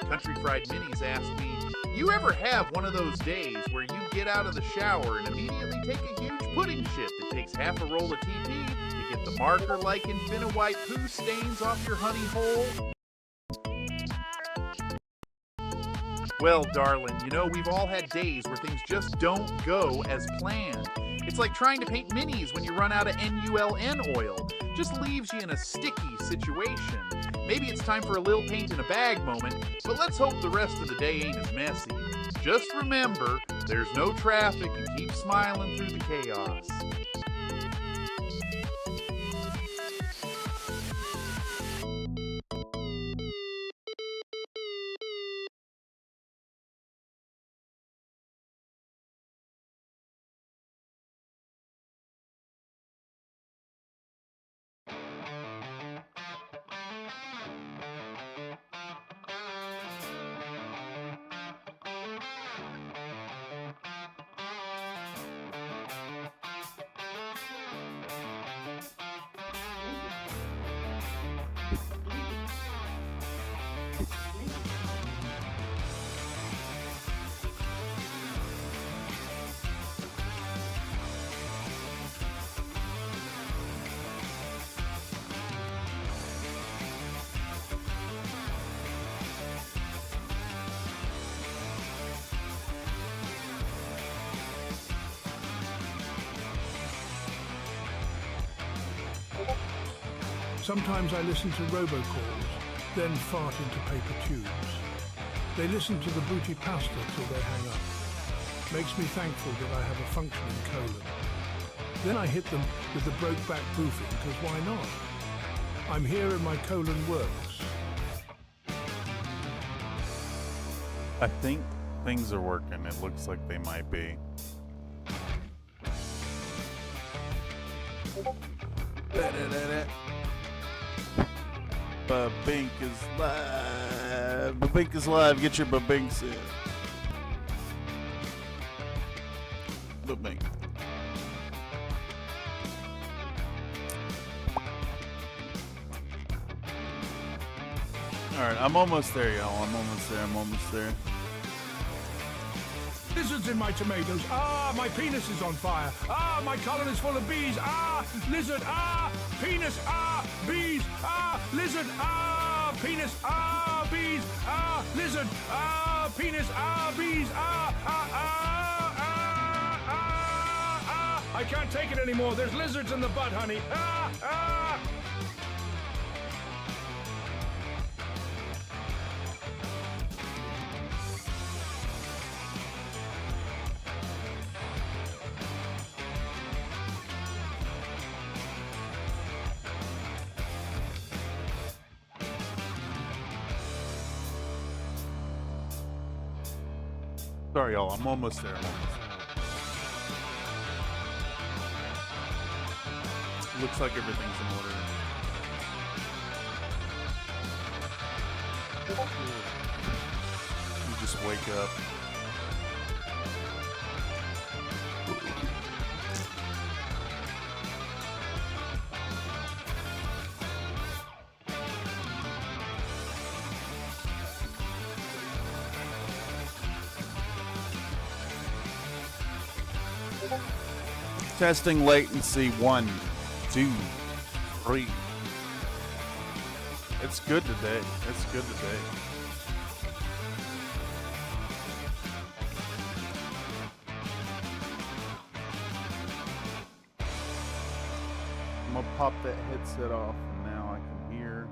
Country Fried Minis asked me, you ever have one of those days where you get out of the shower and immediately take a huge pudding shit that takes half a roll of TP to get the marker like Infinite-White poo stains off your honey hole? Well, darling, you know, we've all had days where things just don't go as planned. It's like trying to paint minis when you run out of NULN oil. Just leaves you in a sticky situation. Maybe it's time for a Lil Paint in a Bag moment, but let's hope the rest of the day ain't as messy. Just remember, there's no traffic and keep smiling through the chaos. Sometimes I listen to robocalls, then fart into paper tubes. They listen to the booty pasta till they hang up. Makes me thankful that I have a functioning colon. Then I hit them with the broke-back boofing, because why not? I'm here and my colon works. I think things are working. It looks like they might be. Babink is live. Babink is live. Get your babinks in. Babink. Alright, I'm almost there, y'all. I'm almost there. Lizards in my tomatoes. Ah, my penis is on fire. Ah, my colon is full of bees. Ah, lizard. Ah, penis. Ah, bees. Ah, lizard. Ah, penis. Ah, bees. Ah, lizard. Ah, penis. Ah, bees. Ah, ah, ah, ah, ah, ah. I can't take it anymore. There's lizards in the butt, honey. Ah, ah. Sorry, y'all. I'm almost there. Looks like everything's in order. You just wake up. Testing latency 1, 2, 3. It's good today. It's good today. I'm gonna pop that headset off and now I can hear.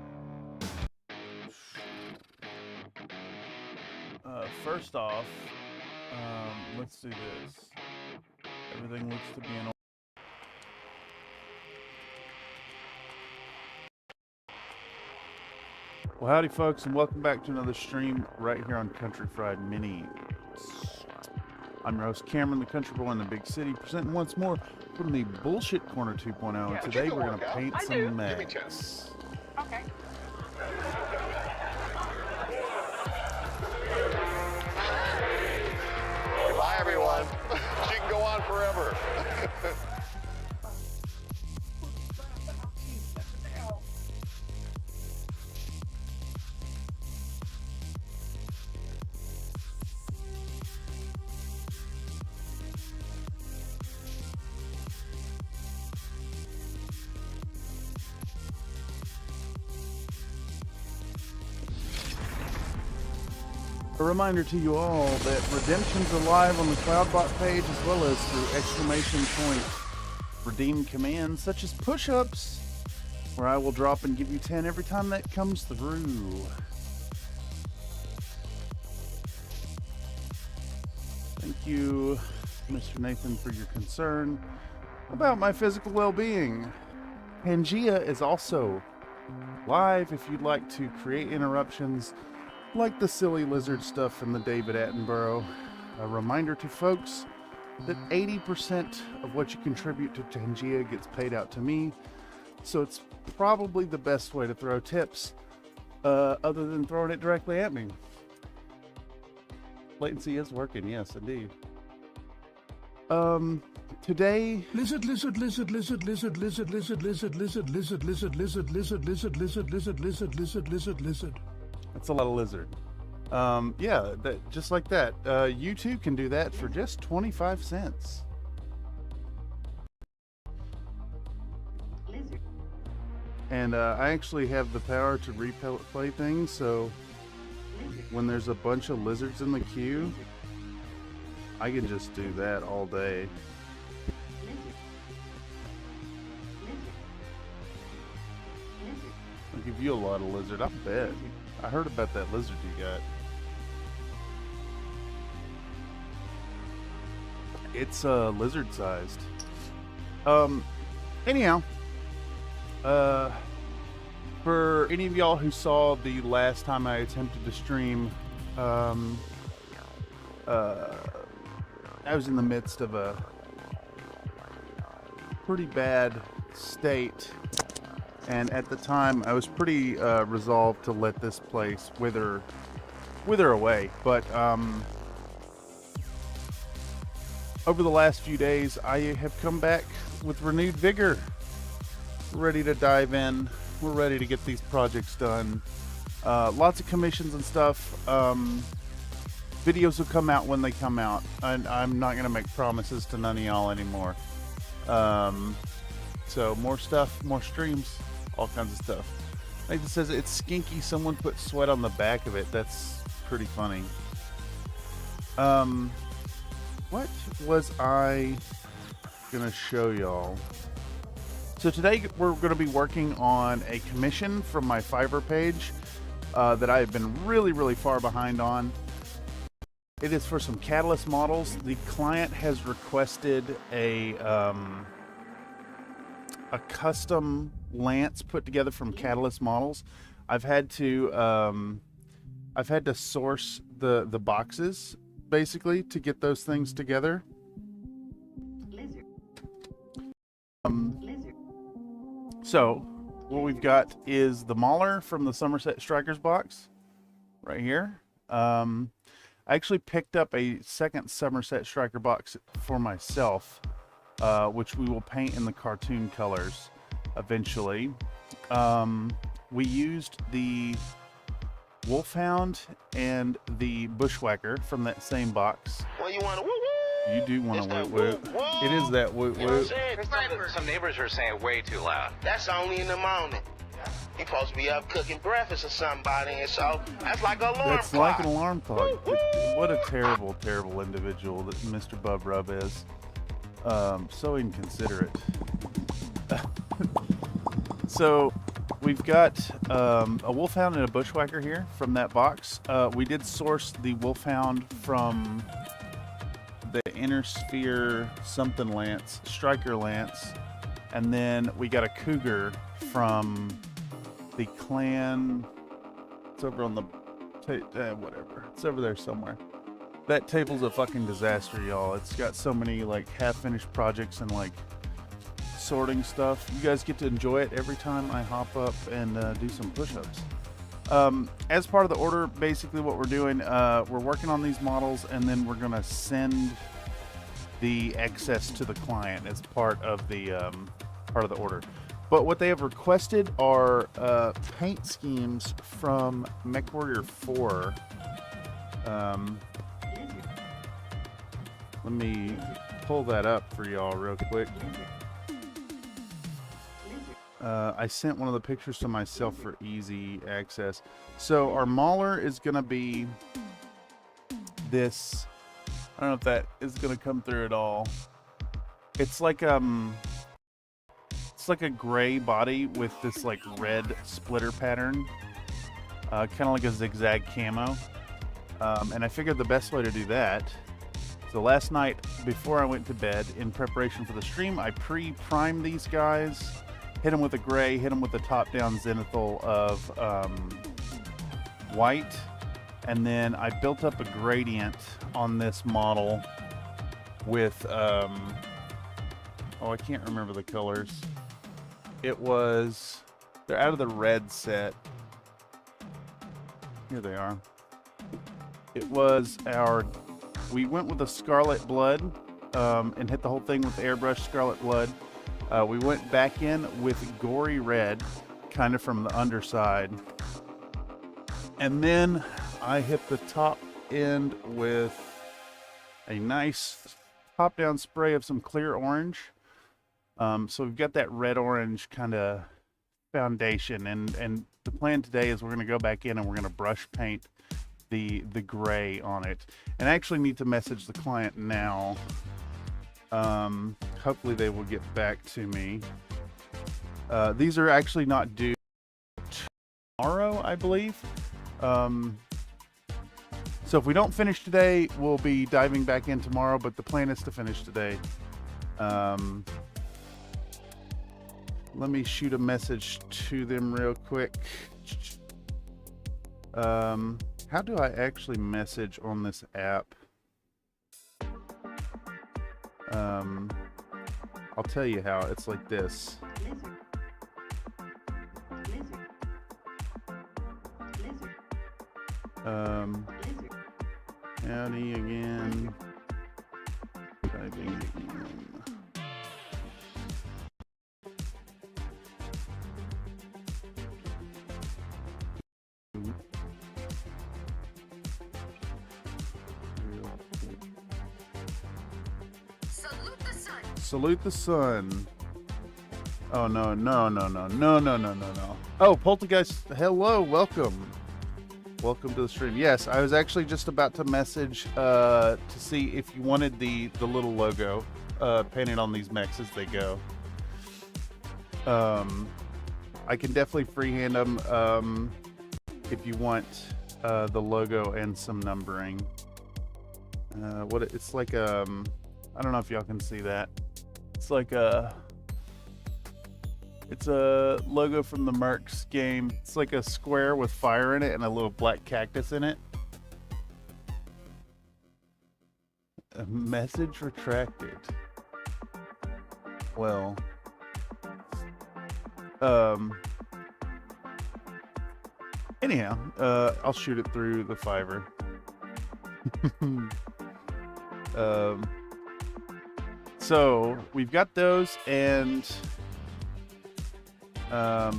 First off, let's do this. Everything looks to be in order. Well, howdy folks, and welcome back to another stream right here on Country Fried Mini. I'm your host Cameron, the country boy in the big city, presenting once more from the Bullshit Corner 2.0, and today we're going to paint some Mechs. Okay. Bye, everyone. She can go on forever. A reminder to you all that redemptions are live on the CloudBot page as well as through exclamation point redeem commands such as push-ups, where I will drop and give you 10 every time that comes through. Thank you, Mr. Nathan, for your concern about my physical well-being. Pangea is also live if you'd like to create interruptions like the silly lizard stuff in the David Attenborough. A reminder to folks that 80% of what you contribute to Pangea gets paid out to me, so it's probably the best way to throw tips, other than throwing it directly at me. Latency is working, yes, indeed. Today, Lizard, lizard, lizard, lizard, lizard, lizard, lizard, lizard, lizard, lizard, lizard, lizard, lizard, lizard, lizard, lizard, lizard, lizard, lizard, lizard. that's a lot of lizard. Yeah, that just like that. You too can do that for just 25 cents. And I actually have the power to replay things, so when there's a bunch of lizards in the queue, I can just do that all day. I'll give you a lot of lizard, I bet. I heard about that lizard you got. It's lizard sized. Anyhow, for any of y'all who saw the last time I attempted to stream, I was in the midst of a pretty bad state, and at the time I was pretty resolved to let this place wither away, but over the last few days I have come back with renewed vigor. We're ready to dive in. We're ready to get these projects done. Lots of commissions and stuff. Videos will come out when they come out. I'm not going to make promises to none of y'all anymore. So more stuff, more streams, all kinds of stuff. Nathan says it's skinky. Someone put sweat on the back of it. That's pretty funny. What was I going to show y'all? So today we're going to be working on a commission from my Fiverr page that I have been really far behind on. It is for some Catalyst models. The client has requested a custom lance put together from Catalyst models. I've had to source the boxes basically, to get those things together. So what we've got is the Mauler from the Somerset Strikers box right here. I actually picked up a second Somerset Striker box for myself, which we will paint in the cartoon colors eventually. We used the Wolfhound and the Bushwhacker from that same box. Well, you want to woo woo? You do want to woot woot. Woo. It is that woot You know what I'm woot. saying? Some neighbors are saying way too loud. That's only in the morning. You supposed to be up cooking breakfast or somebody, and so that's like an alarm That's clock. like an alarm clock. What a terrible, terrible individual that Mr. Bub Rub is. So inconsiderate. So we've got a Wolfhound and a Bushwhacker here from that box. We did source the Wolfhound from the Inner Sphere something Lance, Striker Lance, and then we got a Cougar from the Clan. It's over on the whatever. It's over there somewhere. That table's a fucking disaster, y'all. It's got so many like half-finished projects and like sorting stuff. You guys get to enjoy it every time I hop up and do some push-ups. As part of the order, basically what we're doing, we're working on these models, and then we're gonna send the excess to the client as part of the order. But what they have requested are paint schemes from Mechwarrior 4. Let me pull that up for y'all real quick. I sent one of the pictures to myself for easy access. So our Mauler is going to be this. I don't know if that is going to come through at all. It's like a gray body with this like red splitter pattern, kind of like a zigzag camo. And I figured the best way to do that. So last night before I went to bed, in preparation for the stream, I pre-primed these guys. Hit them with a gray, hit them with the top-down zenithal of white, and then I built up a gradient on this model with, oh, I can't remember the colors. It was, they're out of the red set. Here they are. It was we went with a Scarlet Blood and hit the whole thing with airbrush Scarlet Blood. We went back in with Gory Red, kind of from the underside. And then I hit the top end with a nice top-down spray of some clear orange. So we've got that red-orange kind of foundation. And the plan today is we're going to go back in and we're going to brush paint the gray on it. And I actually need to message the client now. Hopefully they will get back to me. These are actually not due tomorrow, I believe. So if we don't finish today, we'll be diving back in tomorrow, but the plan is to finish today. Let me shoot a message to them real quick. How do I actually message on this app? I'll tell you how. It's like this. Howdy again. Typing again. Salute the sun. Oh no. Oh, Poltergeist, hello, welcome. Welcome to the stream. Yes, I was actually just about to message to see if you wanted the little logo painted on these mechs as they go. I can definitely freehand them if you want the logo and some numbering. It's like I don't know if y'all can see that. It's like it's a logo from the Mechs game. It's like a square with fire in it and a little black cactus in it. A message retracted. Well, anyhow, I'll shoot it through the Fiverr. So we've got those, and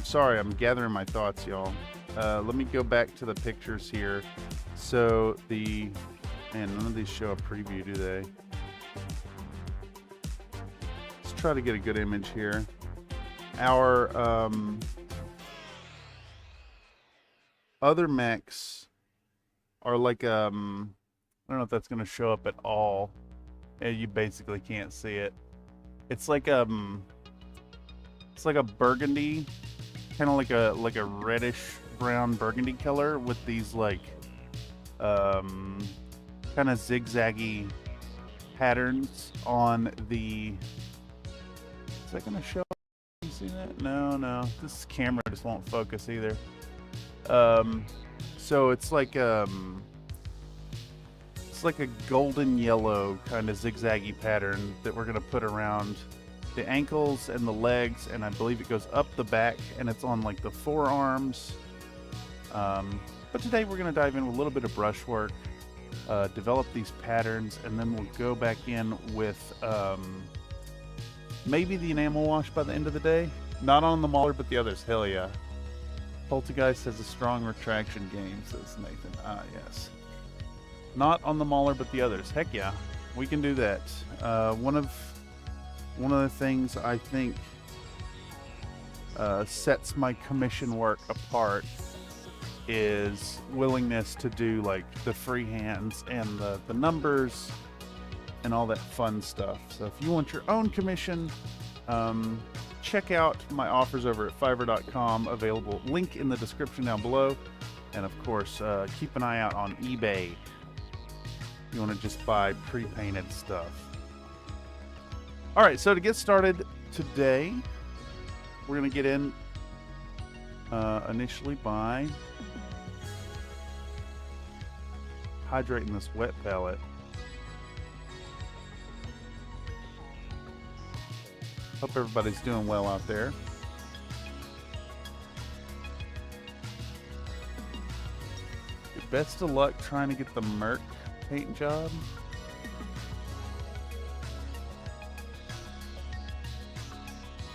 sorry, I'm gathering my thoughts, y'all. Let me go back to the pictures here. So man, none of these show a preview, do they? Let's try to get a good image here. Our other mechs are like I don't know if that's going to show up at all. You basically can't see it. It's like a burgundy, kind of like a reddish brown burgundy color with these like kind of zigzaggy patterns on the. Is that going to show? You see that? No. This camera just won't focus either. So it's like a golden yellow kind of zigzaggy pattern that we're going to put around the ankles and the legs, and I believe it goes up the back, and it's on like the forearms. But today we're going to dive in with a little bit of brushwork, develop these patterns, and then we'll go back in with maybe the enamel wash by the end of the day. Not on the Mauler, but the others. Hell yeah. Poltergeist has a strong retraction game, says Nathan. Ah, yes. Not on the Mauler, but the others. Heck yeah, we can do that. One of the things I think sets my commission work apart is willingness to do like the freehands and the numbers and all that fun stuff. So if you want your own commission, check out my offers over at fiverr.com, available, link in the description down below. And of course, keep an eye out on eBay. You want to just buy pre-painted stuff. All right, so to get started today, we're going to get in initially by hydrating this wet palette. Hope everybody's doing well out there. Best of luck trying to get the Merc paint job.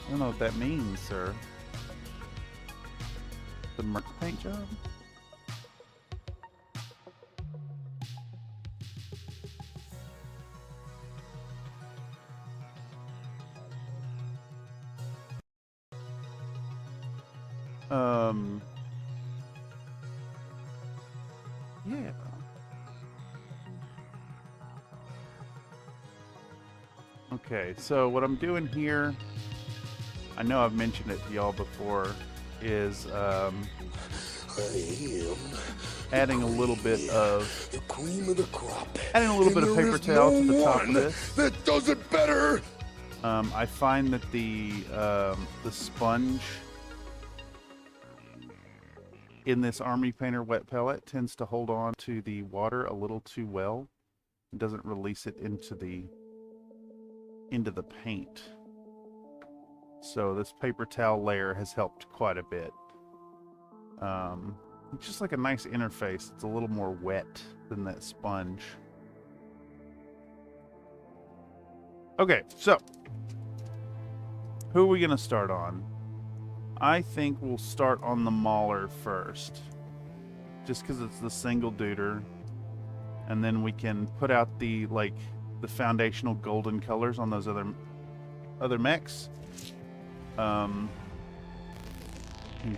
I don't know what that means, sir. The Merc paint job? Yeah. Okay, so what I'm doing here, I know I've mentioned it to y'all before, is adding a little bit of the cream of the crop. Adding a little bit of paper towel to the top of this. That does it better. I find that the sponge in this Army Painter wet palette tends to hold on to the water a little too well. It doesn't release it into the paint. So this paper towel layer has helped quite a bit. It's just like a nice interface. It's a little more wet than that sponge. Okay, so who are we going to start on? I think we'll start on the Mauler first, just because it's the single duder, and then we can put out the foundational golden colors on those other mechs, and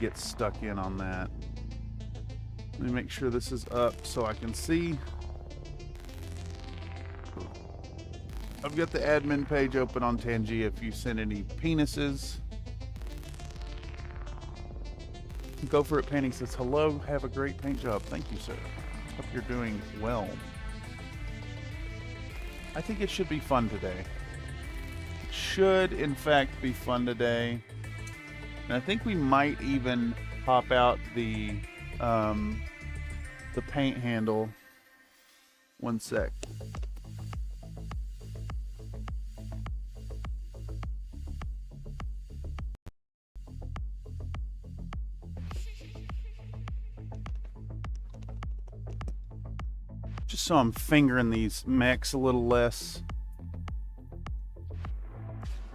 get stuck in on that. Let me make sure this is up so I can see. I've got the admin page open on Tangia if you send any penises. Go For It Painting says, hello, have a great paint job. Thank you, sir. Hope you're doing well. I think it should be fun today. It should, in fact, be fun today. And I think we might even pop out the paint handle. One sec. just so I'm fingering these mechs a little less.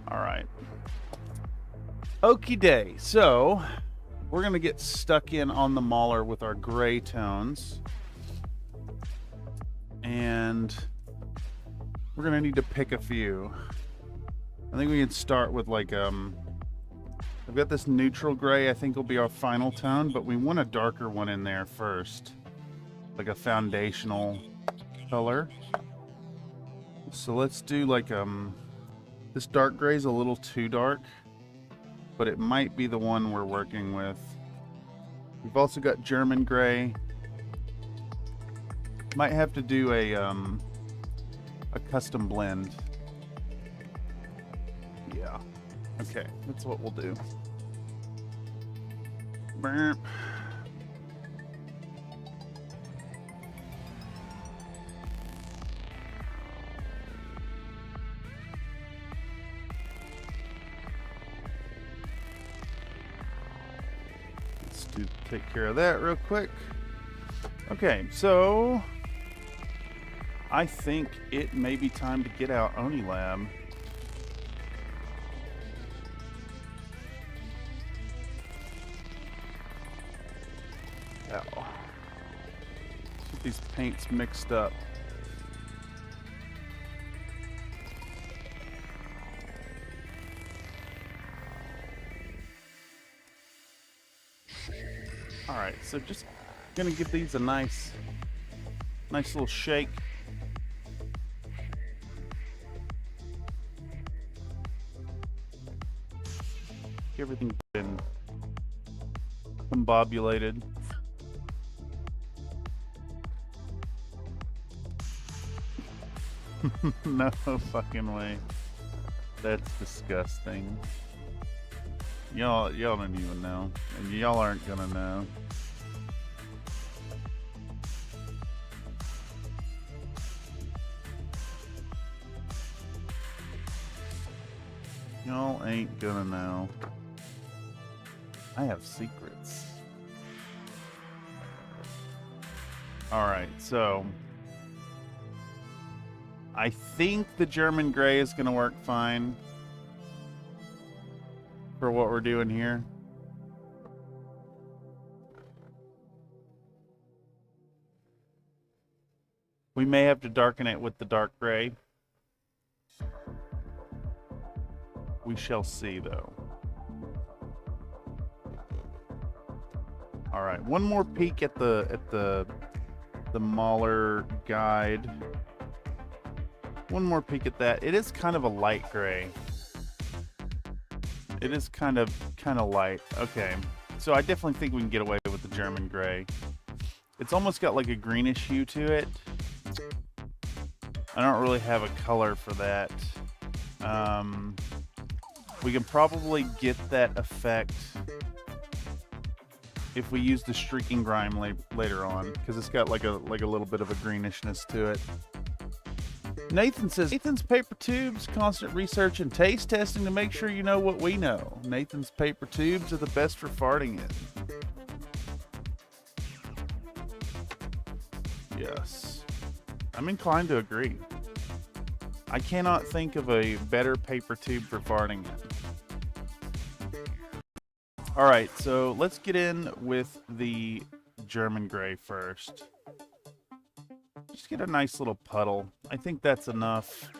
Alright. Okie day. So, we're going to get stuck in on the mauler with our gray tones. And we're going to need to pick a few. I think we can start with like, I've got this neutral gray I think will be our final tone, but we want a darker one in there first. Like a foundational color. So let's do like, this dark gray is a little too dark, but it might be the one we're working with. We've also got German gray. Might have to do a custom blend. Yeah. Okay, that's what we'll do. Burp. Let's take care of that real quick. Okay, so I think it may be time to get out Oni Lab. Ow. Get these paints mixed up. Alright, so just gonna give these a nice little shake. Everything been combobulated. No fucking way. That's disgusting. Y'all don't even know, and y'all aren't gonna know. Y'all ain't gonna know. I have secrets. Alright, so I think the German gray is gonna work fine for what we're doing here. We may have to darken it with the dark gray. We shall see, though. All right, one more peek at the Mauler guide. One more peek at that. It is kind of a light gray. It is kind of light. Okay, so I definitely think we can get away with the German gray. It's almost got like a greenish hue to it. I don't really have a color for that. We can probably get that effect if we use the streaking grime later on, because it's got like a little bit of a greenishness to it. Nathan says, Nathan's paper tubes, constant research and taste testing to make sure you know what we know. Nathan's paper tubes are the best for farting in. Yes. I'm inclined to agree. I cannot think of a better paper tube for farting in. Alright, so let's get in with the German gray first. Just get a nice little puddle. I think that's enough.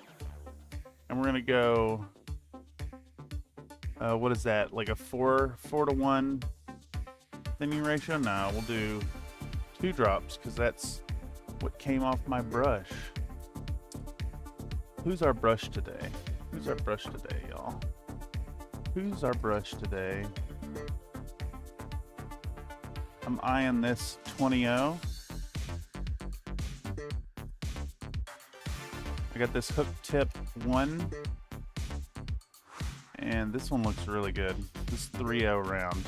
And we're gonna go, what is that? Like a 4:1 thinning ratio? No, we'll do 2 drops because that's what came off my brush. Who's our brush today? Who's our brush today, y'all? Who's our brush today? I'm eyeing this 20-0. I got this hook tip 1. And this one looks really good. This 3-0 round.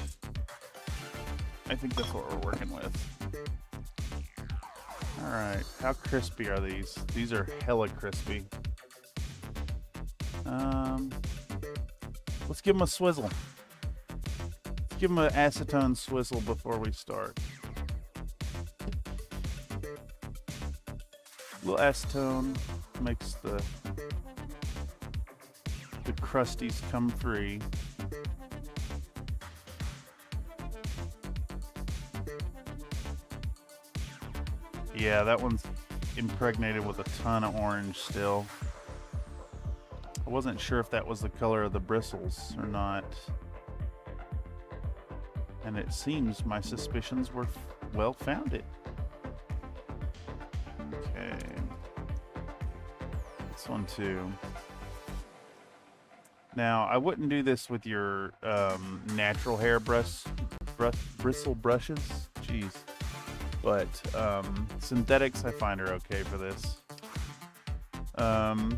I think that's what we're working with. Alright, how crispy are these? These are hella crispy. Let's give them a swizzle. Let's give them an acetone swizzle before we start. little acetone makes the crusties come free. Yeah, that one's impregnated with a ton of orange still. I wasn't sure if that was the color of the bristles or not. And it seems my suspicions were well founded. Okay. This one too. Now, I wouldn't do this with your natural hair bristle brushes. Jeez. But synthetics, I find, are okay for this. All right.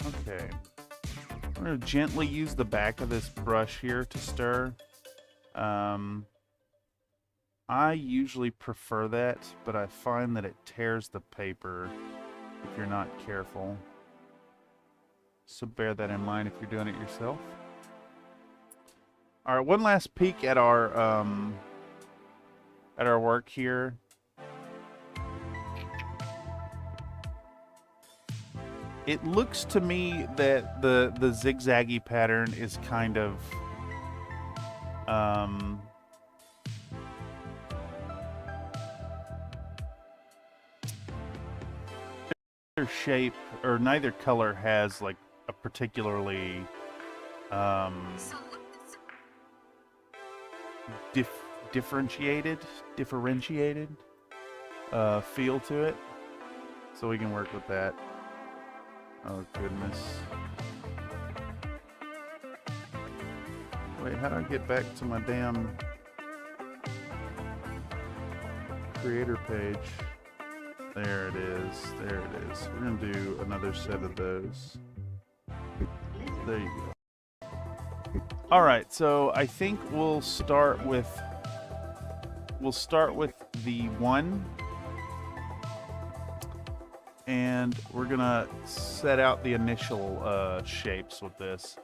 Okay. I'm going to gently use the back of this brush here to stir. I usually prefer that, but I find that it tears the paper if you're not careful. So bear that in mind if you're doing it yourself. All right, one last peek at our work here. It looks to me that the zigzaggy pattern is kind of shape, or neither color has like a particularly differentiated feel to it, so we can work with that. Oh goodness. Wait, how do I get back to my damn creator page? There it is. There it is. We're gonna do another set of those. There you go. All right, so I think we'll start with the one, and we're gonna set out the initial shapes with this,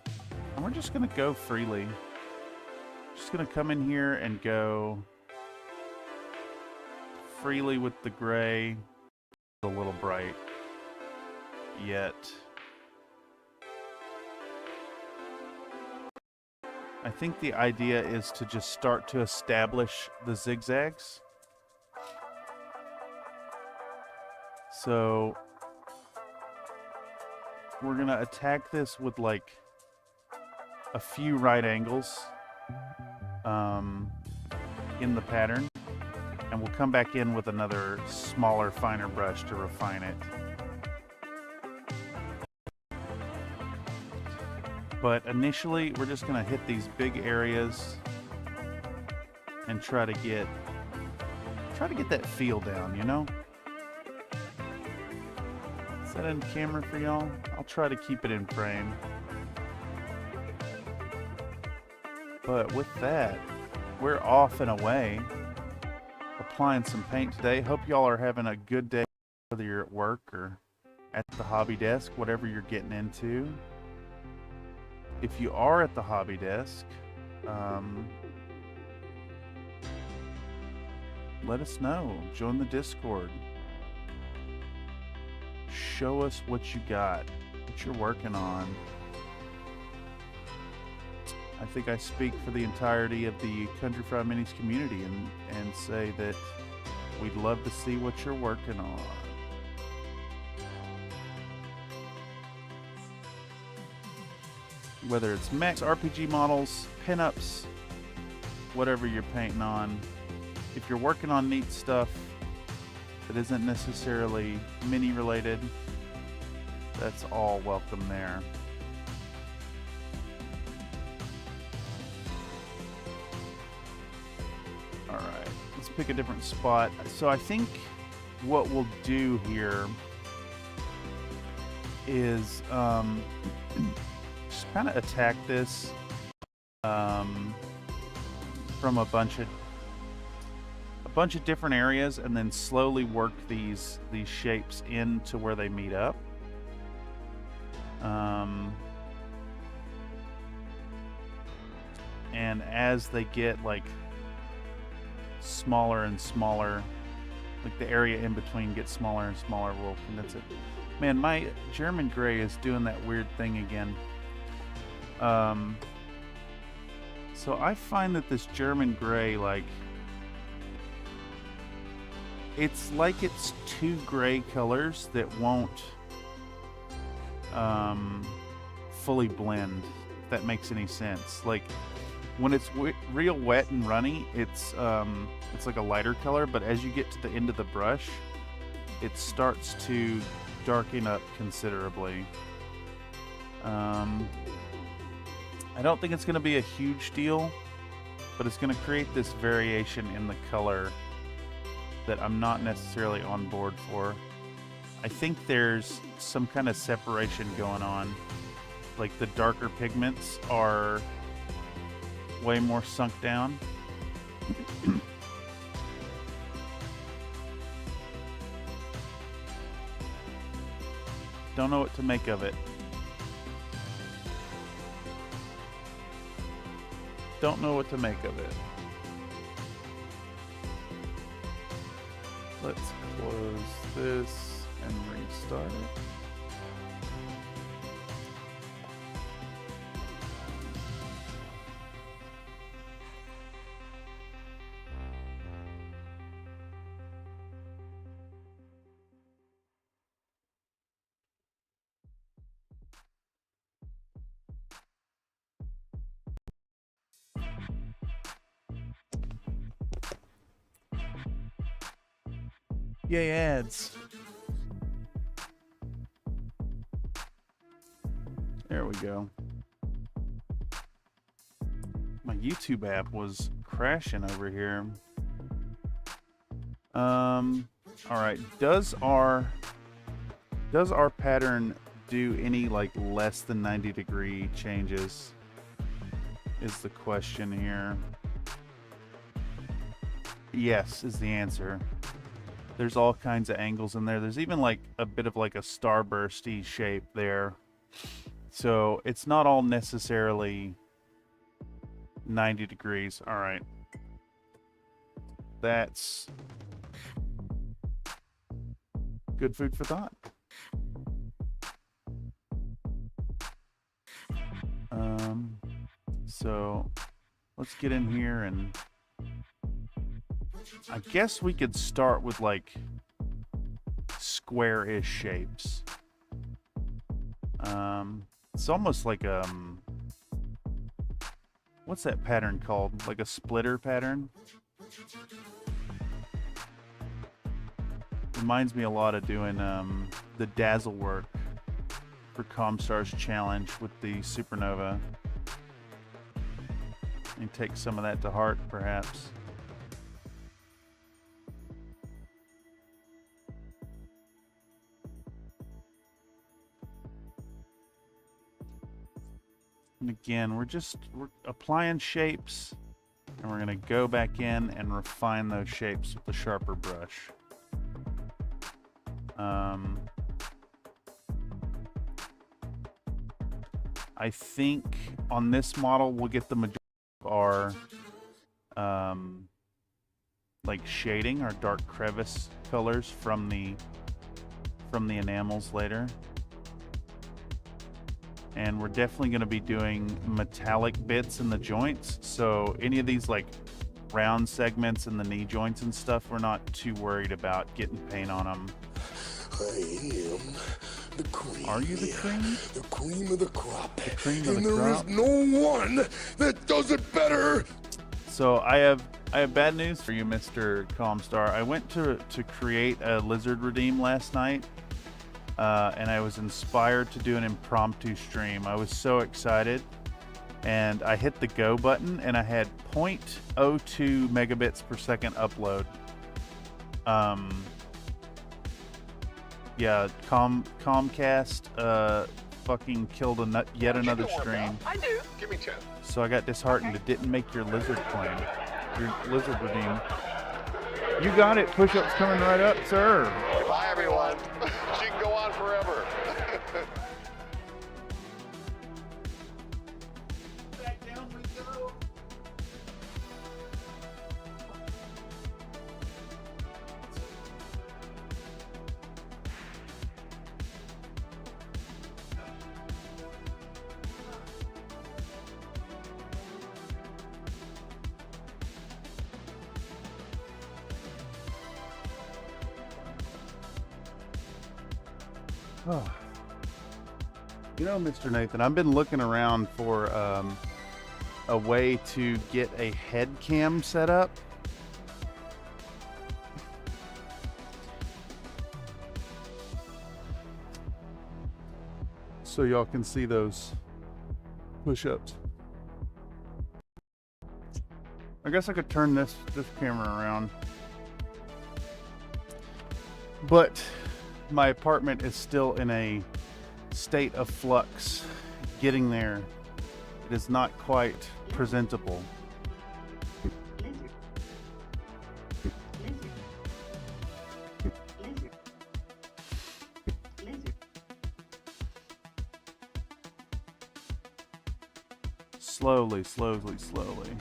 and we're just gonna go freely. Just gonna come in here and go freely with the gray. A little bright yet. I think the idea is to just start to establish the zigzags. So we're gonna attack this with like a few right angles in the pattern. And we'll come back in with another smaller, finer brush to refine it. But initially, we're just going to hit these big areas and try to get that feel down, you know? Is that in camera for y'all? I'll try to keep it in frame. But with that, we're off and away. Applying some paint today. Hope y'all are having a good day, whether you're at work or at the hobby desk, whatever you're getting into. If you are at the hobby desk, let us know. Join the Discord. Show us what you got, what you're working on. I think I speak for the entirety of the Country Fried Minis community and say that we'd love to see what you're working on. Whether it's mechs, RPG models, pinups, whatever you're painting on. If you're working on neat stuff that isn't necessarily mini related, that's all welcome there. Alright, let's pick a different spot. So I think what we'll do here is just kind of attack this from a bunch bunch of different areas and then slowly work these shapes into where they meet up. And as they get like smaller and smaller, like the area in between gets smaller and smaller, we'll condense it. Man, my German gray is doing that weird thing again. So I find that this German gray, like, it's like it's two gray colors that won't fully blend, if that makes any sense. Like, when it's real wet and runny, it's like a lighter color, but as you get to the end of the brush, it starts to darken up considerably. I don't think it's going to be a huge deal, but it's going to create this variation in the color that I'm not necessarily on board for. I think there's some kind of separation going on. Like the darker pigments are way more sunk down. Don't know what to make of it. Don't know what to make of it. Let's close this and restart it. Yay, ads. There we go. My YouTube app was crashing over here. Alright, does our pattern do any like less than 90-degree changes? Is the question here. Yes is the answer. There's all kinds of angles in there. There's even like a bit of like a starbursty shape there. So it's not all necessarily 90 degrees. All right. That's good food for thought. So let's get in here and I guess we could start with like square-ish shapes. It's almost like what's that pattern called? Like a splitter pattern? Reminds me a lot of doing the dazzle work for Comstar's challenge with the supernova. And take some of that to heart, perhaps. And again, we're applying shapes, and we're going to go back in and refine those shapes with a sharper brush. I think on this model we'll get the majority of our like shading, our dark crevice colors from the enamels later. And we're definitely going to be doing metallic bits in the joints. So any of these like round segments in the knee joints and stuff, we're not too worried about getting paint on them. I am the cream. Are you the cream? The cream of the crop. The cream of and the there crop? is no one that does it better. So I have bad news for you, Mr. Comstar. I went to create a lizard redeem last night. And I was inspired to do an impromptu stream. I was so excited, and I hit the go button, and I had 0.02 megabits per second upload. Yeah, Comcast fucking killed yet another stream. I do. Give me 10. So I got disheartened. It didn't make your lizard claim, your lizard redeem. You got it. Push-ups coming right up, sir. Bye, everyone. She can go on forever. Back down we go. Oh. You know, Mr. Nathan, I've been looking around for a way to get a head cam set up. So y'all can see those push-ups. I guess I could turn this camera around. But my apartment is still in a state of flux. Getting there, it is not quite presentable. Slowly, slowly, slowly.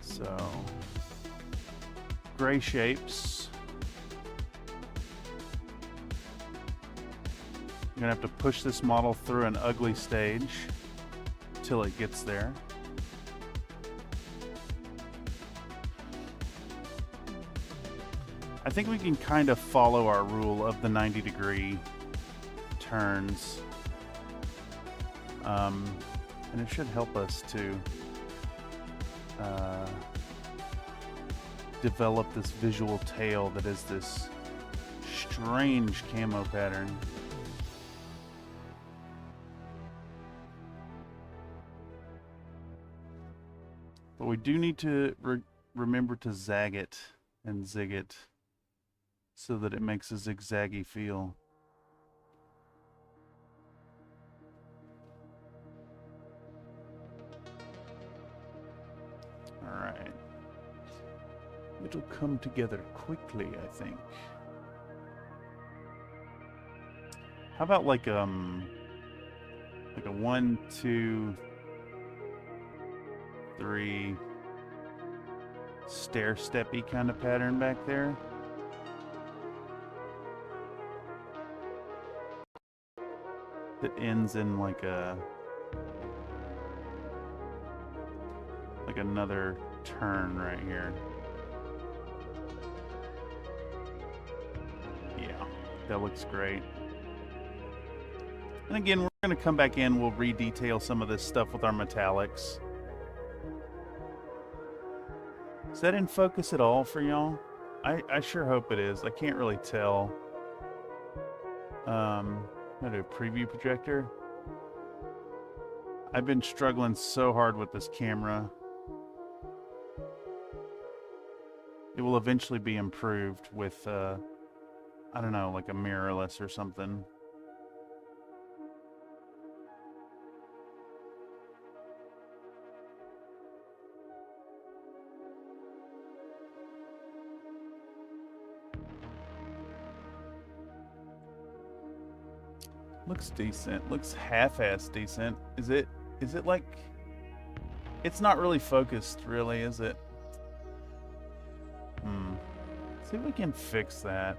So, gray shapes. You're gonna have to push this model through an ugly stage till it gets there. I think we can kind of follow our rule of the 90-degree turns. And it should help us to develop this visual tail that is this strange camo pattern. But we do need to remember to zag it and zig it so that it makes a zigzaggy feel. Alright. It'll come together quickly, I think. How about like a 1, 2, 3 stair-steppy kind of pattern back there? That ends in like another turn right here. Yeah, that looks great. And again, we're going to come back in, we'll redetail some of this stuff with our metallics. Is that in focus at all for y'all? I sure hope it is. I can't really tell. I'm going to do a preview projector. I've been struggling so hard with this camera. It will eventually be improved with, I don't know, like a mirrorless or something. Looks decent. Looks half-ass decent. Is it like... It's not really focused, really, is it? See if we can fix that.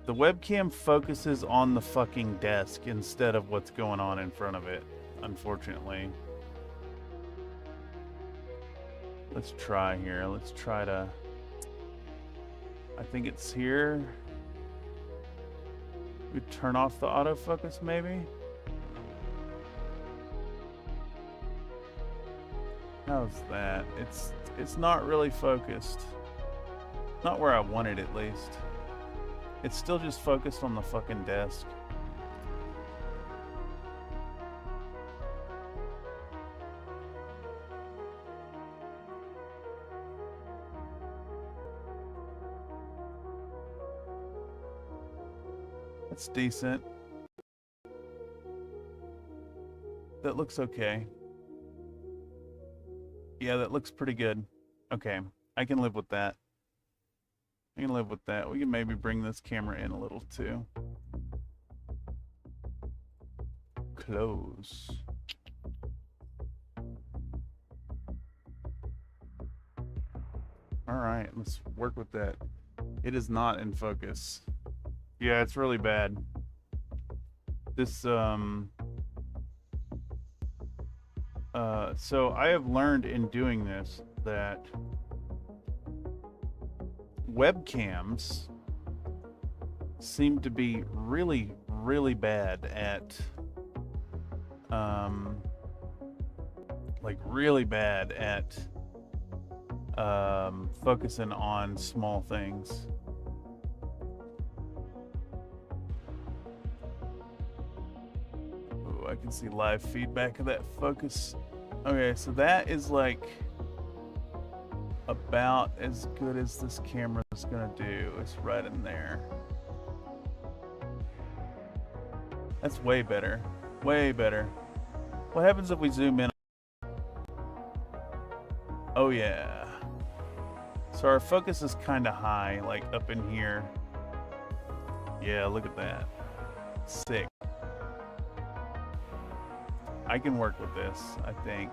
The webcam focuses on the fucking desk instead of what's going on in front of it, unfortunately. Let's try here. Let's try to... I think it's here. We turn off the autofocus, maybe? How's that? It's not really focused. Not where I want it, at least. It's still just focused on the fucking desk. That's decent. That looks okay. Yeah, that looks pretty good. Okay, I can live with that. I can live with that. We can maybe bring this camera in a little too. Close. All right, let's work with that. It is not in focus. Yeah, it's really bad. This, so I have learned in doing this that webcams seem to be really, really bad at, like really bad at, focusing on small things. Ooh, I can see live feedback of that focus. Okay, so that is like about as good as this camera is gonna do. It's right in there. That's way better. Way better. What happens if we zoom in? Oh yeah. So our focus is kind of high, like up in here. Yeah, look at that. Sick. I can work with this, I think.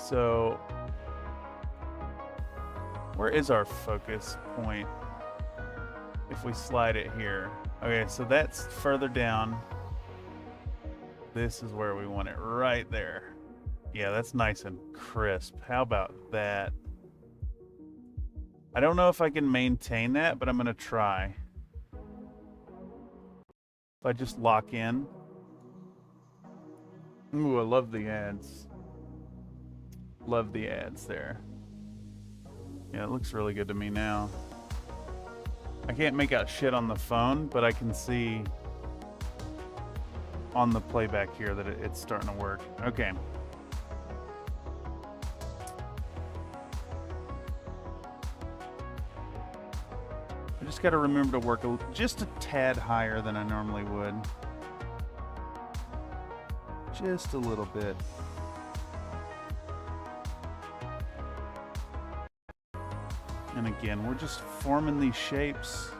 So, where is our focus point? If we slide it here. Okay, so that's further down. This is where we want it, right there. Yeah, that's nice and crisp. How about that? I don't know if I can maintain that, but I'm gonna try. If I just lock in. Ooh, I love the ads. Love the ads there. Yeah, it looks really good to me now. I can't make out shit on the phone, but I can see on the playback here that it's starting to work. Okay. I just got to remember to work just a tad higher than I normally would. Just a little bit. And again, we're just forming these shapes.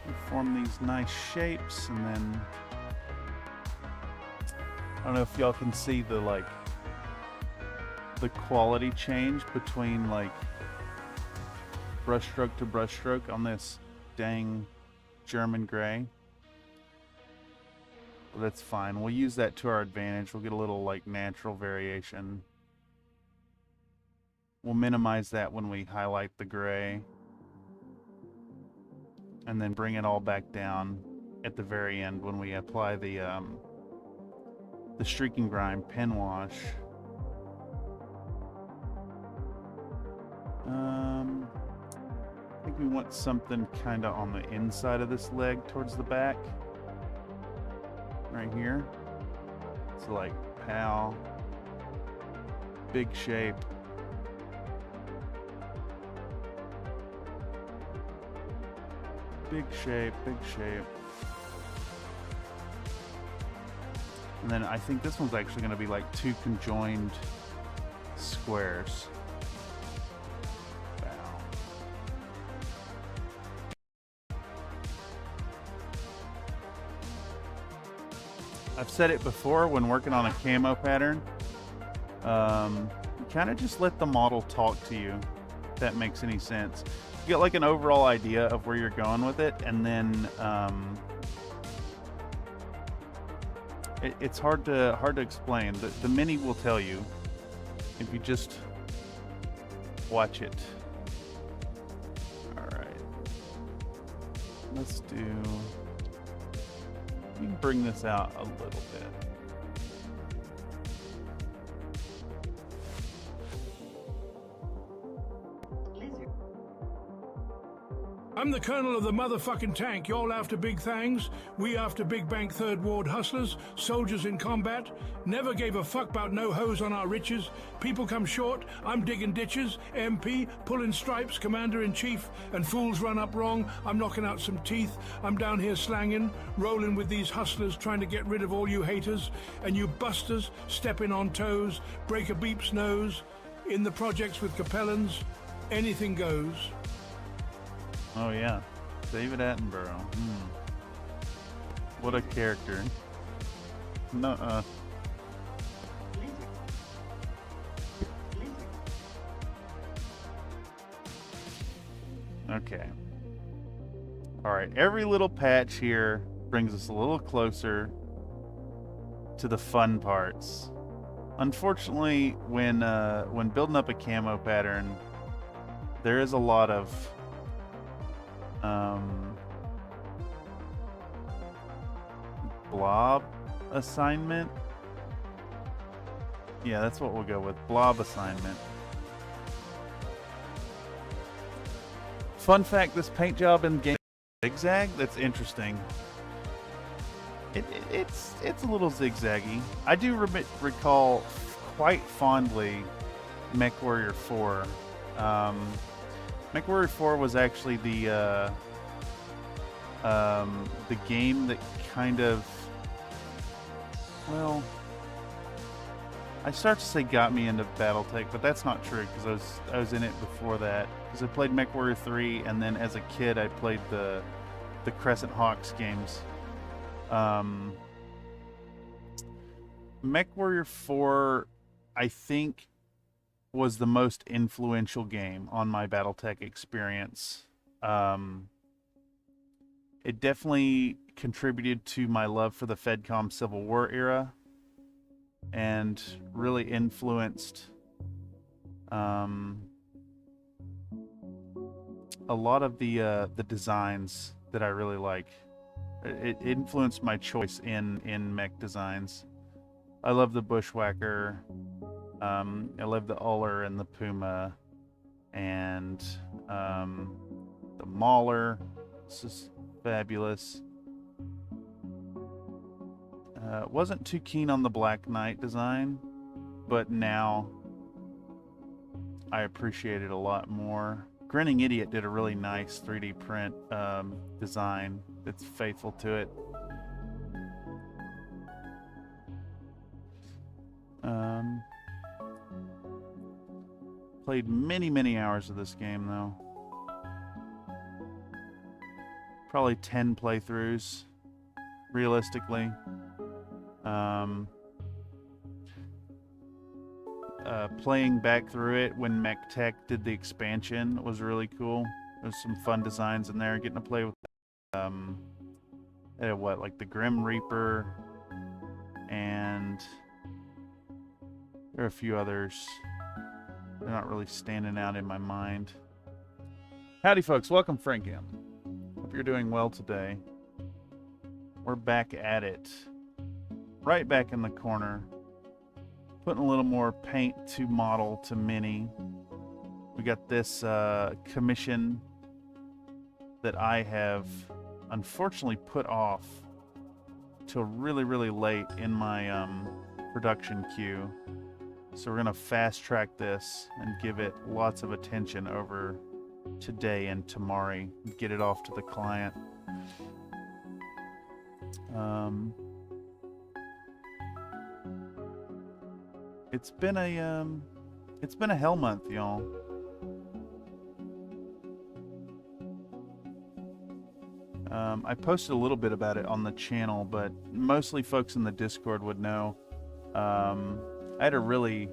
We form these nice shapes, and then I don't know if y'all can see the the quality change between like brushstroke to brushstroke on this dang German gray. But that's fine. We'll use that to our advantage. We'll get a little like natural variation. We'll minimize that when we highlight the gray. And then bring it all back down at the very end when we apply the streak and grime pen wash. I think we want something kind of on the inside of this leg towards the back. Right here. So like, pow. Big shape. Big shape, big shape. And then I think this one's actually going to be like two conjoined squares. Wow. I've said it before when working on a camo pattern. You kind of just let the model talk to you, if that makes any sense. You get like an overall idea of where you're going with it, and then it's hard to explain. The mini will tell you if you just watch it. All right, let's do. You can bring this out a little bit. I'm the colonel of the motherfucking tank. Y'all after big things. We after big bank third ward hustlers, soldiers in combat. Never gave a fuck about no hose on our riches. People come short, I'm digging ditches. MP, pulling stripes, commander-in-chief. And fools run up wrong, I'm knocking out some teeth. I'm down here slanging, rolling with these hustlers, trying to get rid of all you haters. And you busters, stepping on toes, break a beep's nose. In the projects with Capellans, anything goes. Oh yeah, David Attenborough. What a character. Nuh-uh. Okay. Alright, every little patch here brings us a little closer to the fun parts. Unfortunately, when building up a camo pattern, there is a lot of blob assignment. Yeah, that's what we'll go with. Blob assignment. Fun fact, this paint job in game zigzag, that's interesting. It's a little zigzaggy. I do recall quite fondly Mechwarrior 4. Mechwarrior 4 was actually the game that kind of, well, I start to say got me into BattleTech, but that's not true because I was in it before that. Because I played Mechwarrior 3, and then as a kid I played the Crescent Hawks games. Mechwarrior 4, I think, was the most influential game on my BattleTech experience. It definitely contributed to my love for the FedCom Civil War era, and really influenced a lot of the designs that I really like. It influenced my choice in mech designs. I love the Bushwhacker. I love the Uller and the Puma, and the Mauler. This is fabulous. Wasn't too keen on the Black Knight design, but now I appreciate it a lot more. Grinning Idiot did a really nice 3D print design that's faithful to it. Played many hours of this game though. Probably 10 playthroughs, realistically. Playing back through it when Mech Tech did the expansion was really cool. There's some fun designs in there. Getting to play with like the Grim Reaper, and there are a few others. They're not really standing out in my mind. Howdy folks, welcome Frank M. Hope you're doing well today. We're back at it. Right back in the corner. Putting a little more paint to model to mini. We got this commission that I have unfortunately put off till really late in my production queue. So we're gonna fast track this and give it lots of attention over today and tomorrow. Get it off to the client. It's been a hell month, y'all. I posted a little bit about it on the channel, but mostly folks in the Discord would know. I had a really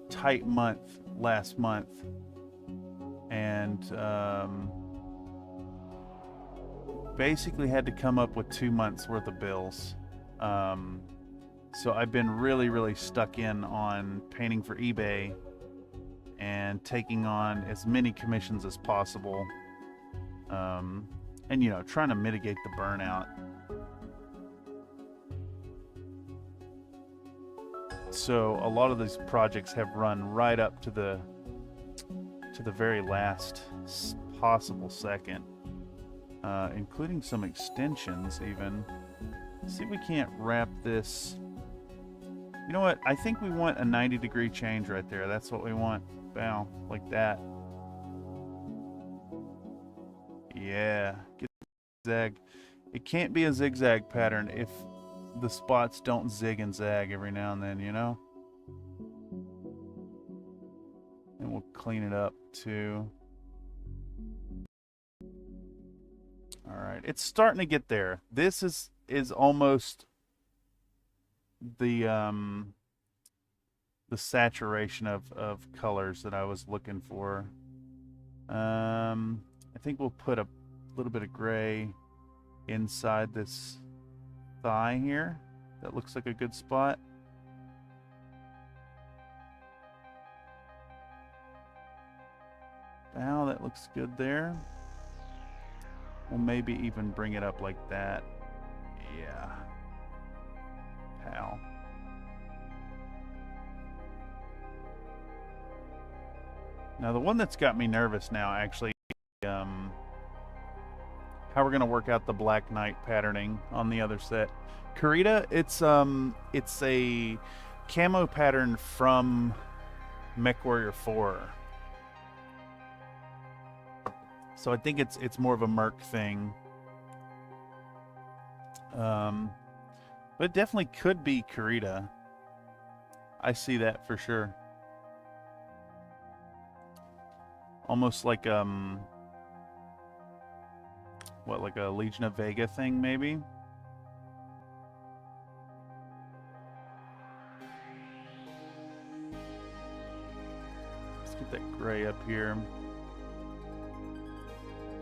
tight month last month, and basically had to come up with 2 months worth of bills. So I've been really stuck in on painting for eBay and taking on as many commissions as possible, and trying to mitigate the burnout. So a lot of these projects have run right up to the very last possible second, including some extensions even. Let's see if we can't wrap this. You know what? I think we want a 90-degree change right there. That's what we want. Bow, like that. Yeah. Get the zigzag. It can't be a zigzag pattern if the spots don't zig and zag every now and then, you know? And we'll clean it up too. All right, it's starting to get there. This is almost the saturation of colors that I was looking for. I think we'll put a little bit of gray inside this thigh here. That looks like a good spot. Wow, that looks good there. We'll maybe even bring it up like that. Yeah. Pow. Now the one that's got me nervous now, actually, how we're gonna work out the Black Knight patterning on the other set. Kurita, it's a camo pattern from Mechwarrior 4. So I think it's more of a Merc thing. But it definitely could be Kurita. I see that for sure. Almost like what, like a Legion of Vega thing maybe? Let's get that gray up here.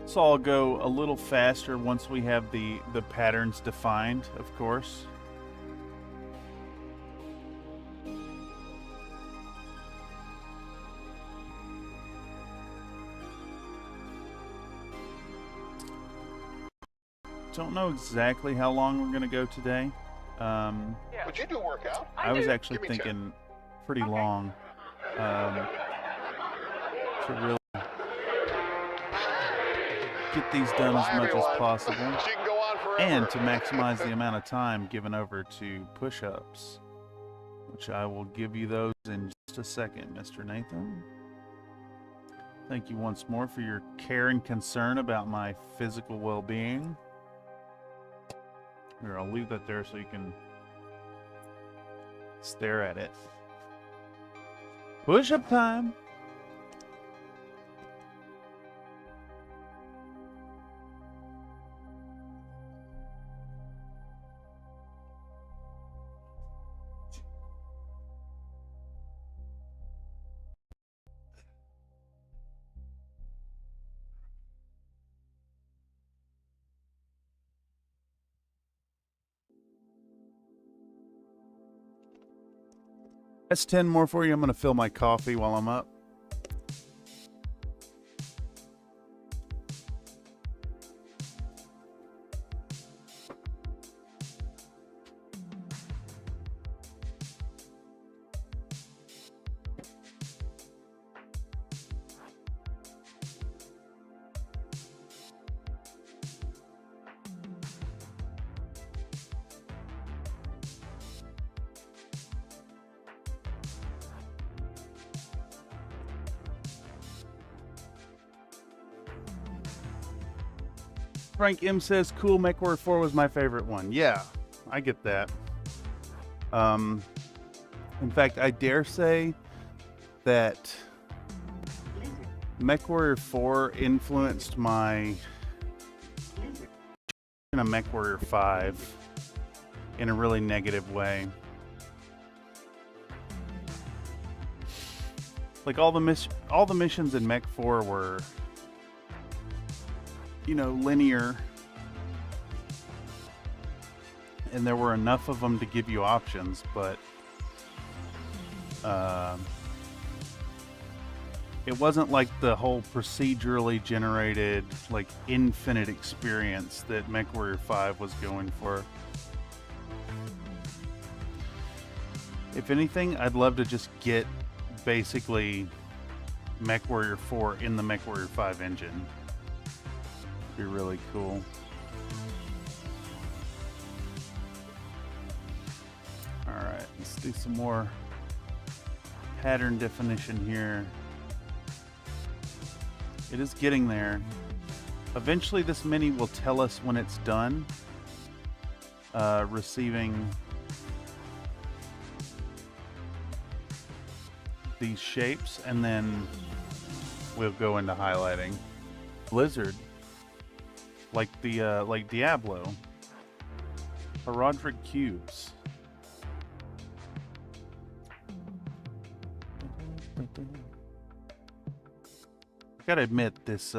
So I'll go a little faster once we have the patterns defined, of course. Don't know exactly how long we're going to go today. Would you do a workout? I was actually thinking pretty long to really get these done as much as possible, She can go on forever. and to maximize the amount of time given over to push-ups, which I will give you those in just a second, Mr. Nathan. Thank you once more for your care and concern about my physical well-being. Here, I'll leave that there so you can stare at it. Push-up time! That's 10 more for you. I'm going to fill my coffee while I'm up. Frank M says, cool, Mechwarrior 4 was my favorite one. Yeah, I get that. In fact, I dare say that Mechwarrior 4 influenced my Mechwarrior 5 in a really negative way. Like all the missions in Mech 4 were, you know, linear, and there were enough of them to give you options, but it wasn't like the whole procedurally generated, like, infinite experience that Mechwarrior 5 was going for. If anything, I'd love to just get basically Mechwarrior 4 in the Mechwarrior 5 engine. be really cool. Alright, let's do some more pattern definition here. It is getting there. Eventually this mini will tell us when it's done receiving these shapes, and then we'll go into highlighting. Blizzard, like the like Diablo, Roderick cubes. I gotta admit, this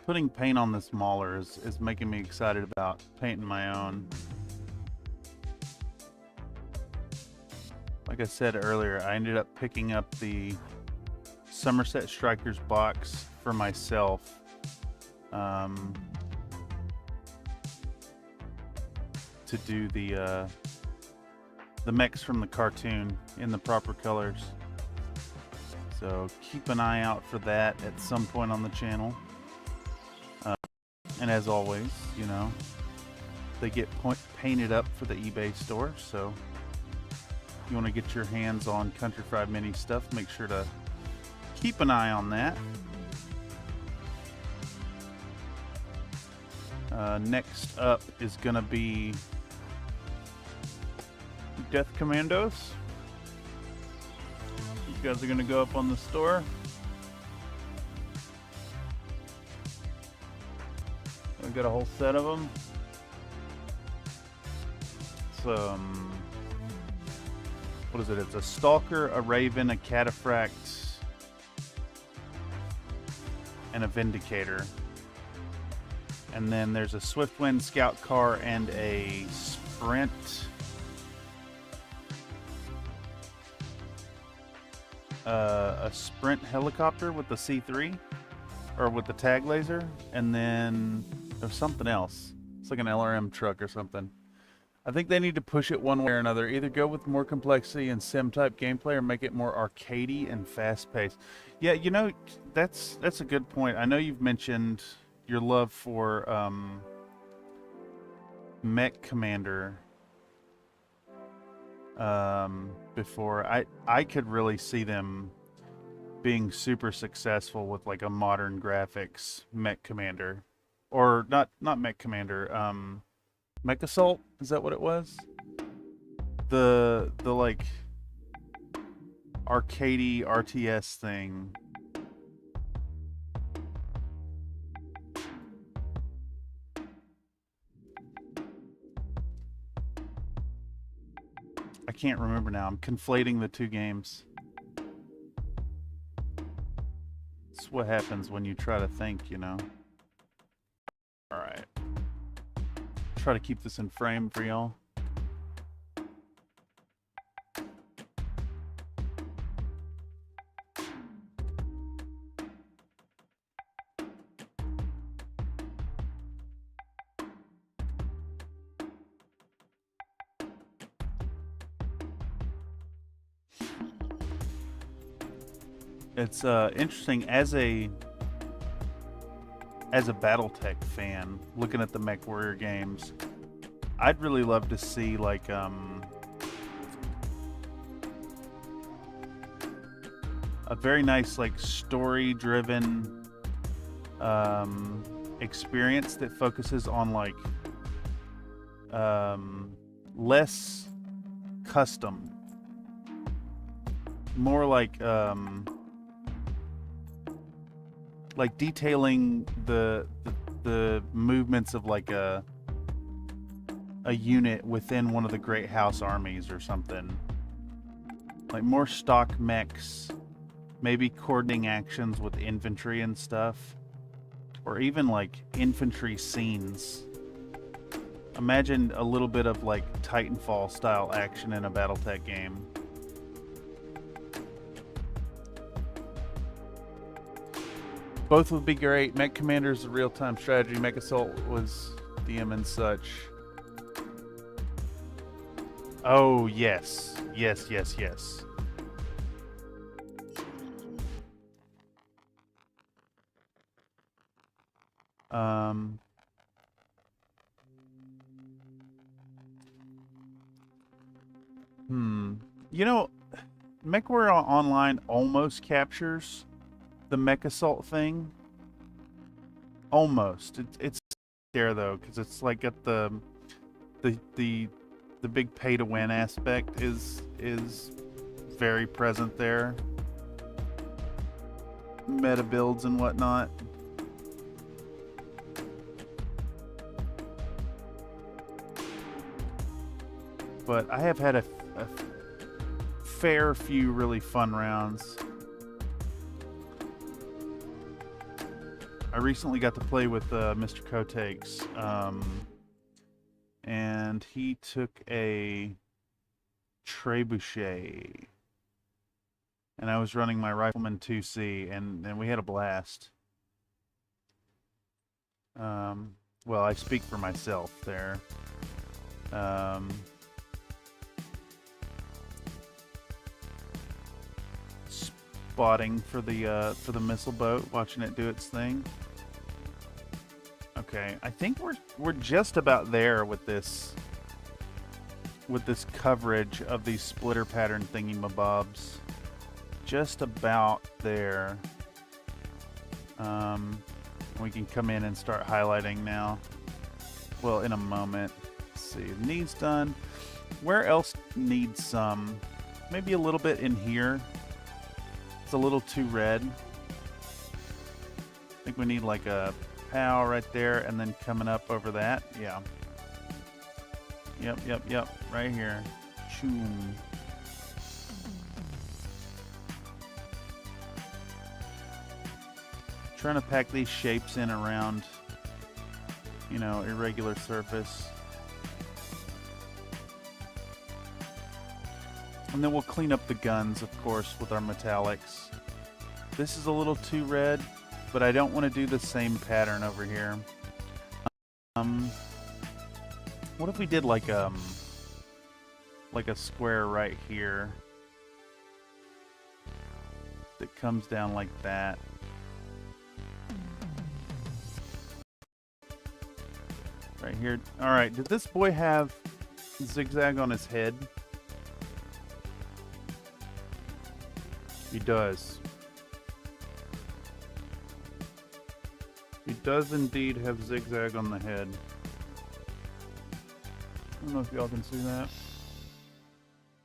putting paint on this mauler is making me excited about painting my own. Like I said earlier, I ended up picking up the Somerset Strikers box for myself. To do the Mechs from the cartoon in the proper colors. So keep an eye out for that at some point on the channel. And as always, you know, they get painted up for the eBay store, so if you want to get your hands on Country Fried Mini stuff, make sure to keep an eye on that. Next up is going to be Death Commandos. These guys are going to go up on the store. I've got a whole set of them. Some, what is it? It's a Stalker, a Raven, a Cataphract, and a Vindicator. And then there's a Swiftwind Scout Car and a Sprint. A Sprint helicopter with the C3, or with the tag laser, and then there's something else. It's like an LRM truck or something. I think they need to push it one way or another. Either go with more complexity and sim-type gameplay, or make it more arcadey and fast-paced. Yeah, you know, that's a good point. I know you've mentioned your love for Mech Commander before. I could really see them being super successful with like a modern graphics Mech Commander, or not Mech Commander, Mech Assault, is that what it was? The like arcadey RTS thing. I can't remember now. I'm conflating the two games. That's what happens when you try to think, you know. Alright. Try to keep this in frame for y'all. It's interesting as a BattleTech fan, looking at the Mechwarrior games. I'd really love to see like a very nice like story-driven experience that focuses on like less custom, more like detailing the movements of like a unit within one of the great house armies or something. Like more stock mechs, maybe coordinating actions with infantry and stuff, or even like infantry scenes. Imagine a little bit of like Titanfall style action in a BattleTech game. Both would be great. Mech Commander is a real-time strategy. Mech Assault was DM and such. Oh, yes. Yes, yes, yes. You know, Mechwarrior Online almost captures the mech assault thing. Almost. It's there though, because it's like got the big pay to win aspect is very present there. Meta builds and whatnot. But I have had a fair few really fun rounds. I recently got to play with Mr. Kotex, and he took a trebuchet, and I was running my Rifleman 2C, and we had a blast. Well, I speak for myself there. Spotting for the missile boat, watching it do its thing. Okay, I think we're just about there with this coverage of these splitter pattern thingy-mabobs. Just about there. We can come in and start highlighting now. Well, in a moment. Let's see, needs done. Where else needs some? Maybe a little bit in here. It's a little too red. I think we need like a pow right there, and then coming up over that. Yeah. Yep. Right here. Choom. Trying to pack these shapes in around, you know, irregular surface. And then we'll clean up the guns, of course, with our metallics. This is a little too red, but I don't want to do the same pattern over here. What if we did like a square right here that comes down like that? Right here. All right, did this boy have zigzag on his head? He does. He does indeed have zigzag on the head. I don't know if y'all can see that,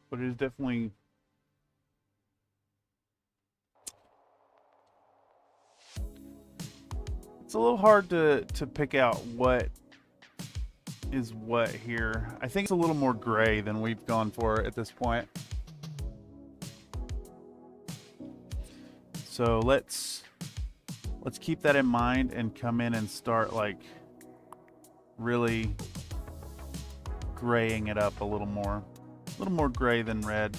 but it is definitely... It's a little hard to pick out what is what here. I think it's a little more gray than we've gone for at this point. So let's keep that in mind and come in and start like really graying it up a little more gray than red.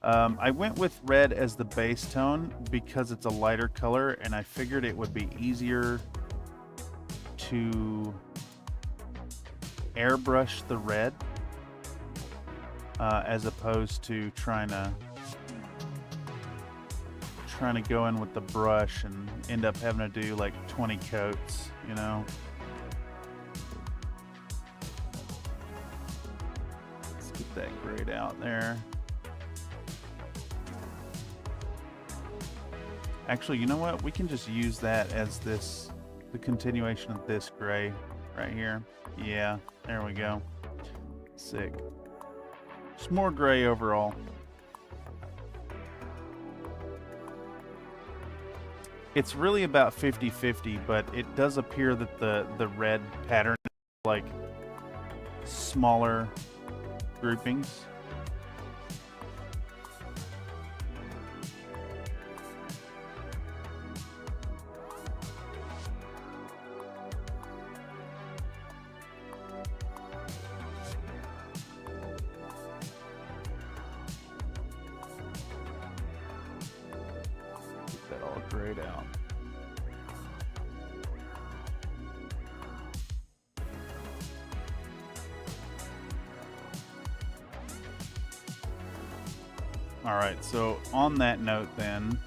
I went with red as the base tone because it's a lighter color, and I figured it would be easier to airbrush the red as opposed to trying to go in with the brush and end up having to do like 20 coats, you know. Let's get that grayed out there. Actually, you know what? We can just use that as the continuation of this gray right here. Yeah, there we go. Sick. Just more gray overall. It's really about 50-50, but it does appear that the red pattern is like smaller groupings. Get that all grayed out. All right, so on that note then,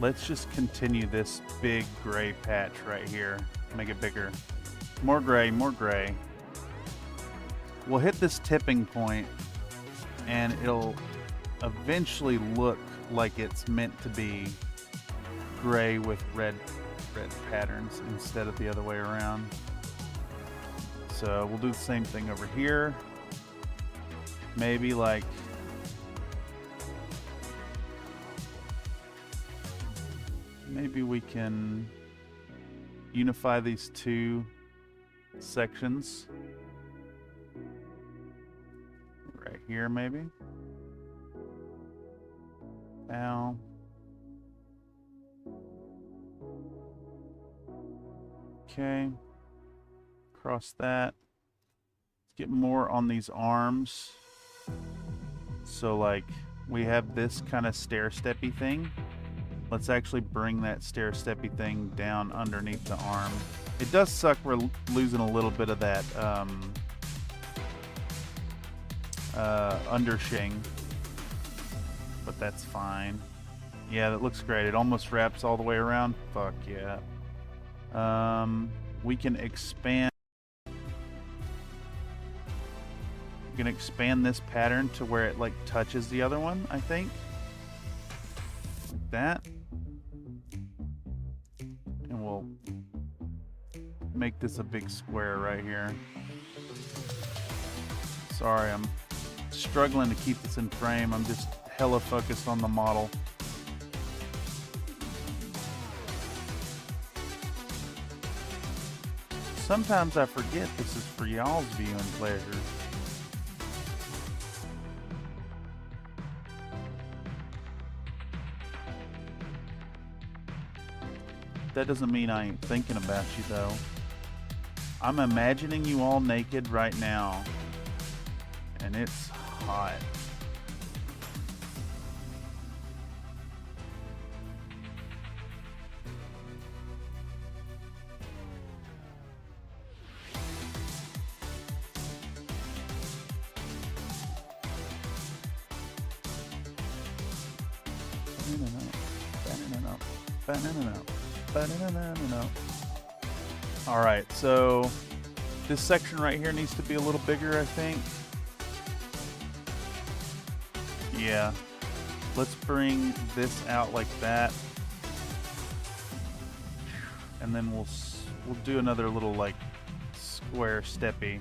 let's just continue this big gray patch right here. Make it bigger. More gray, more gray. We'll hit this tipping point and it'll eventually look like it's meant to be gray with red patterns instead of the other way around. So we'll do the same thing over here. Maybe like maybe we can unify these two sections right here, maybe. Now, okay, cross that. Let's get more on these arms. So like we have this kind of stair-steppy thing. Let's actually bring that stair-steppy thing down underneath the arm. It does suck we're losing a little bit of that undershing, but that's fine. Yeah, that looks great. It almost wraps all the way around. Fuck yeah. We can expand. We can expand this pattern to where it like touches the other one, I think. Like that. And we'll make this a big square right here. Sorry, I'm struggling to keep this in frame. I'm just hella focused on the model. Sometimes I forget this is for y'all's viewing pleasure. That doesn't mean I ain't thinking about you though. I'm imagining you all naked right now. And it's hot. All right, so this section right here needs to be a little bigger, I think. Yeah, let's bring this out like that, and then we'll do another little like square stair steppy.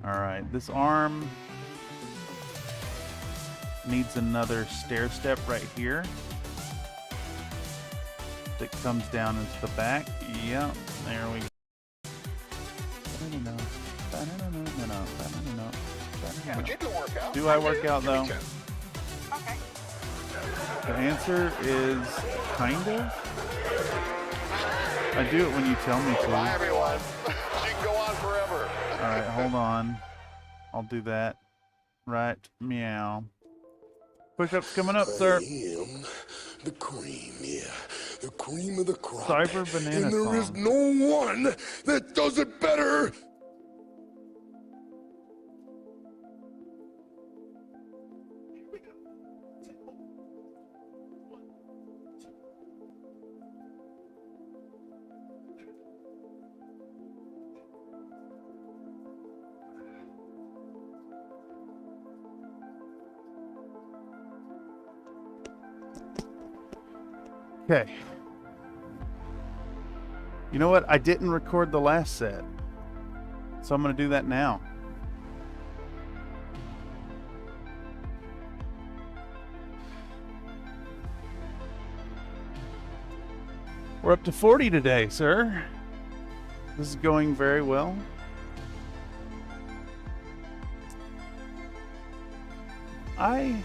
All right, this arm needs another stair step right here that comes down into the back. Yep, there we go. But you do work out. Do I work out though? Okay. The answer is kind of. I do it when you tell me to. Bye, everyone. She can go on forever. All right, hold on. I'll do that. Right, meow. Push-ups coming up, sir. I am the cream, yeah. The cream of the crop. Cyber banana and there is song. no one that does it better. Okay. You know what? I didn't record the last set. So I'm going to do that now. We're up to 40 today, sir. This is going very well. I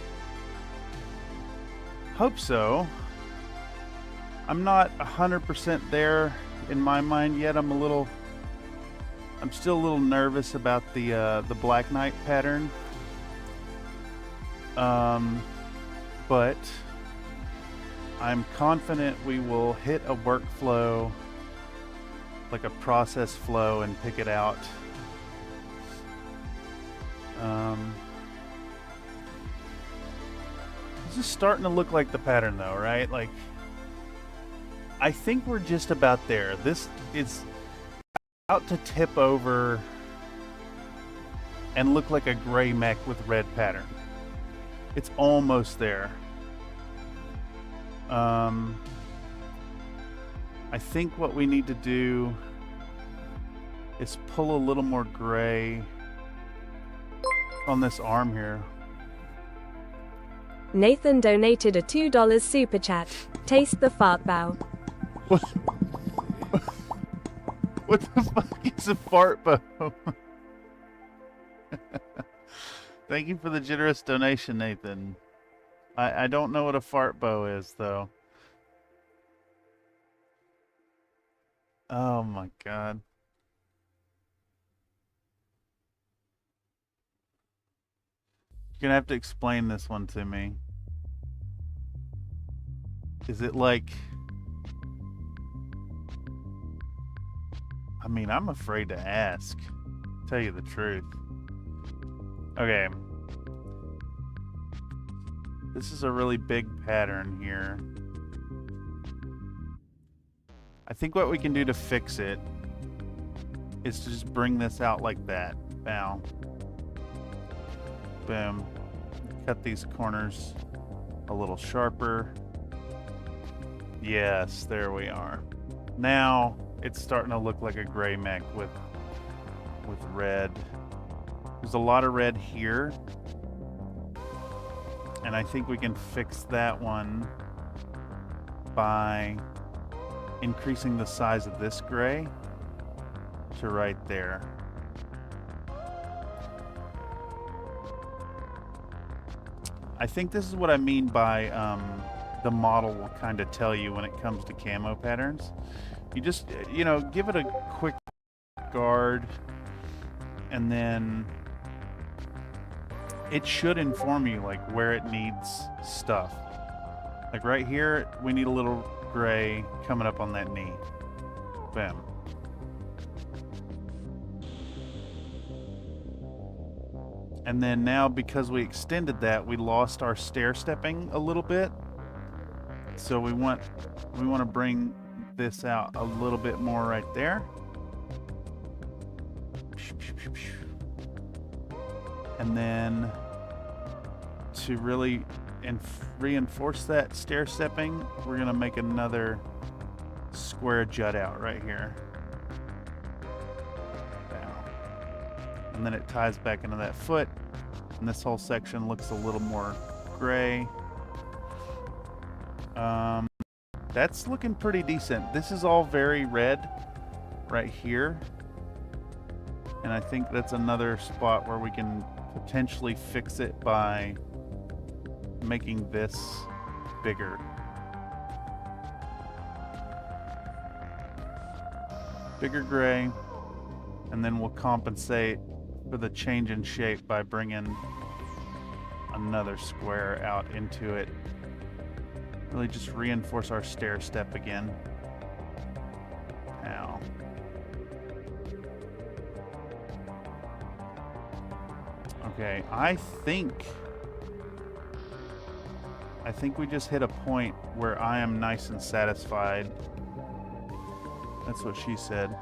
hope so. I'm not 100% there in my mind yet. I'm still a little nervous about the Black Knight pattern. But I'm confident we will hit a workflow, like a process flow, and pick it out. This is starting to look like the pattern though, right? Like, I think we're just about there. This is about to tip over and look like a gray mech with red pattern. It's almost there. I think what we need to do is pull a little more gray on this arm here. Nathan donated a $2 super chat. Taste the fart bow. What? What the fuck is a fart bow? Thank you for the generous donation, Nathan. I don't know what a fart bow is, though. Oh my god. You're gonna have to explain this one to me. Is it like... I mean, I'm afraid to ask. Tell you the truth. Okay. This is a really big pattern here. I think what we can do to fix it is to just bring this out like that. Bow. Boom. Cut these corners a little sharper. Yes, there we are. Now it's starting to look like a gray mech with red. There's a lot of red here. And I think we can fix that one by increasing the size of this gray to right there. I think this is what I mean by the model will kind of tell you when it comes to camo patterns. You just, you know, give it a quick guard, and then it should inform you like where it needs stuff. Like right here, we need a little gray coming up on that knee. Bam. And then now, because we extended that, we lost our stair stepping a little bit. So we want to bring this out a little bit more right there. And then to really reinforce that stair stepping, we're going to make another square jut out right here. And then it ties back into that foot, and this whole section looks a little more gray. That's looking pretty decent. This is all very red right here, and I think that's another spot where we can potentially fix it by making this bigger. Bigger gray, and then we'll compensate for the change in shape by bringing another square out into it. Really just reinforce our stair step again. Ow. Okay, I think we just hit a point where I am nice and satisfied. That's what she said.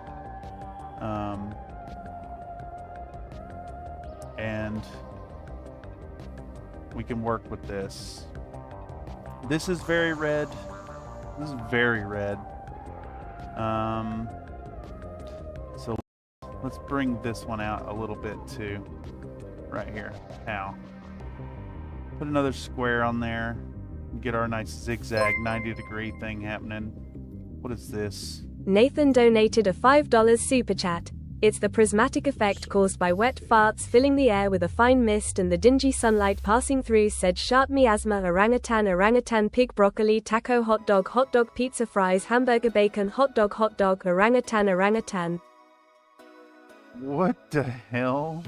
And we can work with this. This is very red. This is very red. So let's bring this one out a little bit too. Right here. Now, put another square on there. Get our nice zigzag 90-degree thing happening. What is this? Nathan donated a $5 super chat. It's the prismatic effect caused by wet farts filling the air with a fine mist and the dingy sunlight passing through, said sharp miasma, orangutan, pig, broccoli, taco, hot dog, pizza, fries, hamburger, bacon, hot dog, orangutan. What the hell?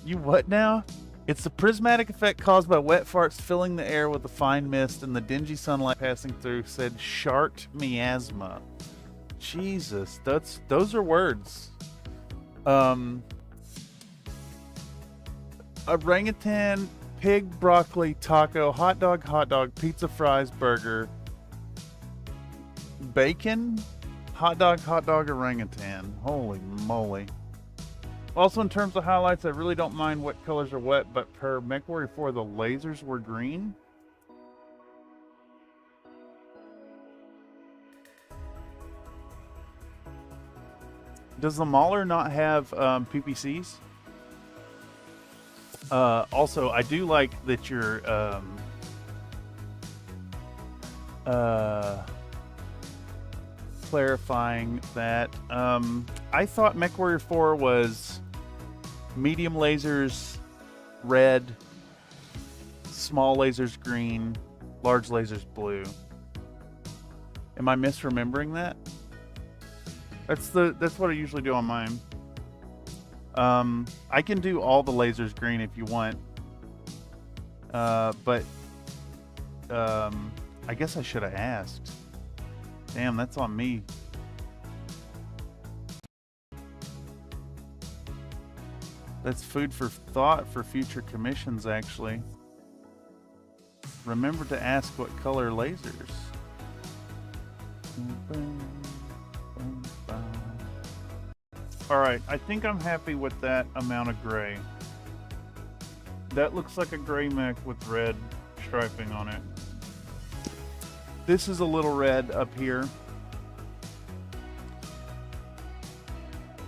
You what now? It's the prismatic effect caused by wet farts filling the air with a fine mist and the dingy sunlight passing through, said Shart Miasma. Jesus, those are words. Orangutan, pig, broccoli, taco, hot dog, pizza, fries, burger, bacon, hot dog, orangutan. Holy moly. Also, in terms of highlights, I really don't mind what colors are wet, but per Mechwarrior 4, the lasers were green. Does the Mauler not have PPCs? Also, I do like that you're clarifying that. I thought Mechwarrior 4 was medium lasers red, small lasers green, large lasers blue. Am I misremembering that? That's what I usually do on mine. I can do all the lasers green if you want. But I guess I should have asked. Damn, that's on me. That's food for thought for future commissions, actually. Remember to ask what color lasers. Alright, I think I'm happy with that amount of gray. That looks like a gray mech with red striping on it. This is a little red up here.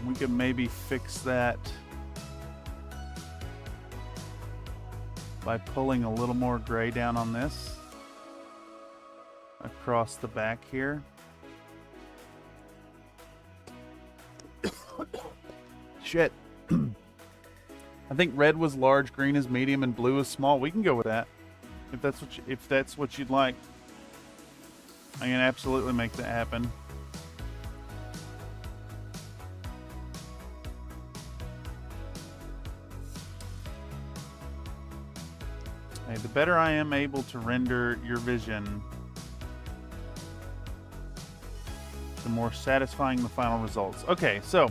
We could maybe fix that by pulling a little more gray down on this across the back here. Shit. I think red was large, green is medium, and blue is small. We can go with that. If that's what you'd like. I can absolutely make that happen. Hey, the better I am able to render your vision, the more satisfying the final results. Okay, so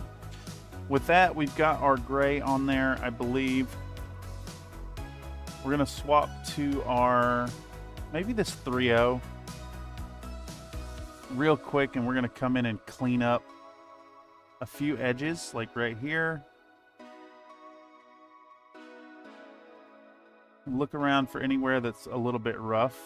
with that, we've got our gray on there, I believe. We're going to swap to our, maybe this 3.0 real quick, and we're going to come in and clean up a few edges, like right here. Look around for anywhere that's a little bit rough.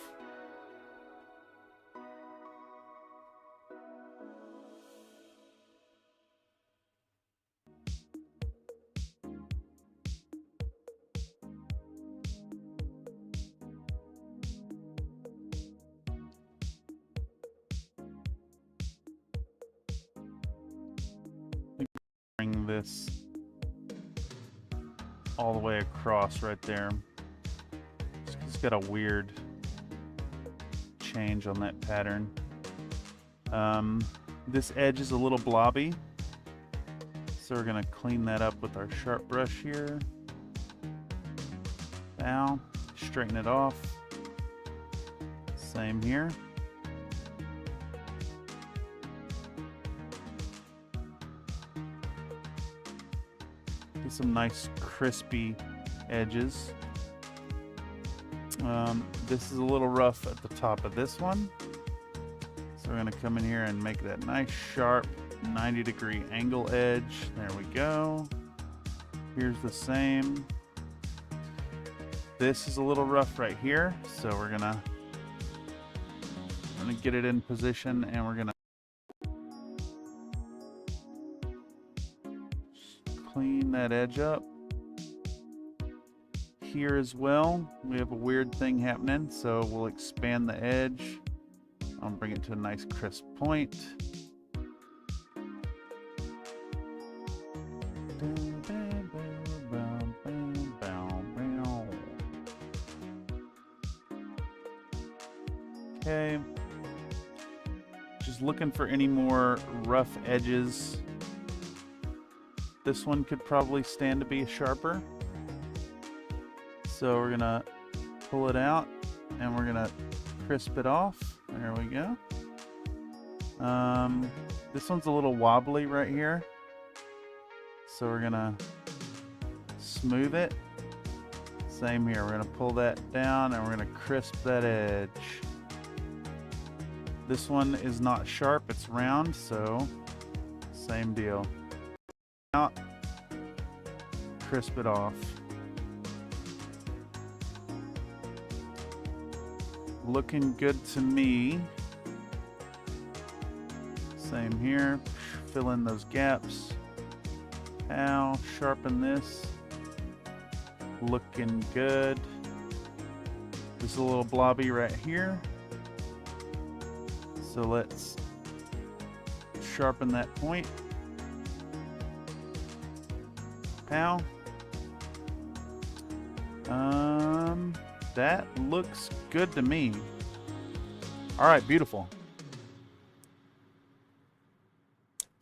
Bring this all the way across right there. It's got a weird change on that pattern. This edge is a little blobby, so we're going to clean that up with our sharp brush here. Now, straighten it off. Same here. Get some nice crispy edges. This is a little rough at the top of this one. So we're going to come in here and make that nice sharp 90-degree angle edge. There we go. Here's the same. This is a little rough right here. So we're going to get it in position, and we're going to clean that edge up. Here as well, we have a weird thing happening, so we'll expand the edge. I'll bring it to a nice crisp point. Okay. Just looking for any more rough edges. This one could probably stand to be sharper. So we're gonna pull it out and we're gonna crisp it off. There we go. This one's a little wobbly right here. So we're gonna smooth it. Same here, we're gonna pull that down and we're gonna crisp that edge. This one is not sharp, it's round, so same deal. Out, crisp it off. Looking good to me. Same here, fill in those gaps. Ow, sharpen this. Looking good. This is a little blobby right here. So let's sharpen that point. Ow. That looks good to me. All right, beautiful.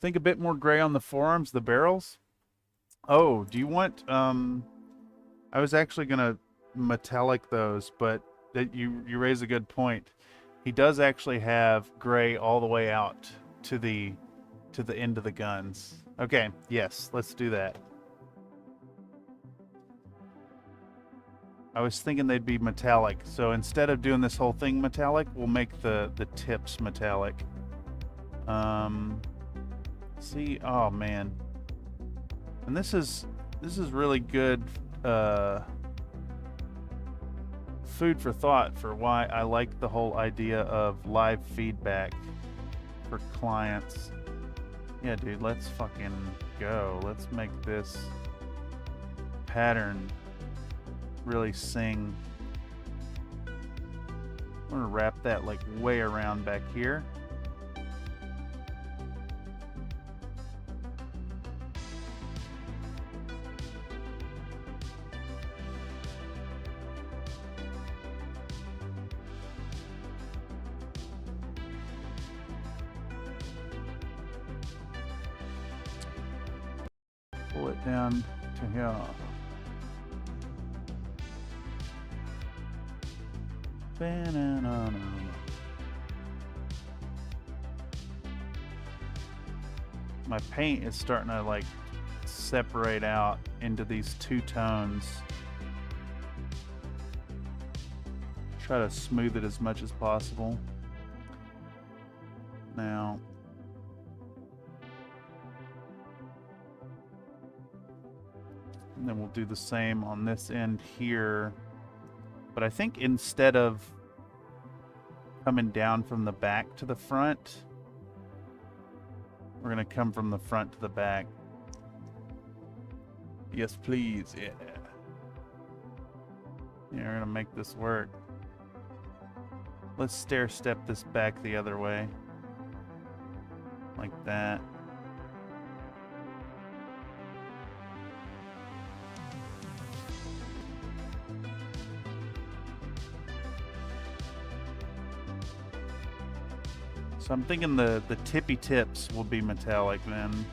Think a bit more gray on the forearms, the barrels. Oh, do you want, I was actually gonna metallic those, but that you raise a good point. He does actually have gray all the way out to the end of the guns. Okay, yes, let's do that. I was thinking they'd be metallic, so instead of doing this whole thing metallic, we'll make the tips metallic. See, oh man, and this is really good food for thought for why I like the whole idea of live feedback for clients. Yeah, dude, let's fucking go. Let's make this pattern really sing. I'm gonna wrap that like way around back here. Pull it down to here. My paint is starting to like separate out into these two tones. Try to smooth it as much as possible. Now, and then we'll do the same on this end here. But I think instead of coming down from the back to the front, we're going to come from the front to the back. Yes, please. Yeah. Yeah, we're going to make this work. Let's stair step this back the other way. Like that. So I'm thinking the tippy tips will be metallic then.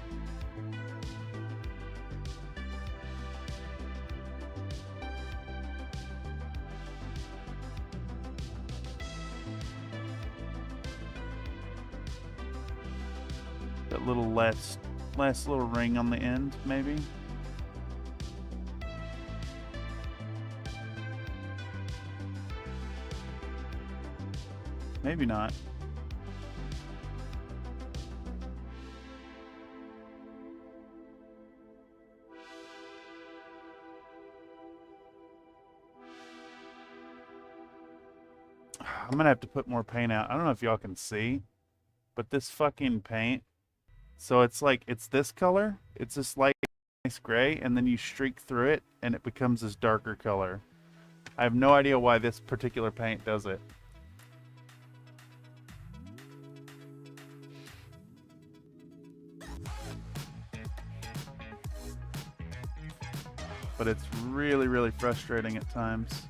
That little last little ring on the end, maybe. Maybe not. I'm gonna have to put more paint out. I don't know if y'all can see, but this fucking paint, so it's like, it's this color, it's this light nice gray, and then you streak through it and it becomes this darker color. I have no idea why this particular paint does it. But it's really, really frustrating at times.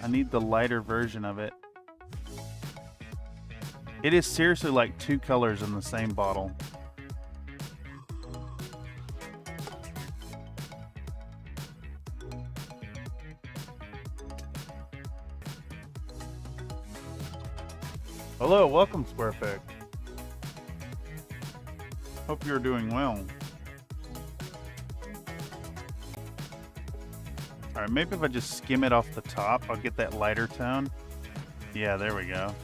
I need the lighter version of it. It is seriously like two colors in the same bottle. Hello, welcome, Squarepeg. Hope you're doing well. Alright, maybe if I just skim it off the top, I'll get that lighter tone. Yeah, there we go.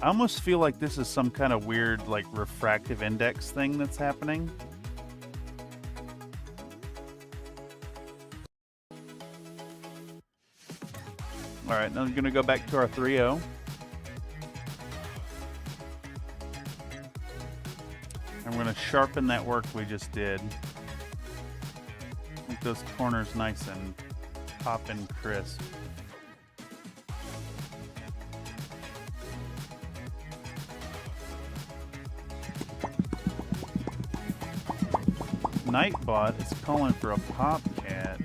I almost feel like this is some kind of weird, like, refractive index thing that's happening. Alright, now I'm going to go back to our 3.0. I'm going to sharpen that work we just did. Make those corners nice and pop and crisp. Nightbot is calling for a popcat.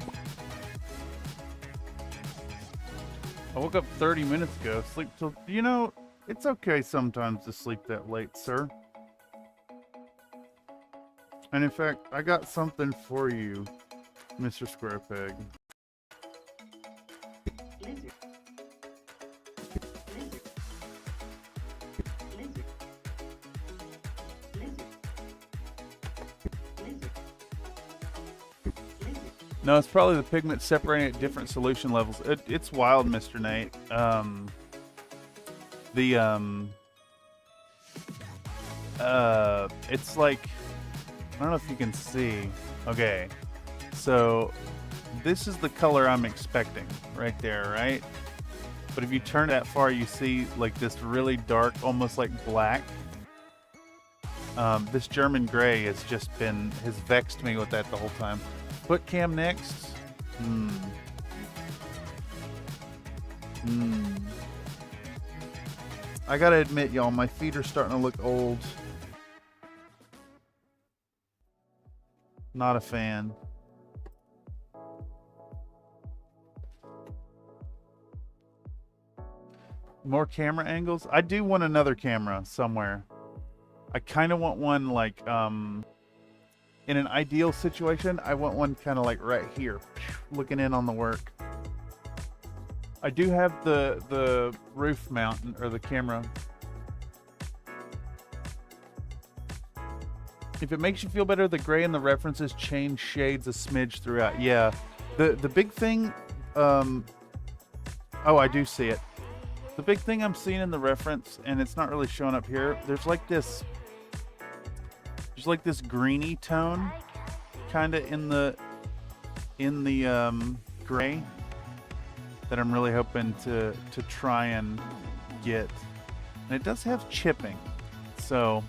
I woke up 30 minutes ago. Sleep till... You know, it's okay sometimes to sleep that late, sir. And in fact, I got something for you, Mr. Squarepeg. No, it's probably the pigment separating at different solution levels. It's wild, Mr. Nate. It's like, I don't know if you can see. Okay, so this is the color I'm expecting right there, right? But if you turn that far, you see like this really dark, almost like black. This German gray has vexed me with that the whole time. Foot cam next. I gotta admit, y'all, my feet are starting to look old. Not a fan. More camera angles? I do want another camera somewhere. I kind of want one like, in an ideal situation, I want one kind of like right here, looking in on the work. I do have the roof mount, or the camera. If it makes you feel better, the gray and the references change shades a smidge throughout. Yeah, the big thing, oh, I do see it. The big thing I'm seeing in the reference, and it's not really showing up here, there's like this greeny tone kind of in the gray that I'm really hoping to try and get. And it does have chipping, so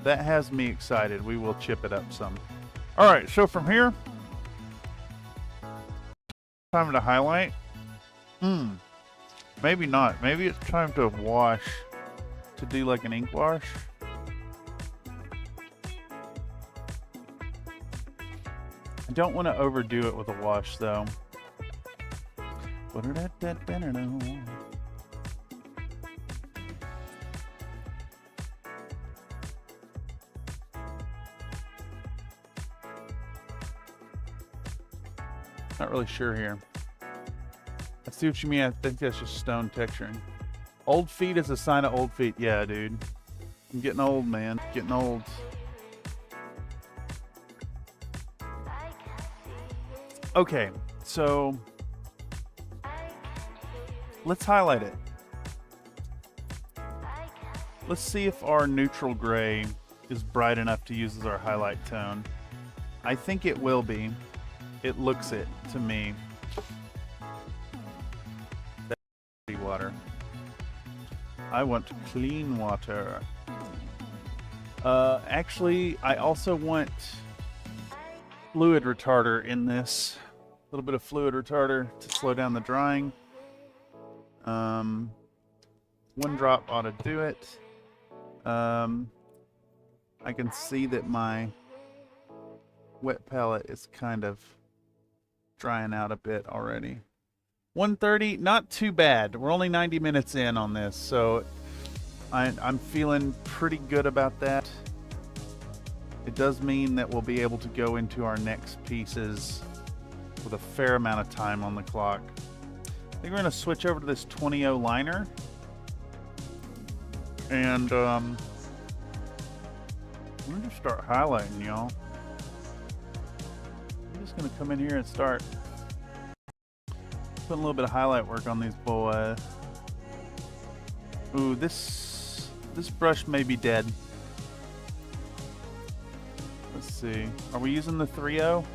that has me excited. We will chip it up some. All right, so from here, time to highlight. Maybe not. Maybe it's time to wash, to do like an ink wash. I don't want to overdo it with a wash, though. Not really sure here. I see what you mean. I think that's just stone texturing. Old feet is a sign of old feet. Yeah, dude. I'm getting old, man. Getting old. Okay, so let's highlight it. Let's see if our neutral gray is bright enough to use as our highlight tone. I think it will be. It looks it to me. That's dirty water. I want clean water. Actually, I also want fluid retarder in this. A little bit of fluid retarder to slow down the drying. One drop ought to do it. I can see that my wet palette is kind of drying out a bit already. 1:30, not too bad. We're only 90 minutes in on this, so I'm feeling pretty good about that. It does mean that we'll be able to go into our next pieces with a fair amount of time on the clock. I think we're going to switch over to this 20-0 liner. And I'm going to start highlighting, y'all. I'm just going to come in here and start putting a little bit of highlight work on these boys. Ooh, this brush may be dead. Let's see. Are we using the 3-0?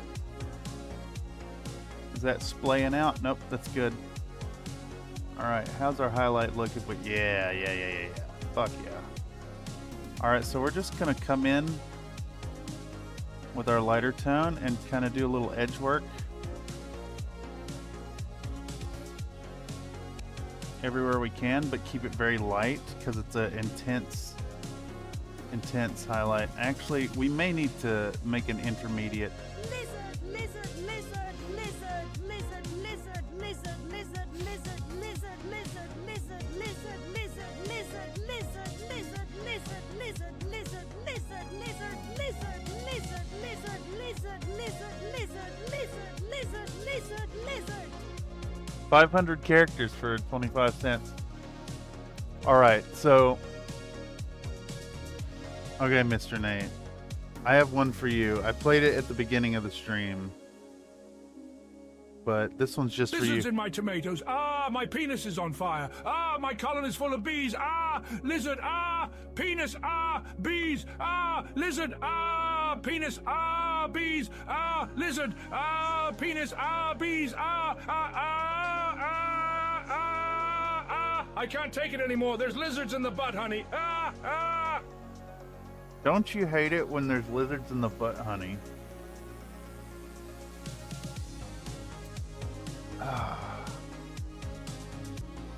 Is that splaying out? Nope, that's good. Alright, how's our highlight looking? Yeah. Fuck yeah. Alright, so we're just going to come in with our lighter tone and kind of do a little edge work everywhere we can, but keep it very light because it's an intense highlight. Actually, we may need to make an intermediate. Lizard. 500 characters for 25 cents. Alright, so... Okay, Mr. Nate. I have one for you. I played it at the beginning of the stream. But this one's just for you. Lizards in my tomatoes. Ah, my penis is on fire. Ah, my colon is full of bees. Ah, lizard. Ah, penis. Ah, bees. Ah, lizard. Ah, penis. Ah, bees. Ah, lizard. Ah, penis. Ah, bees. I can't take it anymore. There's lizards in the butt, honey. Don't you hate it when there's lizards in the butt, honey?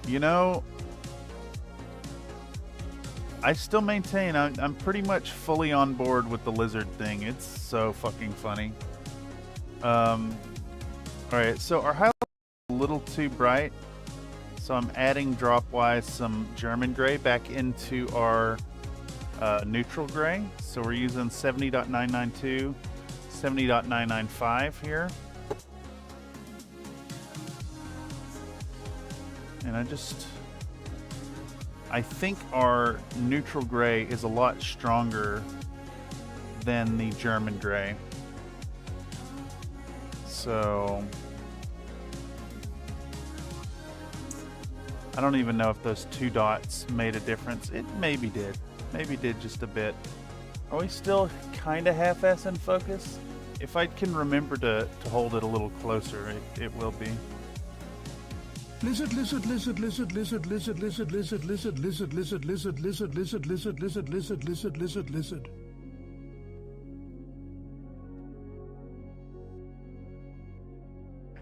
You know, I still maintain I'm pretty much fully on board with the lizard thing. It's so fucking funny. Alright, so our highlight is a little too bright. So I'm adding drop-wise some German gray back into our neutral gray. So we're using 70.992, 70.995 here. And I think our neutral gray is a lot stronger than the German gray. So I don't even know if those two dots made a difference. It maybe did. Maybe did just a bit. Are we still kind of half-ass in focus? If I can remember to hold it a little closer, it will be. Lizard, lizard, lizard, lizard, lizard, lizard, lizard, lizard, lizard, lizard, lizard, lizard, lizard, lizard, lizard, lizard, lizard, lizard, lizard, lizard.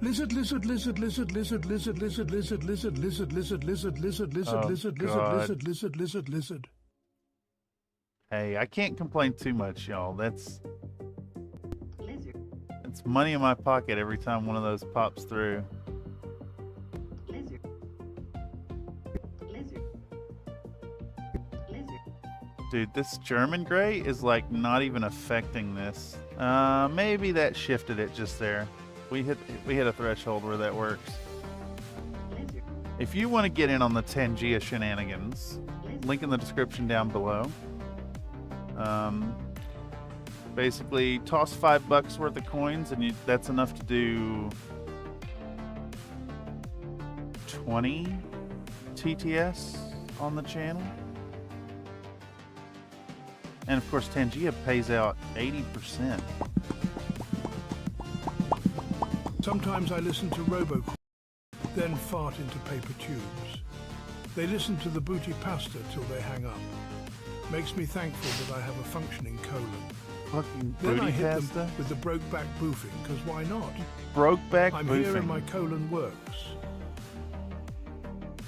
Lizard, lizard, lizard, lizard, lizard, lizard, lizard, lizard, lizard, lizard, lizard, lizard, lizard, lizard, lizard, lizard, lizard, lizard, lizard. Hey, I can't complain too much, y'all. That's money in my pocket every time one of those pops through. Dude, this German gray is like not even affecting this. Maybe that shifted it just there. We hit a threshold where that works. If you want to get in on the Tangia shenanigans, link in the description down below. Basically, toss $5 worth of coins, and that's enough to do 20 TTS on the channel. And of course, Tangia pays out 80%. Sometimes I listen to Robocall, then fart into paper tubes. They listen to the booty pasta till they hang up. Makes me thankful that I have a functioning colon. Fucking Then booty I hit pasta? them with the Brokeback boofing, because why not? Brokeback I'm boofing. here and my colon works.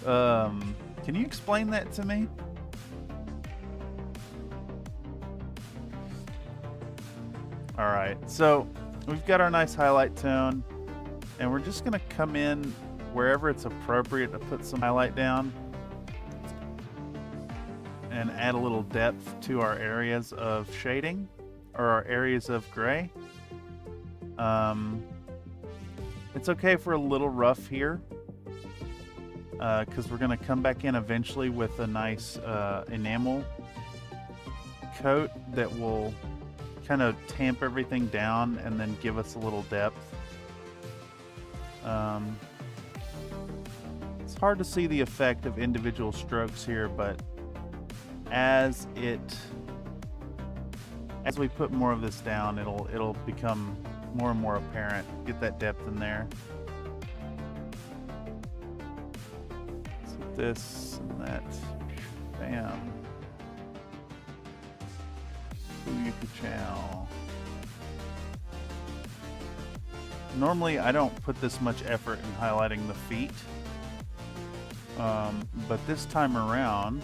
Can you explain that to me? Alright, so we've got our nice highlight tone, and we're just going to come in wherever it's appropriate to put some highlight down and add a little depth to our areas of shading, or our areas of gray. It's okay if we're a little rough here, because we're going to come back in eventually with a nice enamel coat that will kind of tamp everything down and then give us a little depth. It's hard to see the effect of individual strokes here, but as we put more of this down, it'll become more and more apparent. Get that depth in there. So this and that. Bam. Chow. Normally I don't put this much effort in highlighting the feet, but this time around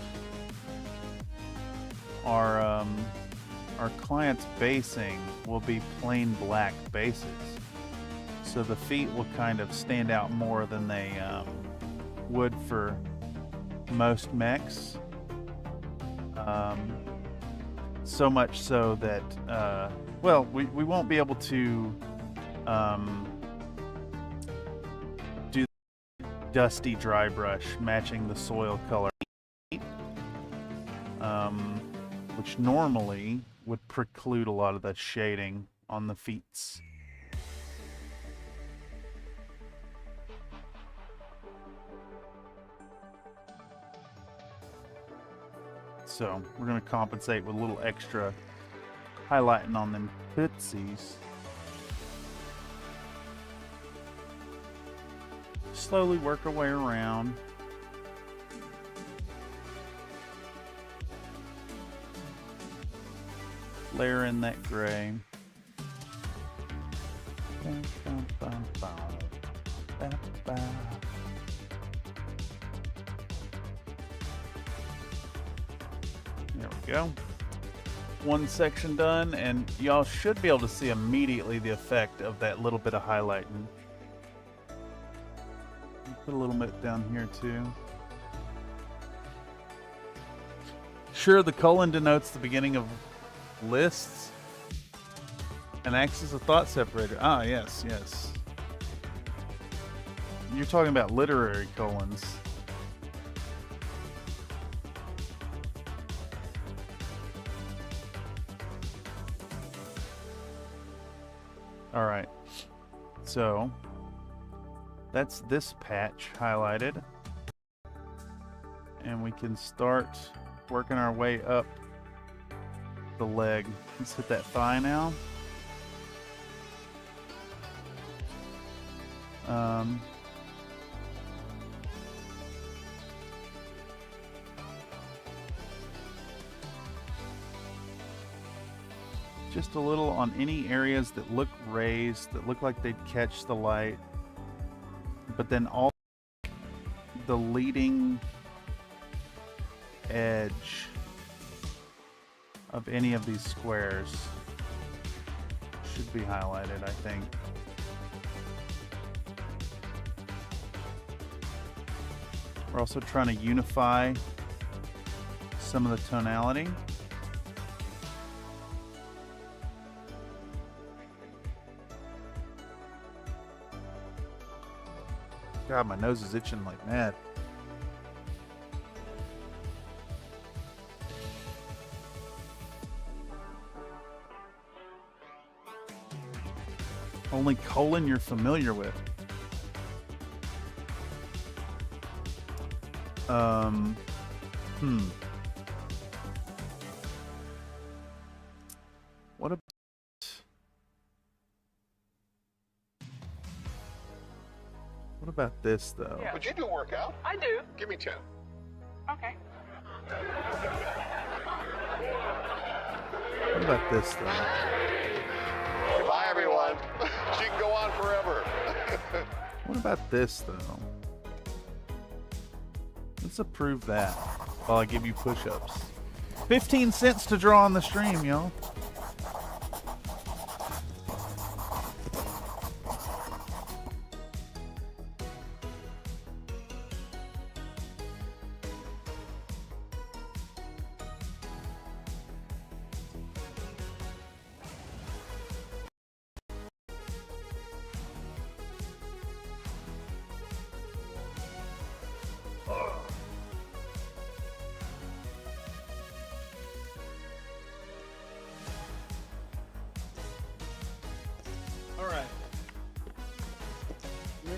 our client's basing will be plain black bases, so the feet will kind of stand out more than they would for most mechs. So much so that, well, we won't be able to do dusty dry brush matching the soil color, which normally would preclude a lot of the shading on the feet. So we're going to compensate with a little extra highlighting on them tootsies. Slowly work our way around. Layer in that gray. There we go. One section done, and y'all should be able to see immediately the effect of that little bit of highlighting. Put a little bit down here too. Sure, the colon denotes the beginning of lists and acts as a thought separator. Ah, yes, yes. You're talking about literary colons. All right, so that's this patch highlighted, and we can start working our way up the leg. Let's hit that thigh now. Just a little on any areas that look raised, that look like they'd catch the light, but then all the leading edge of any of these squares should be highlighted, I think. We're also trying to unify some of the tonality. God, my nose is itching like mad. Only colon you're familiar with. What about this though? Yeah. Would you do a workout? I do. Give me 10. Okay. What about this though? Bye, everyone. She can go on forever. What about this though? Let's approve that while I give you push-ups. 15 cents to draw on the stream, y'all.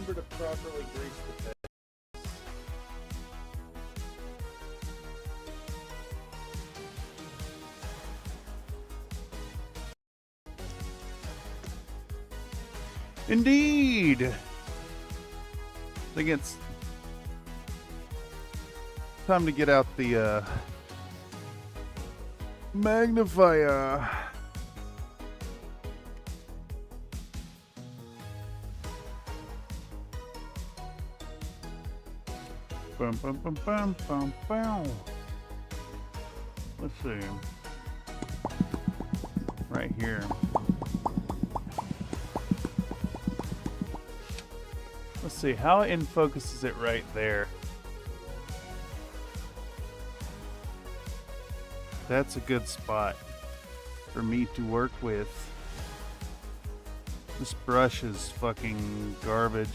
remember to properly grease the bed. Indeed! I think it's time to get out the magnifier. Bum, bum, bum, bum, bum, bum. Let's see. Right here. Let's see, how in focus is it right there? That's a good spot for me to work with. This brush is fucking garbage.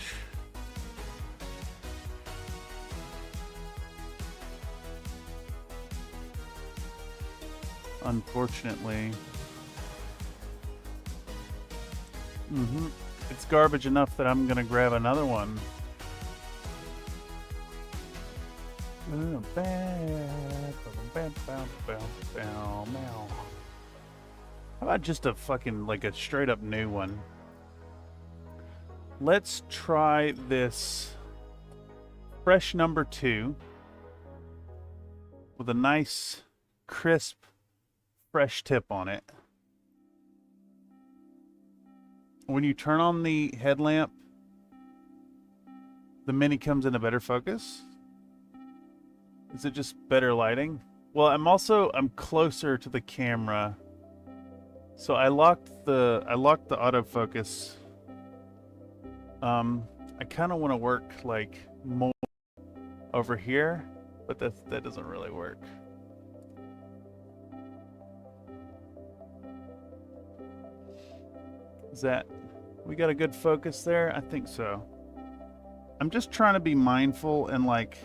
Unfortunately. It's garbage enough that I'm gonna grab another one. How about just a fucking, like a straight up new one? Let's try this fresh number 2 with a nice, crisp, fresh tip on it. When you turn on the headlamp, the Mini comes in a better focus. Is it just better lighting? Well, I'm closer to the camera. So I locked the autofocus. I kind of want to work like more over here, but that doesn't really work. Is that, we got a good focus there? I think so. I'm just trying to be mindful and like,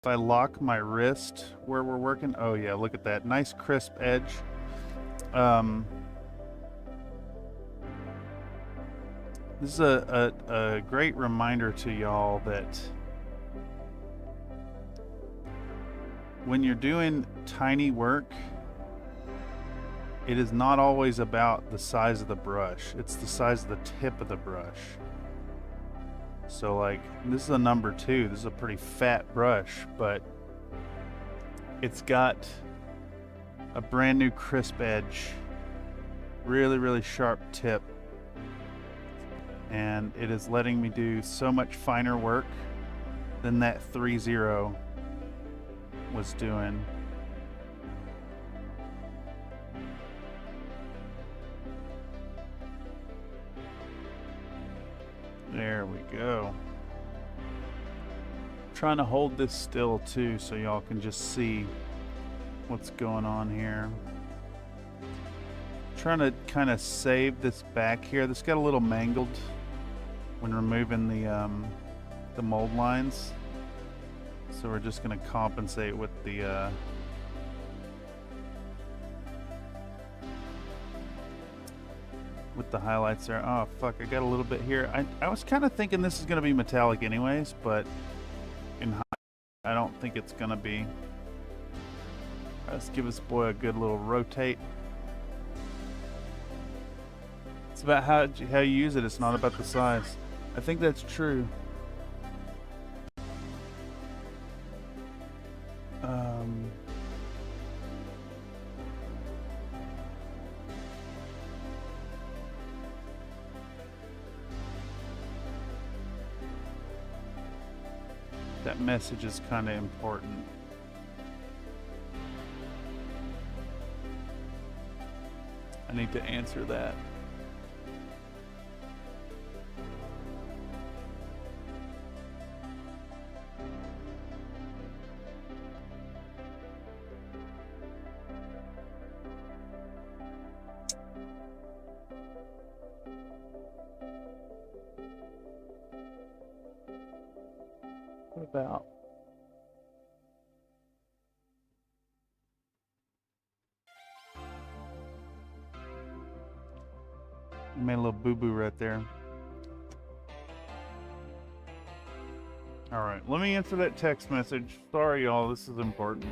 if I lock my wrist where we're working, oh yeah, look at that, nice crisp edge. This is a great reminder to y'all that when you're doing tiny work, it is not always about the size of the brush. It's the size of the tip of the brush. So like, this is a number 2. This is a pretty fat brush, but it's got a brand new crisp edge. Really, really sharp tip. And it is letting me do so much finer work than that 3-0 was doing. There we go. Trying to hold this still too so y'all can just see what's going on here. Trying to kind of save this back here. This got a little mangled when removing the mold lines. So we're just going to compensate with the highlights there. Oh fuck, I got a little bit here. I was kind of thinking this is going to be metallic anyways, but I don't think it's going to be. Let's give this boy a good little rotate. It's about how you use it. It's not about the size. I think that's true. That message is kind of important. I need to answer that. What about? You made a little boo-boo right there. All right, let me answer that text message. Sorry, y'all. This is important.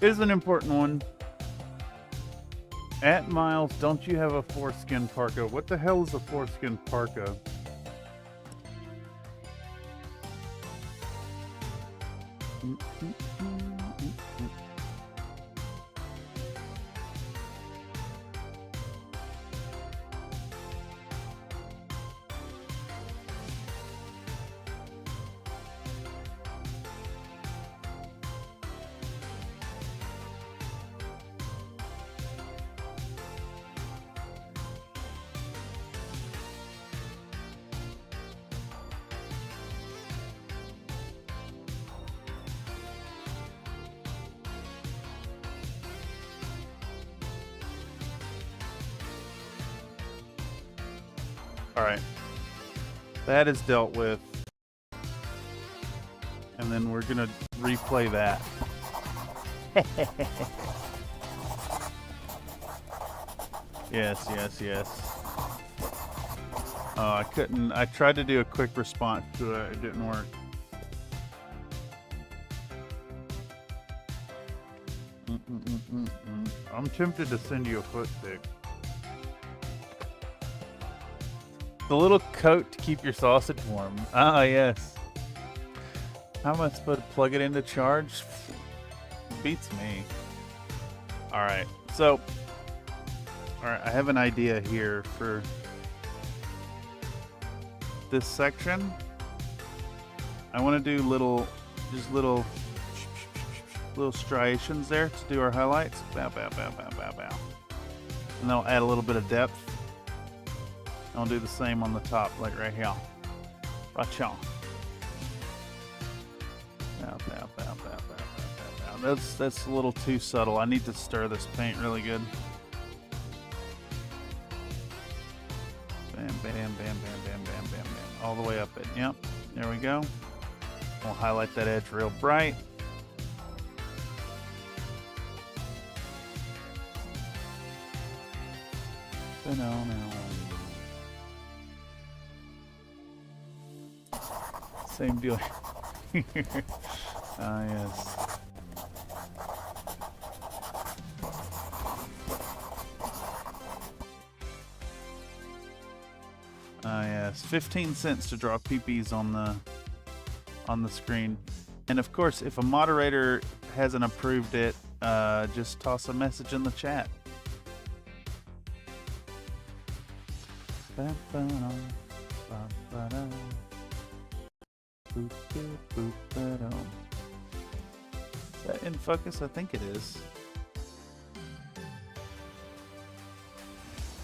It is an important one. At Miles, don't you have a foreskin parka? What the hell is a foreskin parka? Alright. That is dealt with. And then we're gonna replay that. Yes, yes, yes. Oh, I couldn't. I tried to do a quick response to it. It didn't work. I'm tempted to send you a foot stick. The little coat to keep your sausage warm. Ah, yes. How am I supposed to plug it into charge? Beats me. Alright, so... Alright, I have an idea here for this section. I want to do little striations there to do our highlights. Bow, bow, bow, bow, bow, bow. And that'll add a little bit of depth. I'll do the same on the top, like right here. Right here. Bow, bow, bow, bow, bow, bow, bow. That's a little too subtle. I need to stir this paint really good. Bam, bam, bam, bam, bam, bam, bam, bam. All the way up it. Yep. There we go. We'll highlight that edge real bright. Same deal. Ah, yes. Ah, yes. 15 cents to draw peepees on the screen. And of course, if a moderator hasn't approved it, just toss a message in the chat. Is that in focus? I think it is.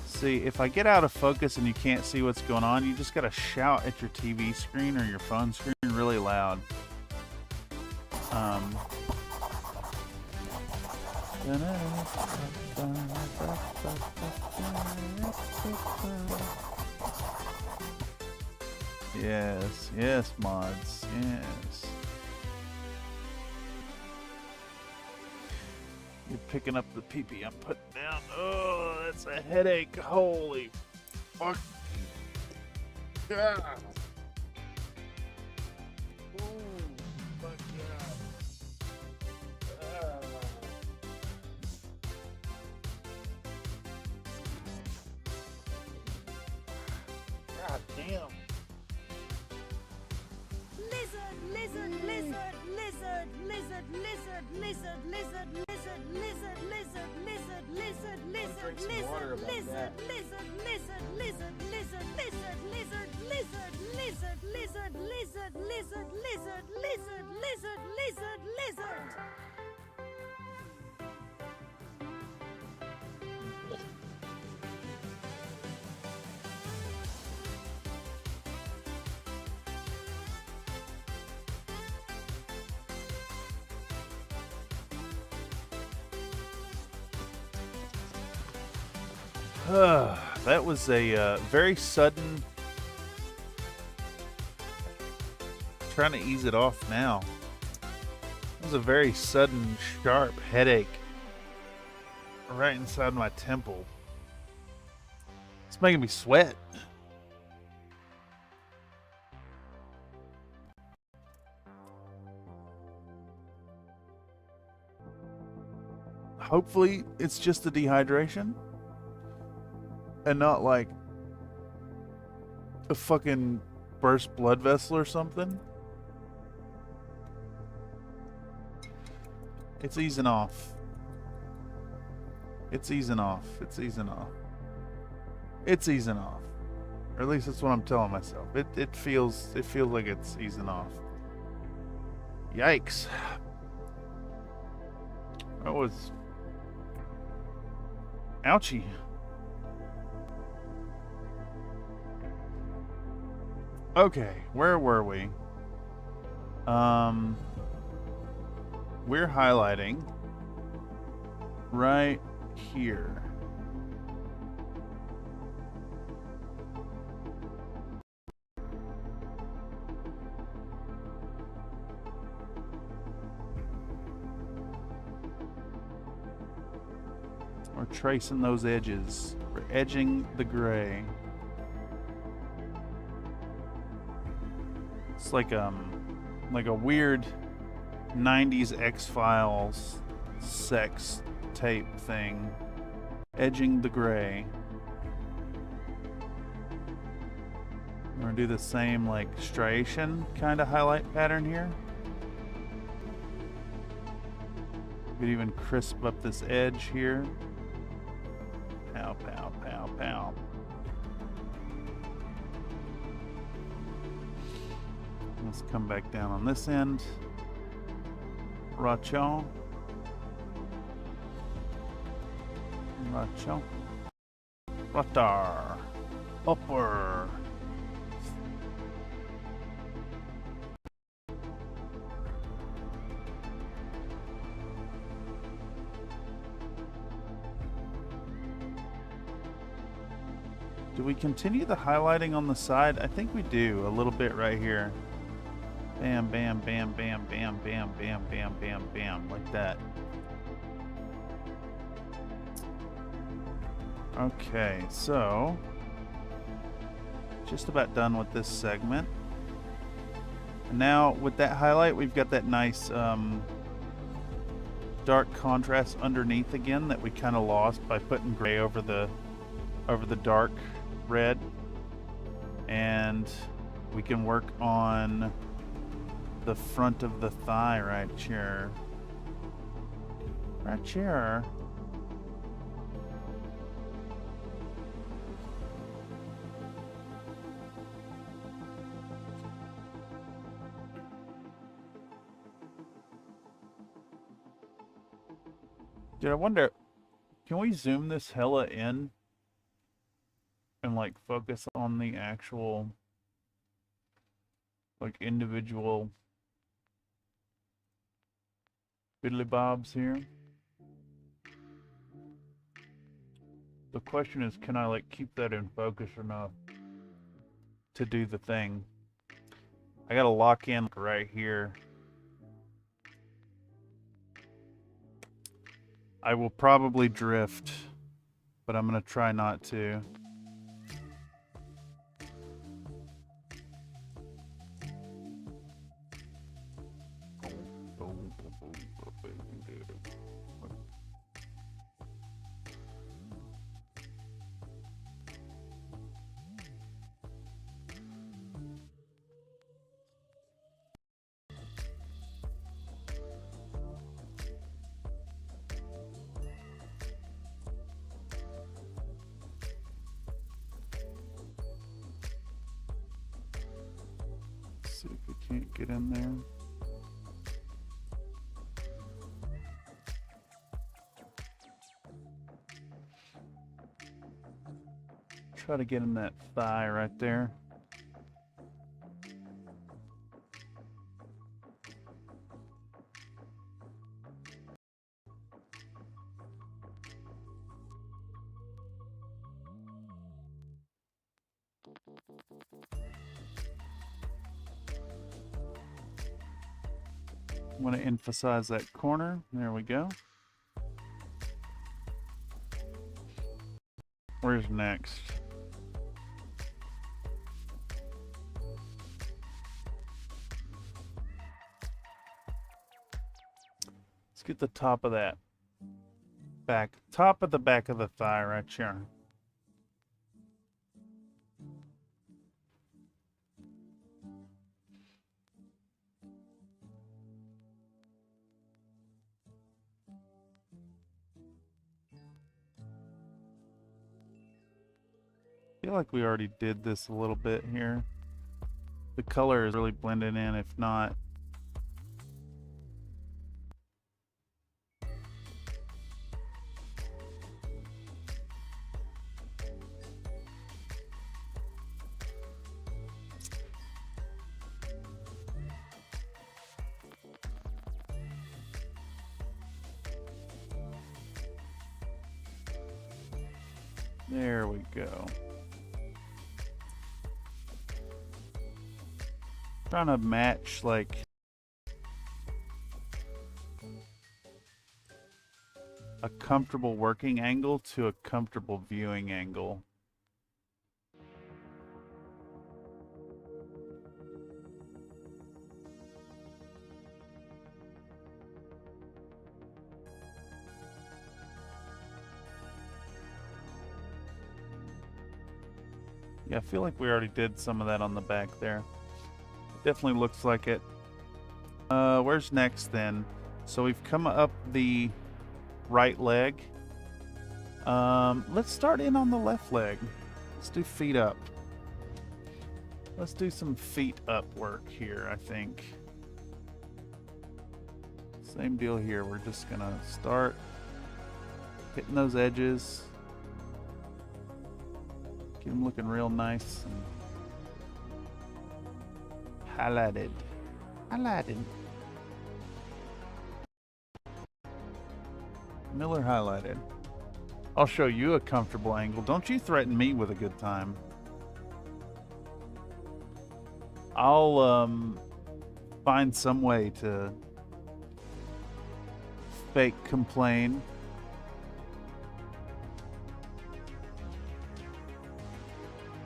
See, if I get out of focus and you can't see what's going on, you just gotta shout at your TV screen or your phone screen really loud. Yes, yes, mods, yes. You're picking up the pee-pee I'm putting down. Oh, that's a headache. Holy fuck. God. Oh, my God. God damn. That was a very sudden. Trying to ease it off now. It was a very sudden, sharp headache right inside my temple. It's making me sweat. Hopefully it's just a dehydration and not like a fucking burst blood vessel or something. It's easing off. It's easing off. It's easing off. It's easing off. Or at least that's what I'm telling myself. It feels like it's easing off. Yikes. That was ouchie. Okay, where were we? We're highlighting right here. We're tracing those edges. We're edging the gray. It's like a weird 90s X-Files sex tape thing. Edging the gray. We're gonna do the same like striation kind of highlight pattern here. We could even crisp up this edge here. Pow, pow, pow, pow. Let's come back down on this end. Racho. Racho. Ratar. Upper. Do we continue the highlighting on the side? I think we do a little bit right here. Bam, bam, bam, bam, bam, bam, bam, bam, bam, bam, like that. Okay, so just about done with this segment. And now with that highlight, we've got that nice dark contrast underneath again that we kind of lost by putting gray over the dark red. And we can work on the front of the thigh right here. Right here. Dude, I wonder, can we zoom this hella in and like focus on the actual like individual fiddly bobs here? The question is, can I like keep that in focus enough to do the thing? I gotta lock in right here. I will probably drift, but I'm gonna try not to. See if we can't get in there. Try to get in that thigh right there. I want to emphasize that corner. There we go. Where's next? Let's get the top of that top of the back of the thigh right here. I feel like we already did this a little bit here. The color is really blending in, if not. There we go. Trying to match like a comfortable working angle to a comfortable viewing angle. Yeah, I feel like we already did some of that on the back there. Definitely looks like it. Where's next then? So we've come up the right leg. Let's start in on the left leg. Let's do feet up. Let's do some feet up work here, I think. Same deal here. We're just gonna start hitting those edges. Get them looking real nice and highlighted. Miller highlighted. I'll show you a comfortable angle. Don't you threaten me with a good time. I'll find some way to fake complain.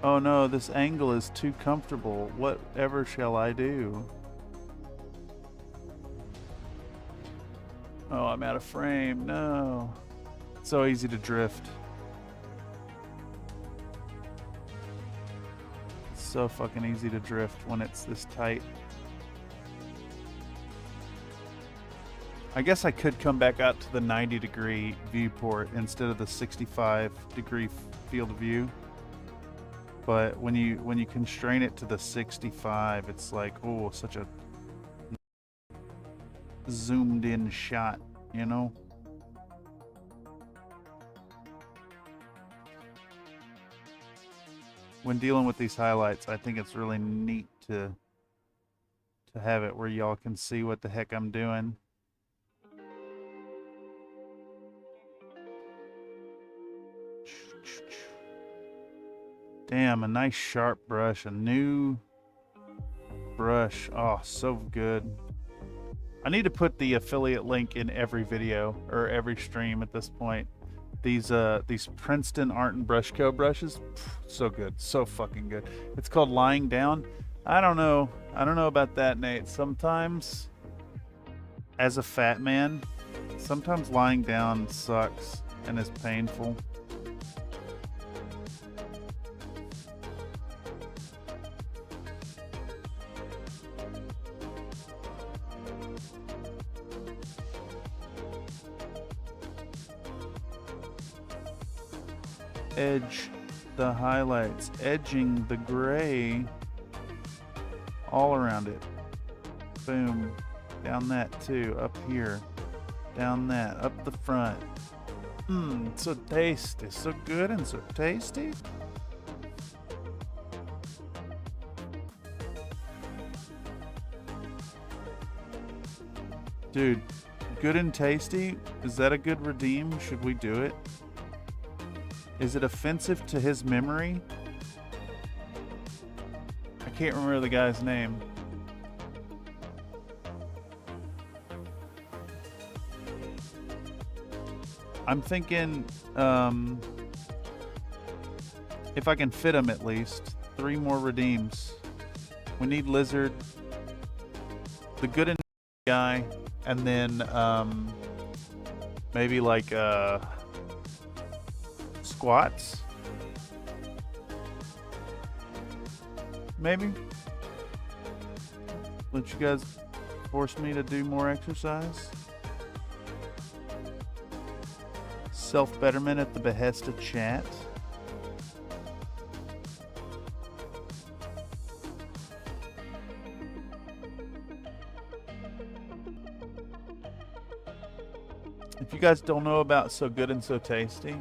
Oh no, this angle is too comfortable. Whatever shall I do? Oh, I'm out of frame. No. It's so easy to drift. It's so fucking easy to drift when it's this tight. I guess I could come back out to the 90-degree viewport instead of the 65-degree field of view. But when you constrain it to the 65, it's like, oh, such a zoomed in shot, you know? When dealing with these highlights, I think it's really neat to have it where y'all can see what the heck I'm doing. Damn, a nice sharp brush, a new brush. Oh, so good. I need to put the affiliate link in every video or every stream at this point. These Princeton Art and Brush Co. brushes, so good, so fucking good. It's called Lying Down. I don't know about that, Nate. Sometimes, as a fat man, sometimes lying down sucks and is painful. Edge the highlights, edging the gray all around it. Boom. Down that too, up here. Down that, up the front. So tasty, so good and so tasty. Dude, good and tasty, is that a good redeem? Should we do it? Is it offensive to his memory? I can't remember the guy's name. I'm thinking, if I can fit him at least, 3 more redeems. We need Lizard, the good and guy, and then Maybe like squats. Maybe. Let you guys force me to do more exercise. Self-betterment at the behest of chat. If you guys don't know about So Good and So Tasty,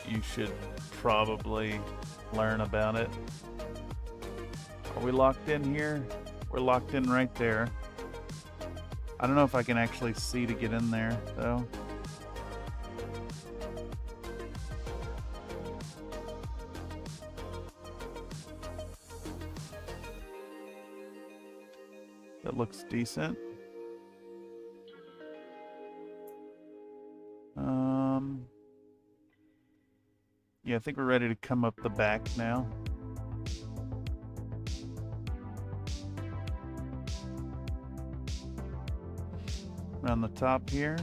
you should probably learn about it. Are we locked in here? We're locked in right there. I don't know if I can actually see to get in there, though. That looks decent. Yeah, I think we're ready to come up the back now. Around the top here.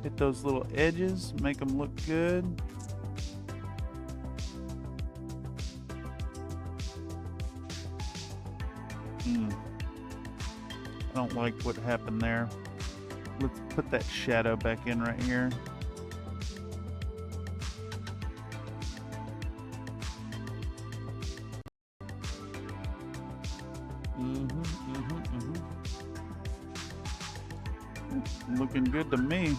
Hit those little edges, make them look good. I don't like what happened there. Let's put that shadow back in right here. Looking good to me.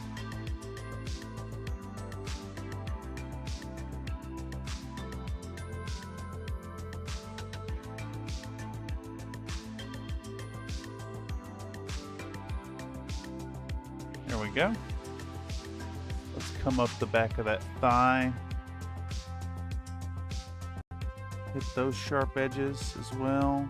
There we go. Let's come up the back of that thigh. Hit those sharp edges as well.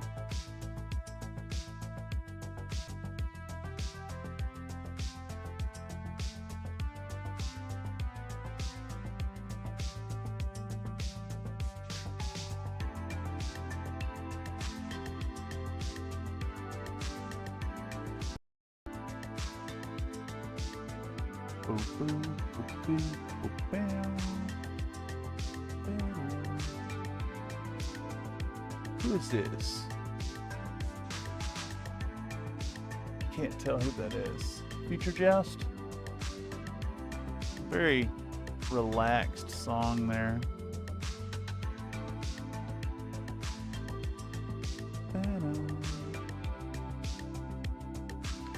Who is this? Can't tell who that is. Future Joust? Very relaxed song there.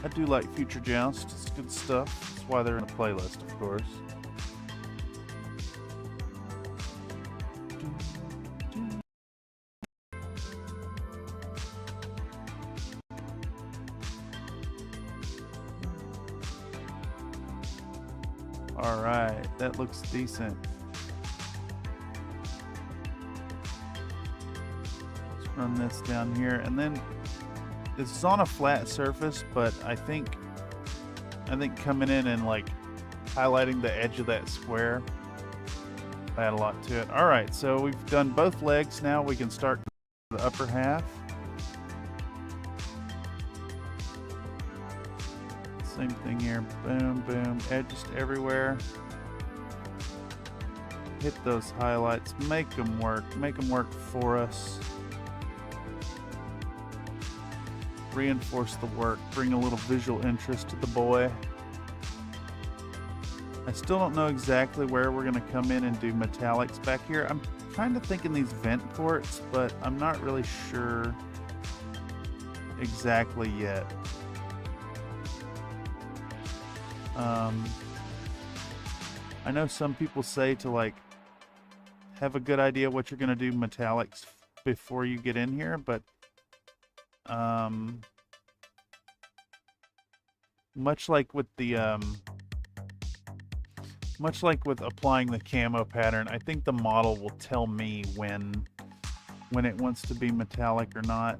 I do like Future Joust. It's good stuff. That's why they're in a playlist, of course. All right, that looks decent. Let's run this down here, and then this is on a flat surface, but I think coming in and like highlighting the edge of that square add a lot to it. All right, so we've done both legs. Now we can start the upper half. Same thing here. Boom, boom. Edges everywhere. Hit those highlights. Make them work. Make them work for us. Reinforce the work. Bring a little visual interest to the boy. I still don't know exactly where we're going to come in and do metallics back here. I'm kind of thinking these vent ports, but I'm not really sure exactly yet. I know some people say to like have a good idea what you're going to do metallics before you get in here, but much like with applying the camo pattern, I think the model will tell me when it wants to be metallic or not.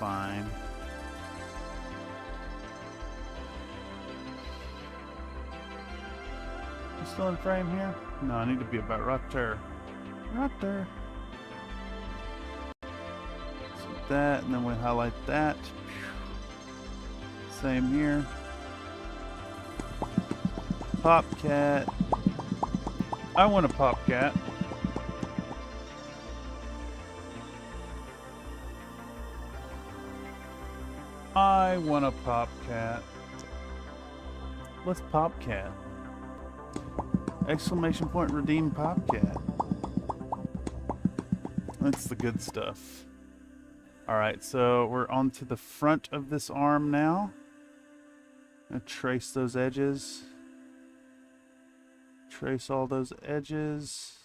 fine. You still in frame here? No, I need to be about right there. Right there. So that, and then we highlight that. Same here. Popcat. I want a popcat. I want a popcat. Let's popcat. Exclamation point redeem popcat. That's the good stuff. Alright, so we're onto the front of this arm now. Gonna trace those edges. Trace all those edges.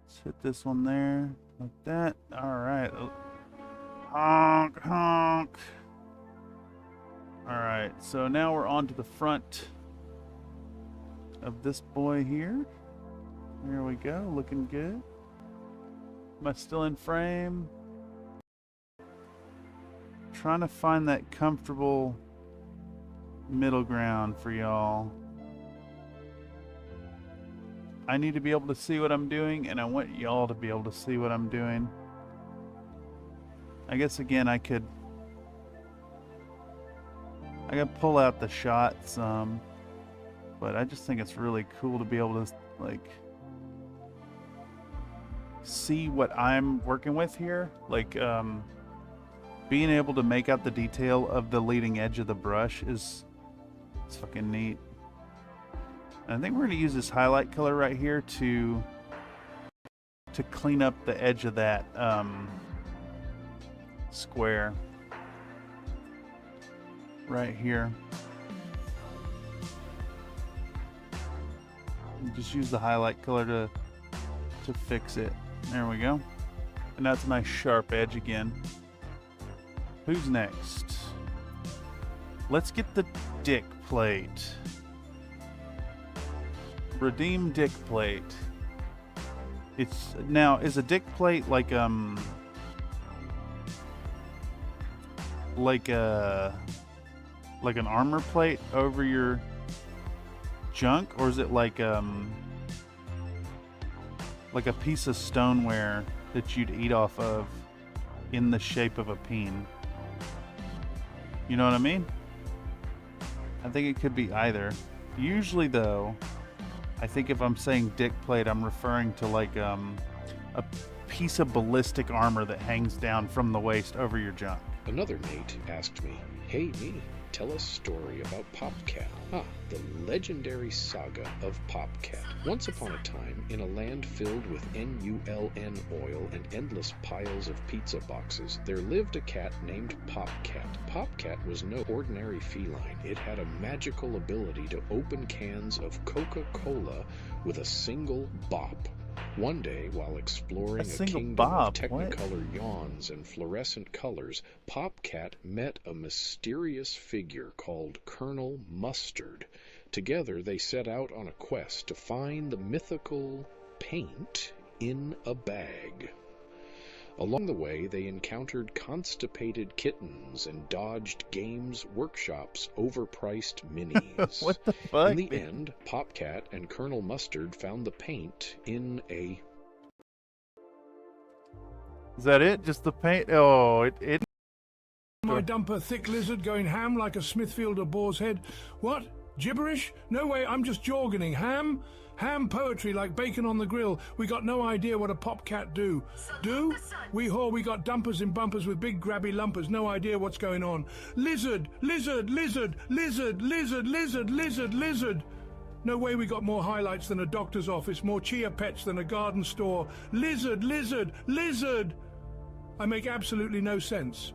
Let's hit this one there. Like that. Alright. Honk, honk. Alright, so now we're on to the front of this boy here. There we go, looking good. Am I still in frame? Trying to find that comfortable middle ground for y'all. I need to be able to see what I'm doing, and I want y'all to be able to see what I'm doing. I guess again I could pull out the shot some, but I just think it's really cool to be able to like see what I'm working with here. Like being able to make out the detail of the leading edge of the brush is fucking neat. And I think we're going to use this highlight color right here to clean up the edge of that square right here. And just use the highlight color to fix it. There we go. And that's a nice sharp edge again. Who's next? Let's get the dick plate. Redeem dick plate. It's now, is a dick plate like an armor plate over your junk, or is it like a piece of stoneware that you'd eat off of in the shape of a peen? You know what I mean? I think it could be either. Usually though, I think if I'm saying dick plate, I'm referring to like a piece of ballistic armor that hangs down from the waist over your junk. Another mate asked me, "Hey me, tell us a story about Popcat." The legendary saga of Popcat. Once upon a time, in a land filled with NULN oil and endless piles of pizza boxes, there lived a cat named Popcat. Popcat was no ordinary feline. It had a magical ability to open cans of Coca-Cola with a single bop. One day, while exploring a kingdom of Technicolor yawns and fluorescent colors, Popcat met a mysterious figure called Colonel Mustard. Together, they set out on a quest to find the mythical paint in a bag. Along the way, they encountered constipated kittens and dodged Games Workshop's overpriced minis. What the fuck? In the end, Popcat and Colonel Mustard found the paint in a... Is that it? Just the paint? Oh, it... My dumper thick lizard going ham like a Smithfield or boar's head. What? Gibberish? No way, I'm just jargoning. Ham? Ham poetry like bacon on the grill. We got no idea what a popcat do. Do? We got dumpers in bumpers with big grabby lumpers. No idea what's going on. Lizard, lizard, lizard, lizard, lizard, lizard, lizard, lizard. No way we got more highlights than a doctor's office, more chia pets than a garden store. Lizard, lizard, lizard. I make absolutely no sense.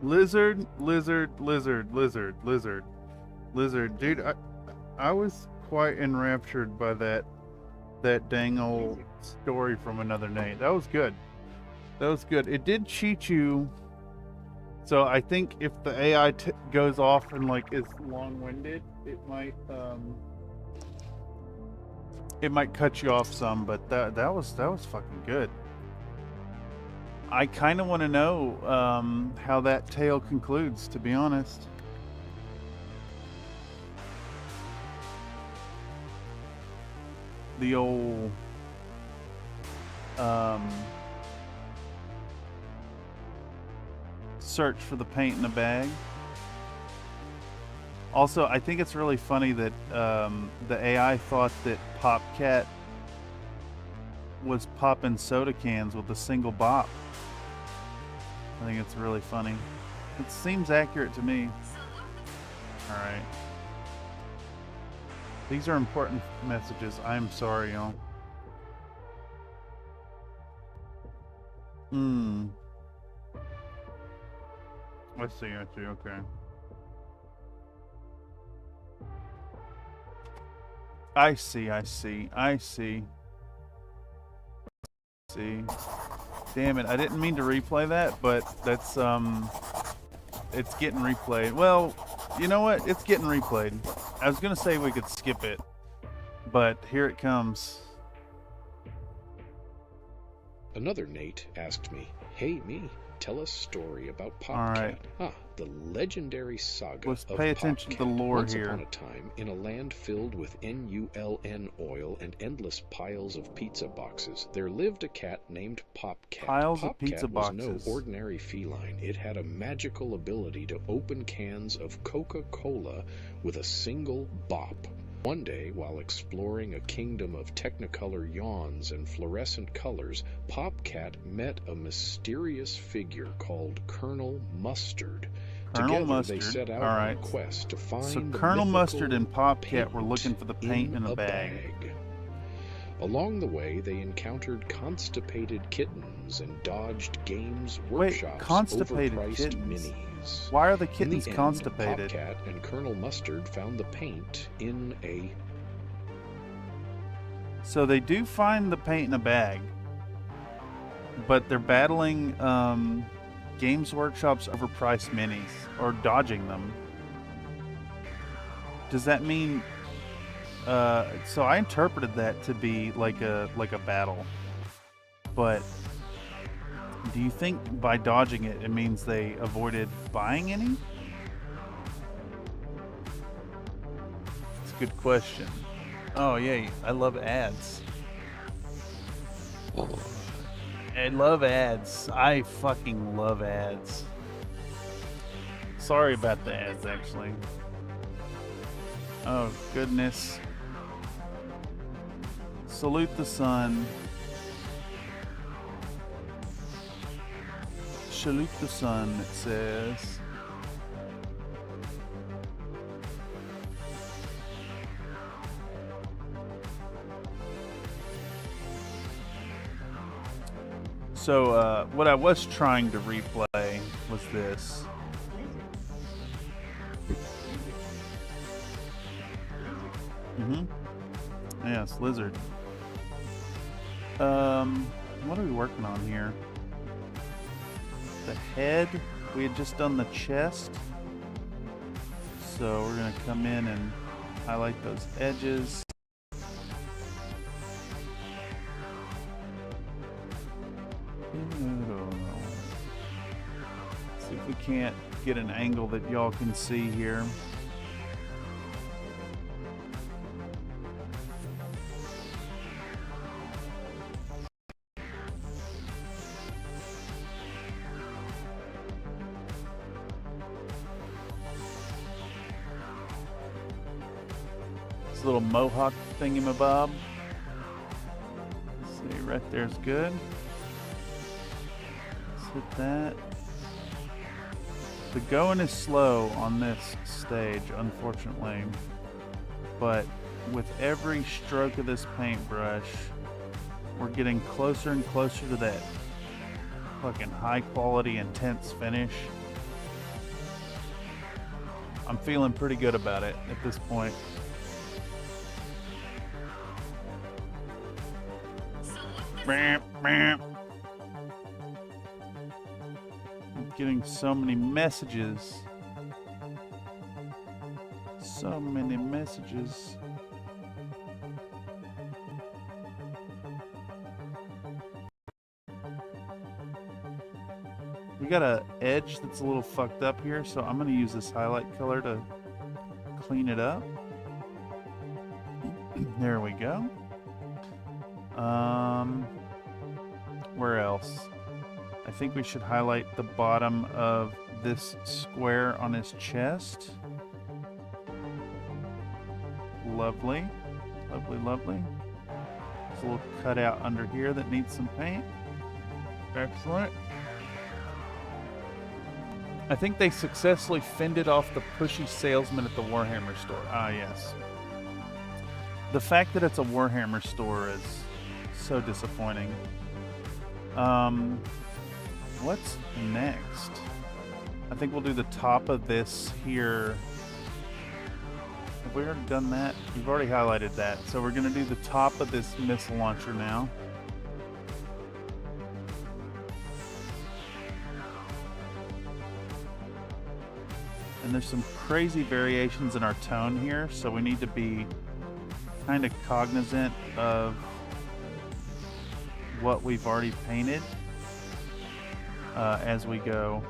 Lizard, lizard, lizard, lizard, lizard, lizard. Dude, I was quite enraptured by that dang old story from Another Nate. That was good. That was good. It did cheat you. So I think if the AI goes off and like is long-winded, it might cut you off some. But that was fucking good. I kind of want to know how that tale concludes, to be honest. The old search for the paint in the bag. Also, I think it's really funny that the AI thought that Popcat was popping soda cans with a single bop. I think it's really funny. It seems accurate to me. Alright. These are important messages. I'm sorry, y'all. I see, okay. I see. Damn it, I didn't mean to replay that, but that's, it's getting replayed. Well, you know what? It's getting replayed. I was gonna say we could skip it, but here it comes. Another Nate asked me, "Hey, me, tell us a story about Popcat." All right. The legendary saga Let's of pay attention to the lore Once here. upon a time, in a land filled with NULN oil and endless piles of pizza boxes, there lived a cat named Popcat. Piles of Popcat pizza was boxes. no ordinary feline. It had a magical ability to open cans of Coca-Cola with a single bop. One day, while exploring a kingdom of technicolor yawns and fluorescent colors, Popcat met a mysterious figure called Colonel Mustard. Colonel Together, they Mustard. set out All on right. a quest to find So the Colonel mythical Mustard and Popcat paint were looking for the paint in a bag. Along the way, they encountered constipated kittens and dodged Games Wait, Workshop's constipated overpriced kittens? minis. Why are the In kittens the end, constipated? Popcat and Colonel Mustard found the paint in a... So they do find the paint in a bag, but they're battling Games Workshop's overpriced minis, or dodging them. Does that mean... so I interpreted that to be like a battle, but do you think by dodging it, it means they avoided buying any? It's a good question. Oh yeah, I love ads. I love ads. I fucking love ads. Sorry about the ads, actually. Oh goodness. Salute the sun. Salute the sun, it says. So, what I was trying to replay was this. Yes, lizard. What are we working on here? The head. We had just done the chest. So we're gonna come in and highlight those edges. See if we can't get an angle that y'all can see here. This little mohawk thingamabob. Let's see, right there's good. Let's hit that. The going is slow on this stage, unfortunately, but with every stroke of this paintbrush, we're getting closer and closer to that fucking high quality, intense finish. I'm feeling pretty good about it at this point. I'm getting so many messages. So many messages. We got a edge that's a little fucked up here, so I'm going to use this highlight color to clean it up. There we go. Where else? I think we should highlight the bottom of this square on his chest. Lovely. Lovely, lovely. There's a little cutout under here that needs some paint. Excellent. I think they successfully fended off the pushy salesman at the Warhammer store. Ah, yes. The fact that it's a Warhammer store is so disappointing. What's next? I think we'll do the top of this here. Have we already done that? We've already highlighted that. So we're going to do the top of this missile launcher now. And there's some crazy variations in our tone here, so we need to be kind of cognizant of what we've already painted as we go.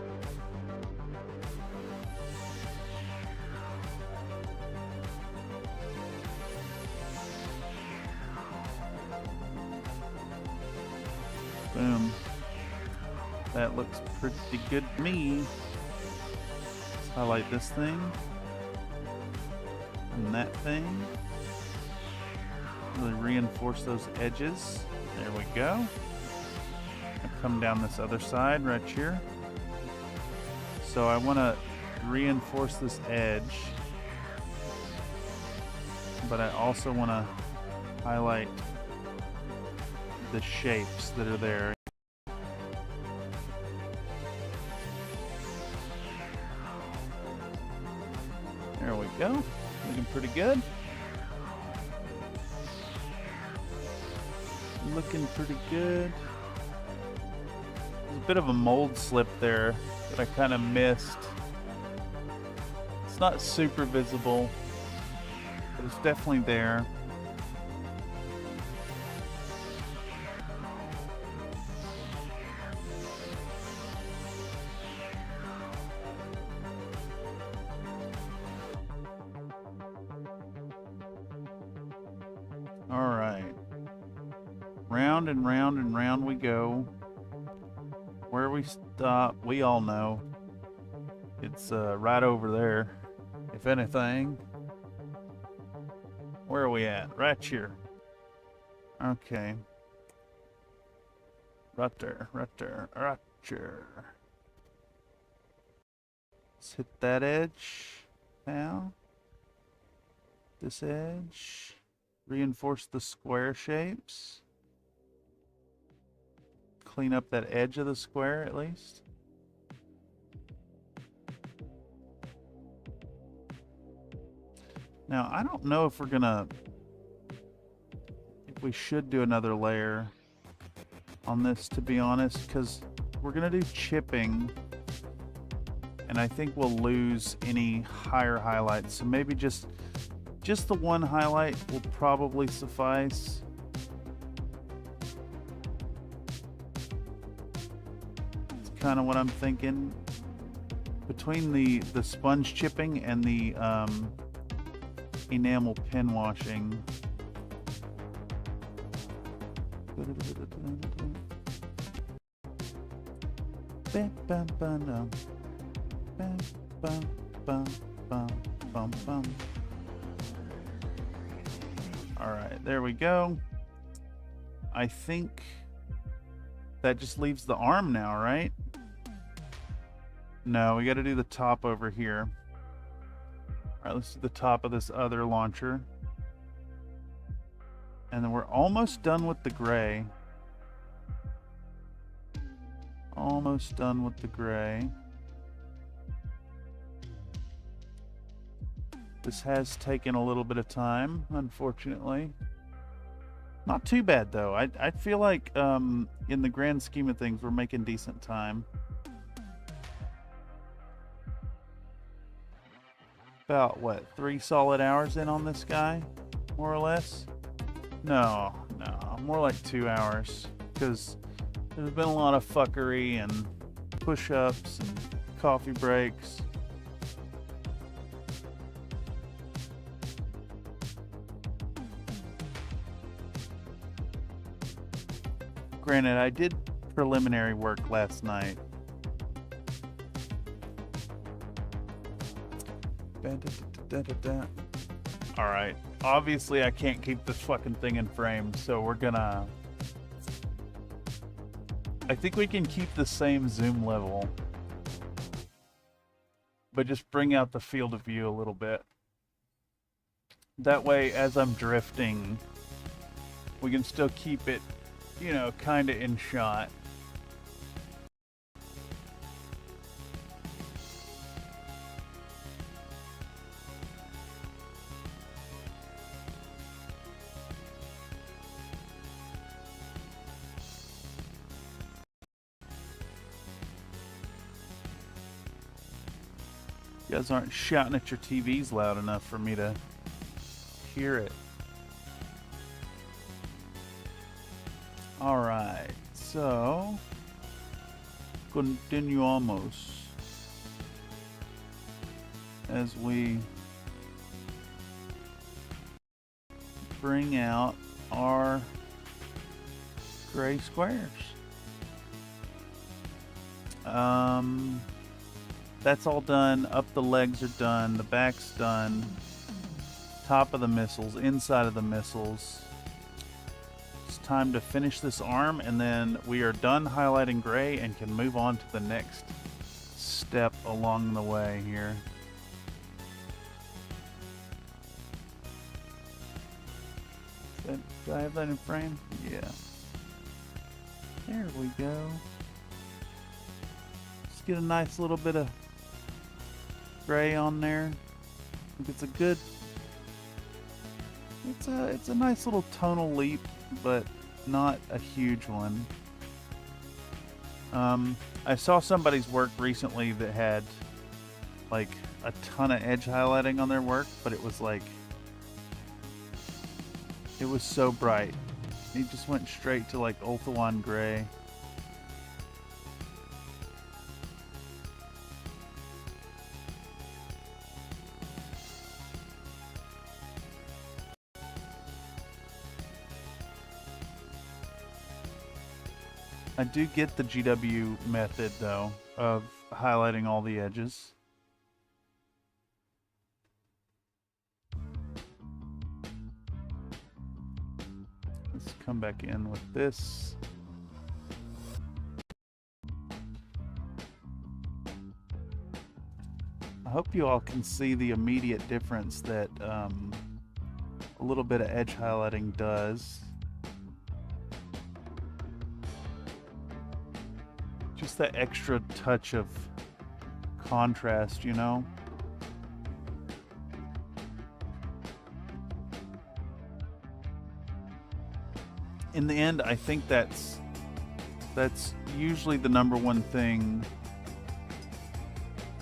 Boom. That looks pretty good to me. Let's highlight this thing and that thing. Really reinforce those edges. There we go. I'll come down this other side right here. So I want to reinforce this edge, but I also want to highlight the shapes that are there. There we go. Looking pretty good. Looking pretty good. There's a bit of a mold slip there that I kind of missed. It's not super visible, but it's definitely there. All right. Round and round and round we go. Where we stop, we all know. It's right over there, if anything. Where are we at? Right here. Okay. Right there, right there, right there. Let's hit that edge now. This edge. Reinforce the square shapes. Clean up that edge of the square at least. Now, I don't know if we should do another layer on this, to be honest, because we're gonna do chipping, and I think we'll lose any higher highlights. So maybe just the one highlight will probably suffice. It's kind of what I'm thinking. Between the sponge chipping and the enamel pen washing. All right, there we go. I think that just leaves the arm now, right? No, we got to do the top over here. All right, let's do the top of this other launcher. And then we're almost done with the gray. Almost done with the gray. This has taken a little bit of time, unfortunately. Not too bad, though. I feel like in the grand scheme of things, we're making decent time. About, what, 3 solid hours in on this guy, more or less? No, more like 2 hours, because there's been a lot of fuckery and push-ups and coffee breaks. Granted, I did preliminary work last night. Alright, obviously I can't keep this fucking thing in frame, so we're gonna... I think we can keep the same zoom level, but just bring out the field of view a little bit. That way, as I'm drifting, we can still keep it, you know, kind of in shot. You guys aren't shouting at your TVs loud enough for me to hear it. Alright, so continuamos as we bring out our gray squares. That's all done. Up the legs are done. The back's done. Top of the missiles, inside of the missiles. It's time to finish this arm, and then we are done highlighting gray and can move on to the next step along the way here. Do I have that in frame? Yeah. There we go. Just get a nice little bit of gray on there. I think it's a good... It's a nice little tonal leap, but not a huge one. I saw somebody's work recently that had like a ton of edge highlighting on their work, but it was like, it was so bright. He just went straight to like Ulthuan gray. I do get the GW method, though, of highlighting all the edges. Let's come back in with this. I hope you all can see the immediate difference that a little bit of edge highlighting does. Just that extra touch of contrast, you know? In the end, I think that's usually the number one thing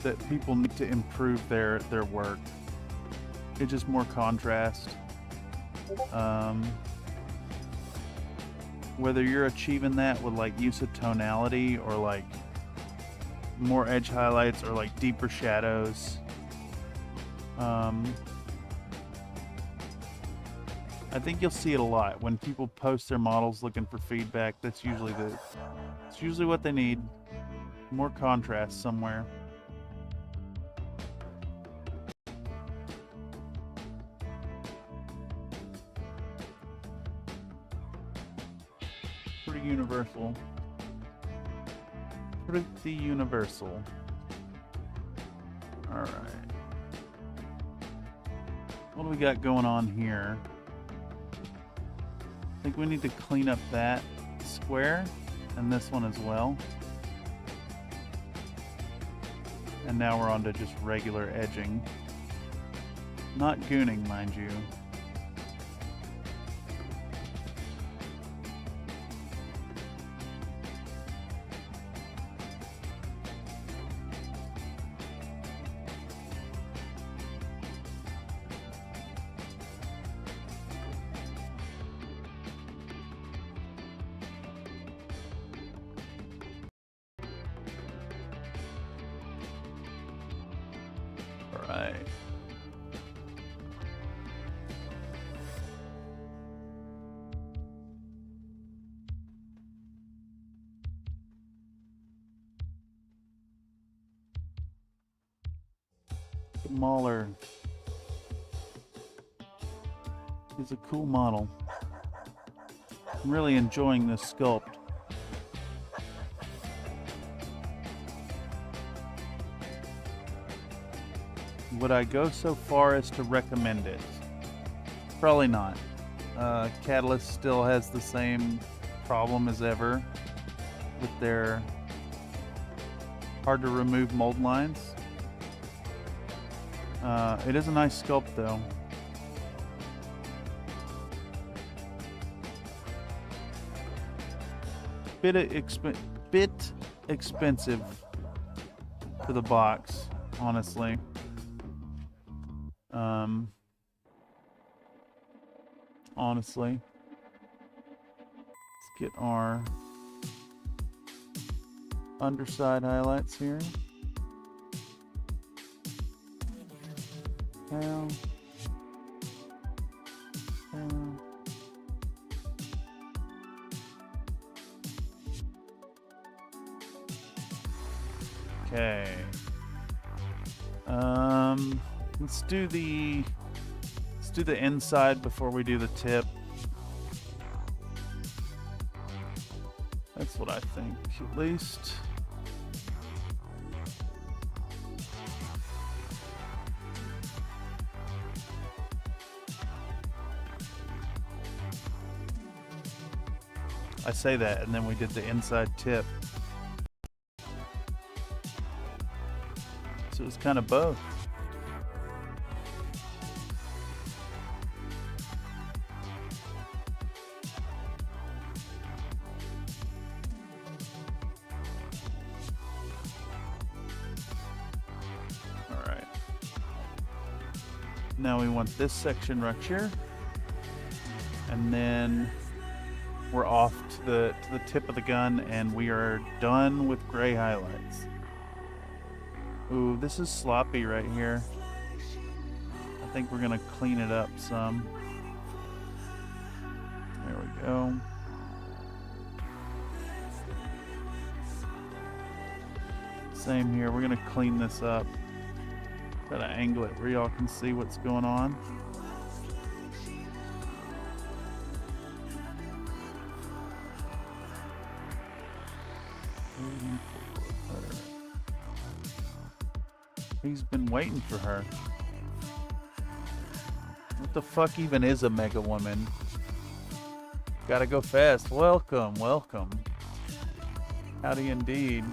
that people need to improve their work. It's just more contrast. Whether you're achieving that with like use of tonality or like more edge highlights or like deeper shadows. I think you'll see it a lot when people post their models looking for feedback. It's usually what they need. More contrast somewhere. Pretty universal. Pretty universal. Alright. What do we got going on here? I think we need to clean up that square and this one as well. And now we're on to just regular edging. Not gooning, mind you. right. Mauler. He's a cool model. I'm really enjoying this sculpt. Would I go so far as to recommend it? Probably not. Catalyst still has the same problem as ever with their hard to remove mold lines. It is a nice sculpt though. Bit expensive for the box, honestly. Honestly. Let's get our underside highlights here. Down. Down. Okay. Let's do the inside before we do the tip. That's what I think, at least. I say that, and then we did the inside tip. So it was kind of both. All right. Now we want this section right here, and then we're off to the tip of the gun, and we are done with gray highlights. Ooh, this is sloppy right here. I think we're gonna clean it up some. There we go. Same here, we're gonna clean this up. Try to angle it where y'all can see what's going on. He's been waiting for her. What the fuck even is a mega woman? Gotta go fast. Welcome, welcome. Howdy indeed.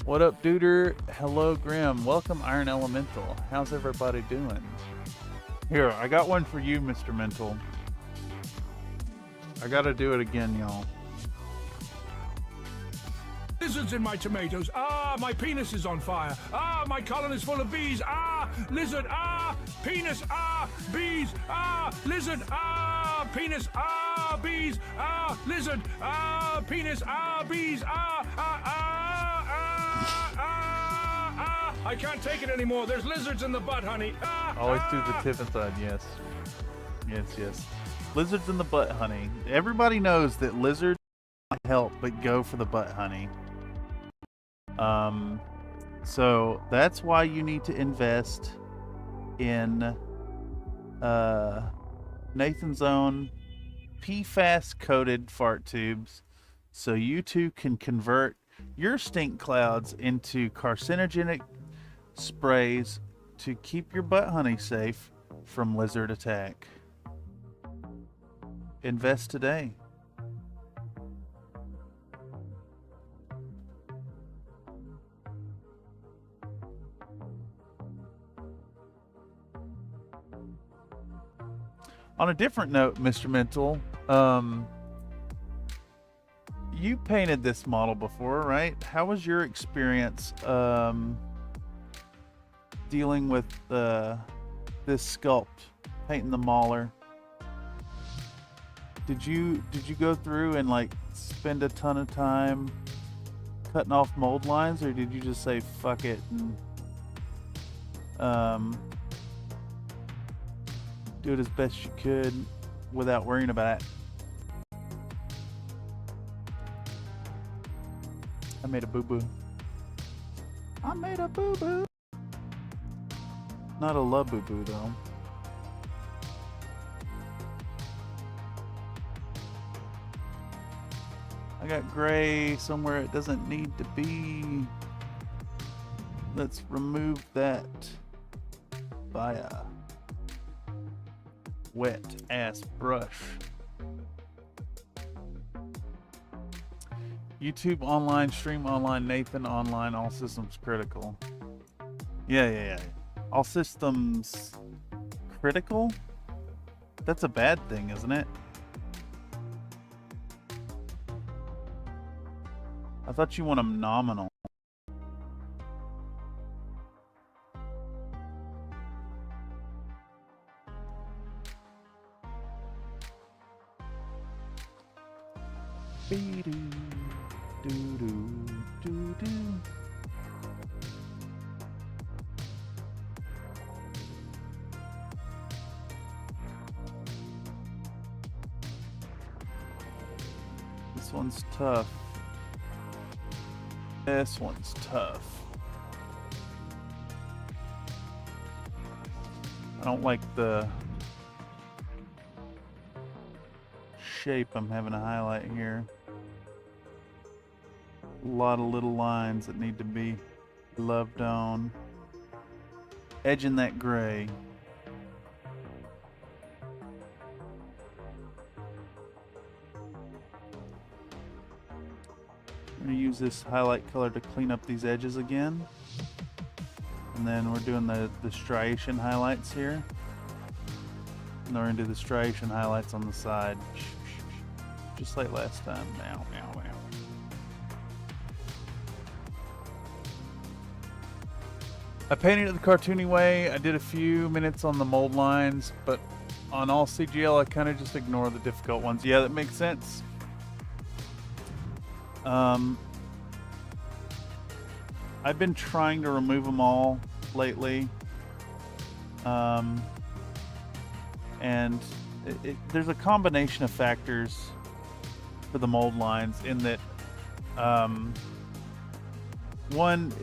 What up, Duder? Hello, Grim. Welcome, Iron Elemental. How's everybody doing? Here, I got one for you, Mr. Mental. I gotta do it again, y'all. Lizards in my tomatoes. Ah, my penis is on fire. Ah, my colon is full of bees. Ah, lizard. Ah, penis. Ah, bees. Ah, lizard. Ah, penis. Ah, bees. Ah, lizard. Ah, penis. Ah, bees. Ah, ah, ah, ah, ah, ah. I can't take it anymore. There's lizards in the butt, honey. Ah, always do the tip inside, yes. Yes, yes. Lizards in the butt, honey. Everybody knows that lizards can't help but go for the butt, honey. So that's why you need to invest in Nathan's own PFAS coated fart tubes, so you too can convert your stink clouds into carcinogenic sprays to keep your butt honey safe from lizard attack. Invest today. On a different note, Mr. Mental, you painted this model before, right? How was your experience dealing with this sculpt, painting the mauler? Did you go through and like spend a ton of time cutting off mold lines, or did you just say fuck it and do it as best you could without worrying about it. I made a boo-boo. I made a boo-boo. Not a love boo-boo though. I got gray somewhere it doesn't need to be. Let's remove that by a wet ass brush. YouTube online, stream online, Nathan online, all systems critical. Yeah. All systems critical? That's a bad thing, isn't it? I thought you want them nominal. This one's tough. This one's tough. I don't like the shape I'm having to highlight here. A lot of little lines that need to be loved on. Edging that gray. I'm going to use this highlight color to clean up these edges again. And then we're doing the striation highlights here. And then we're going to do the striation highlights on the side. Just like last time. Meow, meow, meow. I painted it the cartoony way. I did a few minutes on the mold lines, but on all CGL I kind of just ignore the difficult ones. Yeah, that makes sense. I've been trying to remove them all lately. And there's a combination of factors for the mold lines in that, one,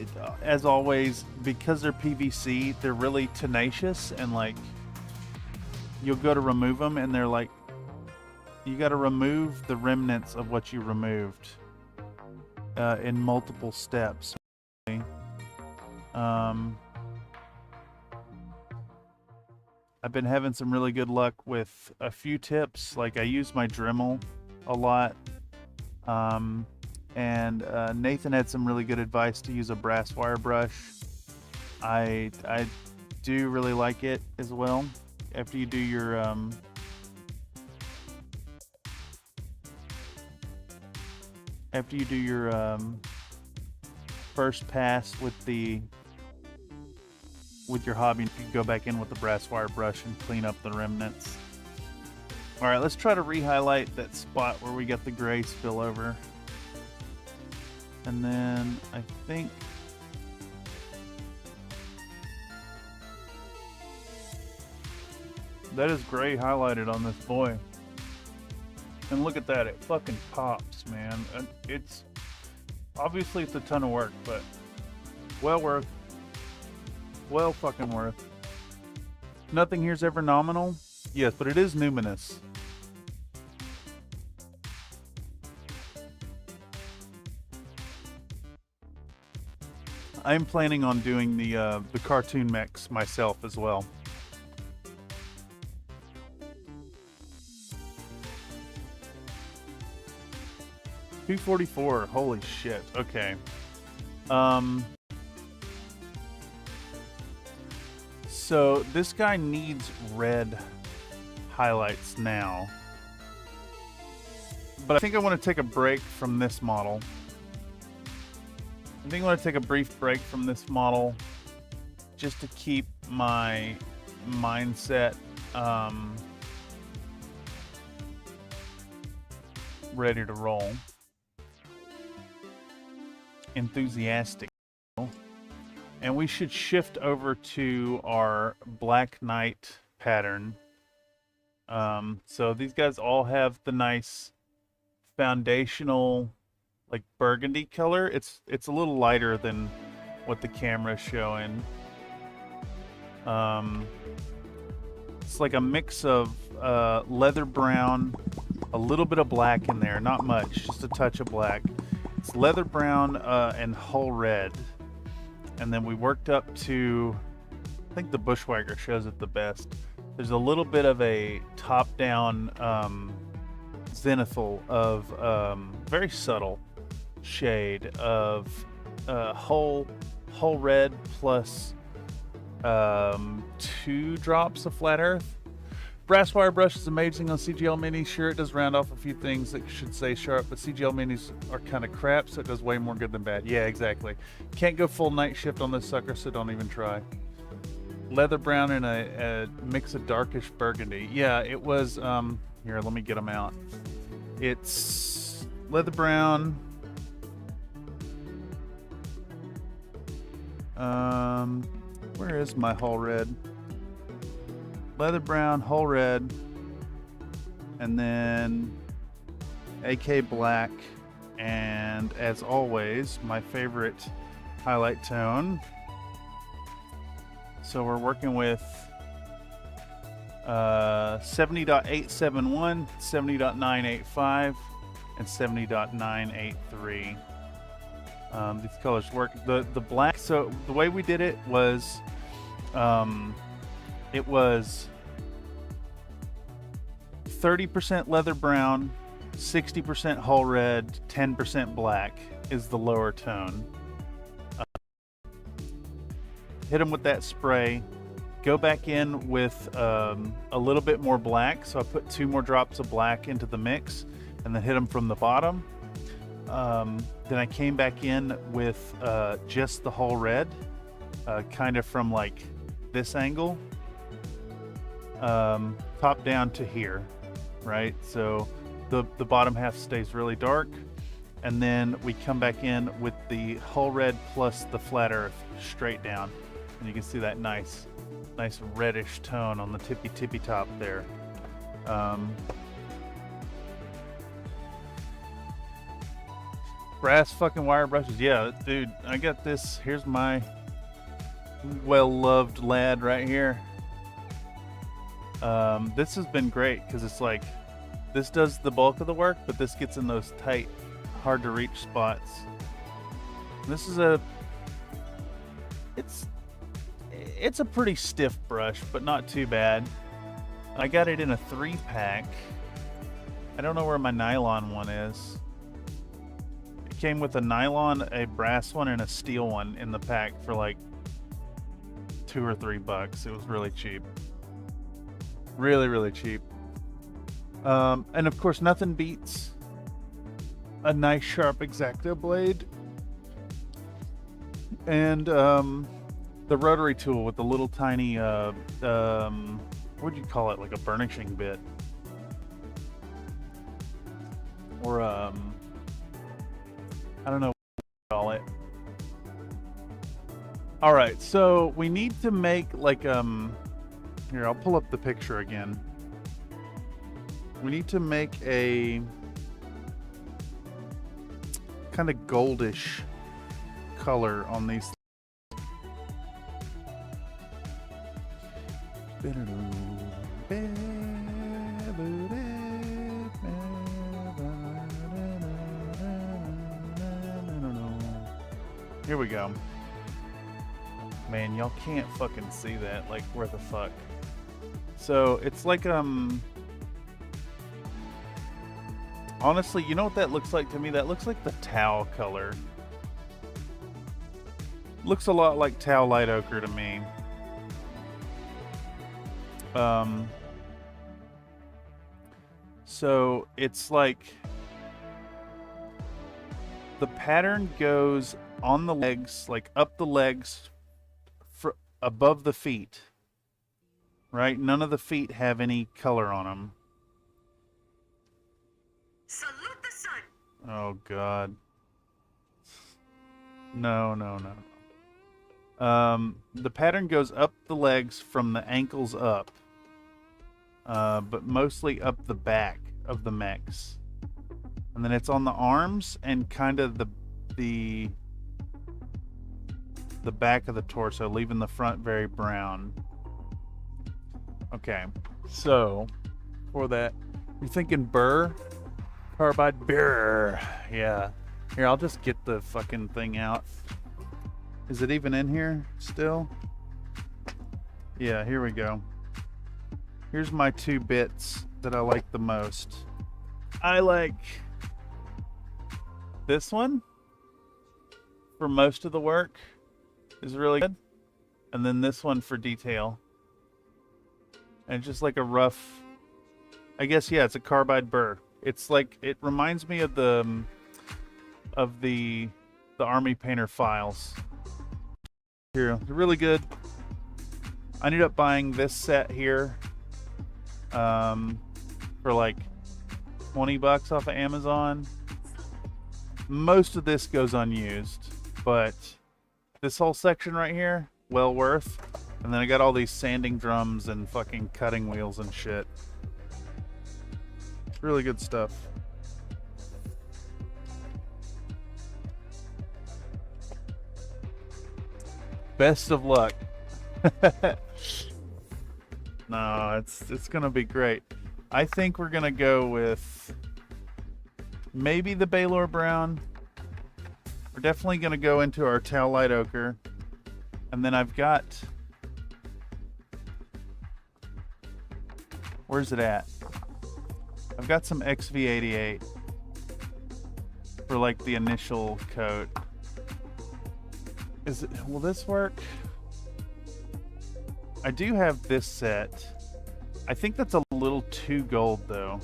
as always, because they're PVC, they're really tenacious, and like you'll go to remove them and they're like, you got to remove the remnants of what you removed in multiple steps. I've been having some really good luck with a few tips. Like I use my Dremel a lot. And Nathan had some really good advice to use a brass wire brush. I do really like it as well. After you do your first pass with your hobby, you can go back in with the brass wire brush and clean up the remnants. All right, let's try to re-highlight that spot where we got the gray spill over. And then I think that is gray highlighted on this boy. And look at that, it fucking pops, man. And it's obviously it's a ton of work, but well worth. Well fucking worth. Nothing here's ever nominal. Yes, but it is numinous. I'm planning on doing the cartoon mechs myself as well. $244. Holy shit. Okay. So this guy needs red highlights now. But I think I want to take a break from this model. I think I want to take a brief break from this model just to keep my mindset ready to roll. Enthusiastic. And we should shift over to our Black Knight pattern. So these guys all have the nice foundational, like burgundy color. It's a little lighter than what the camera's showing. It's like a mix of leather brown, a little bit of black in there, not much, just a touch of black. It's leather brown and hull red. And then we worked up to, I think the Bushwhacker shows it the best. There's a little bit of a top-down zenithal of very subtle shade of hull red plus 2 drops of flat earth. Brass wire brush is amazing on CGL minis. Sure, it does round off a few things that should stay sharp, but CGL minis are kind of crap, so it does way more good than bad. Yeah, exactly. Can't go full night shift on this sucker, so don't even try. Leather brown and a mix of darkish burgundy. Yeah, it was, here, let me get them out. It's leather brown. Where is my hull red? Leather brown, hull red, and then AK black, and as always, my favorite highlight tone. So we're working with 70.871, 70.985, and 70.983. These colors work. The black, so the way we did it was it was 30% leather brown, 60% hull red, 10% black is the lower tone. Hit them with that spray. Go back in with a little bit more black. So I put 2 more drops of black into the mix and then hit them from the bottom. Then I came back in with just the hull red, kind of from like this angle, top down to here, right? So the bottom half stays really dark, and then we come back in with the hull red plus the flat earth straight down, and you can see that nice reddish tone on the tippy top there. Brass fucking wire brushes. Yeah, dude, I got this. Here's my well-loved lad right here. This has been great because it's like this does the bulk of the work, but this gets in those tight, hard to reach spots. This is it's a pretty stiff brush, but not too bad. I got it in a 3-pack. I don't know where my nylon one is. It came with a nylon, a brass one, and a steel one in the pack for like $2 or $3. It was really cheap. Really cheap. And of course, nothing beats a nice sharp X-Acto blade and the rotary tool with the little tiny what would you call it, like a burnishing bit, or I don't know what to call it. All right, so we need to make like here, I'll pull up the picture again. We need to make a kind of goldish color on these. Here we go. Man, y'all can't fucking see that. Like, where the fuck? So it's like honestly, you know what that looks like to me? That looks like the Tau color. Looks a lot like Tau light ochre to me. So it's like the pattern goes on the legs, like up the legs, above the feet, right? None of the feet have any color on them. Salute the sun. Oh God. No. The pattern goes up the legs from the ankles up, but mostly up the back of the mechs. And then it's on the arms and kind of the back of the torso, leaving the front very brown. Okay, so for that, you're thinking burr? Carbide burr. Yeah. Here, I'll just get the fucking thing out. Is it even in here still? Yeah, here we go. Here's my 2 bits that I like the most. I like this one for most of the work is really good. And then this one for detail. And just like a rough, I guess, yeah, it's a carbide burr. It's like, it reminds me of the Army Painter files. Here, they're really good. I ended up buying this set here for like 20 bucks off of Amazon. Most of this goes unused, but this whole section right here, well worth. And then I got all these sanding drums and fucking cutting wheels and shit. Really good stuff. Best of luck. No, it's gonna be great. I think we're gonna go with maybe the Baylor Brown. We're definitely gonna go into our Tau Light Ochre. And then I've got, where's it at? I've got some XV88 for like the initial coat. Will this work? I do have this set. I think that's a little too gold though.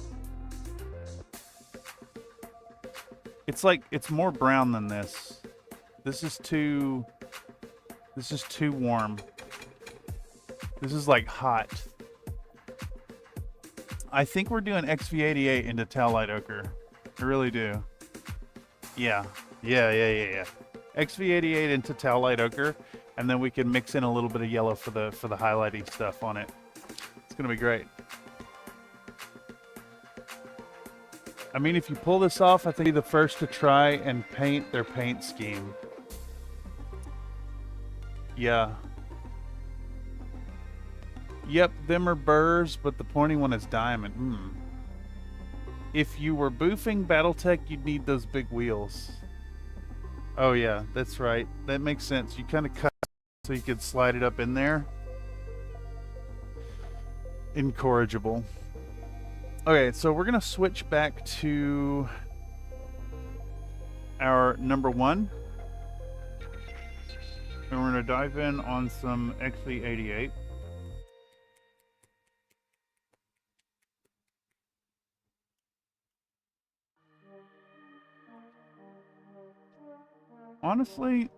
It's like, it's more brown than this. This is too warm. This is like hot. I think we're doing XV88 into Tau Light Ochre. I really do. Yeah. XV88 into Tau Light Ochre, and then we can mix in a little bit of yellow for the highlighting stuff on it. It's gonna be great. I mean, if you pull this off, I think you'll be the first to try and paint their paint scheme. Yeah. Yep, them are burrs, but the pointy one is diamond. If you were boofing Battletech, you'd need those big wheels. Oh yeah, that's right. That makes sense. You kind of cut so you could slide it up in there. Incorrigible. Okay, so we're gonna switch back to our number 1. And we're gonna dive in on some XV88. Honestly,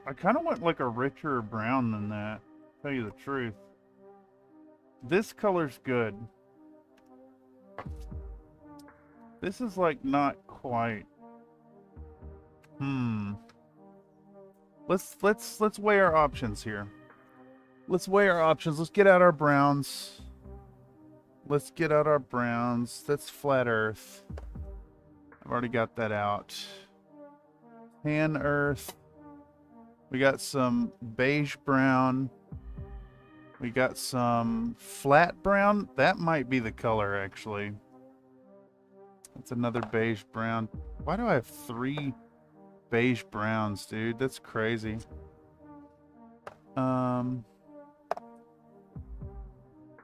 I kind of want like a richer brown than that, to tell you the truth. This color's good. This is like not quite. Let's weigh our options here. Let's weigh our options. Let's get out our browns. That's flat earth. I've already got that out. Tan earth. We got some beige brown. We got some flat brown. That might be the color, actually. That's another beige brown. Why do I have 3 beige browns, dude? That's crazy.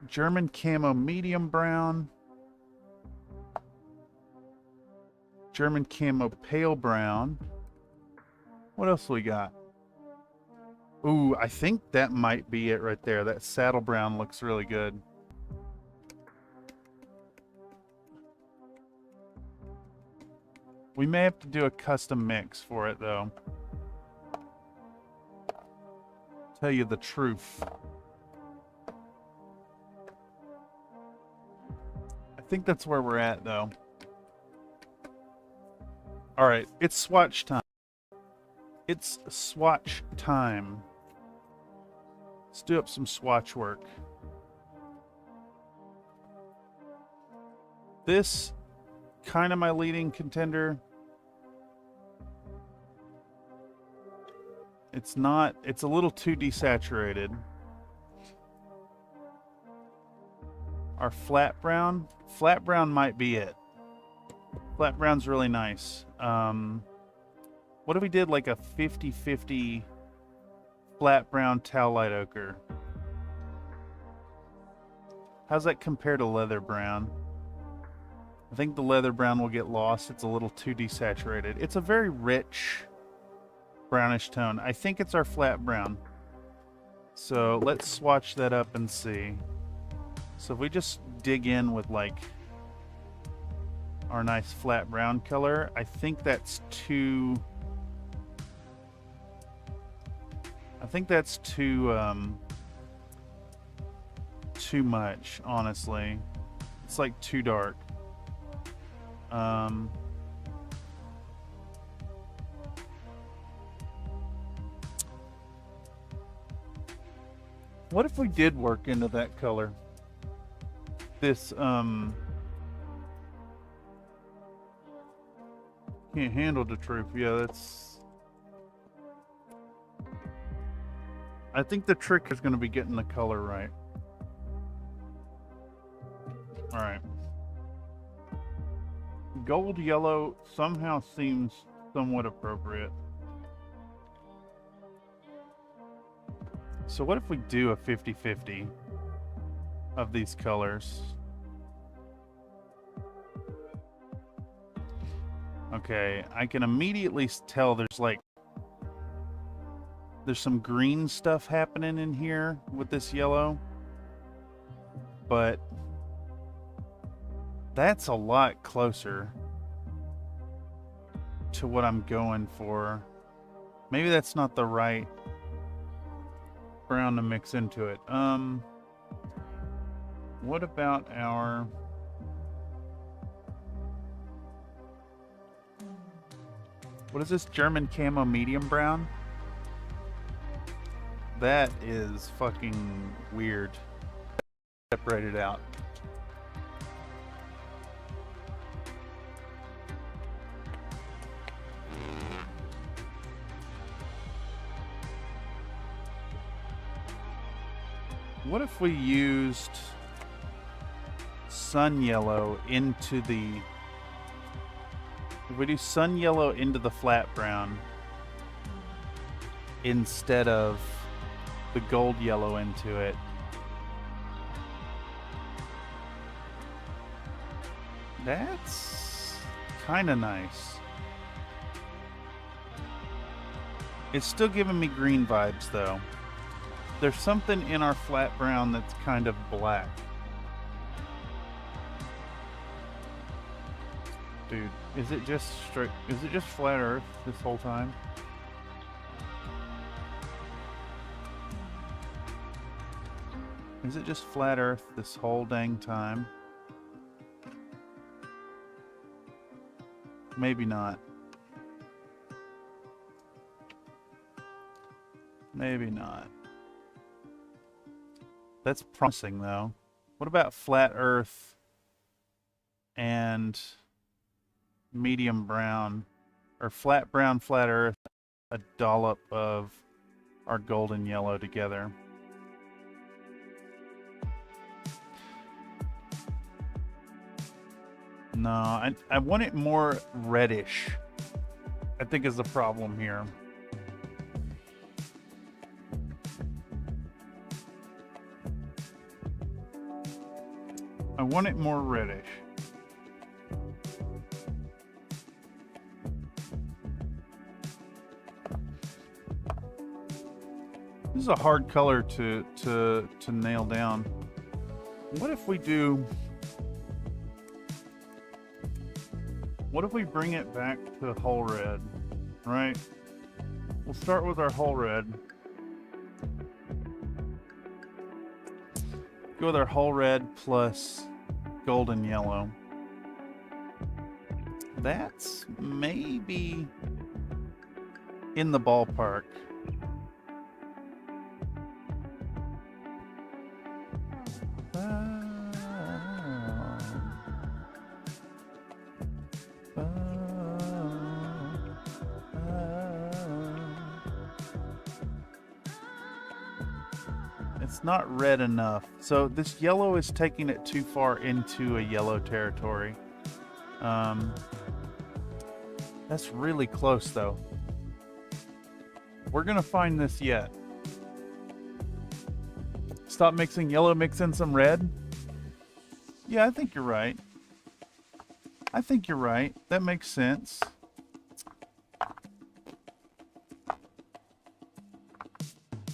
German camo medium brown. German camo pale brown. What else we got? Ooh, I think that might be it right there. That saddle brown looks really good. We may have to do a custom mix for it though. Tell you the truth. I think that's where we're at though. All right, it's swatch time. It's swatch time. Let's do up some swatch work. This kind of my leading contender. It's not, it's a little too desaturated. Our flat brown might be it. Flat brown's really nice. What if we did like a 50-50 flat brown towelite ochre? How's that compare to leather brown? I think the leather brown will get lost. It's a little too desaturated. It's a very rich brownish tone. I think it's our flat brown. So let's swatch that up and see. So if we just dig in with like our nice flat brown color, I think that's too... too much, honestly. It's like too dark. What if we did work into that color? This, can't handle the truth. Yeah, that's... I think the trick is going to be getting the color right. Alright. Gold yellow somehow seems somewhat appropriate. So what if we do a 50-50 of these colors? Okay, I can immediately tell there's some green stuff happening in here with this yellow, but that's a lot closer to what I'm going for. Maybe that's not the right brown to mix into it. What about our... What is this? German camo medium brown? That is fucking weird. Separate it out. What if we used sun yellow into the... If we do sun yellow into the flat brown instead of the gold yellow into it? That's kind of nice. It's still giving me green vibes though. There's something in our flat brown that's kind of black. Dude, is it just straight? Is it just flat earth this whole time? Is it just flat earth this whole dang time? Maybe not. Maybe not. That's promising though. What about flat earth and medium brown, or flat brown, flat earth, a dollop of our golden yellow together? No, I want it more reddish, I think is the problem here. I want it more reddish. This is a hard color to nail down. What if we do... What if we bring it back to whole red, right? We'll start with our whole red. Go with our whole red plus golden yellow. That's maybe in the ballpark. It's not red enough. So this yellow is taking it too far into a yellow territory. That's really close though. We're gonna find this yet. Stop mixing yellow, mix in some red. Yeah, I think you're right. I think you're right. That makes sense.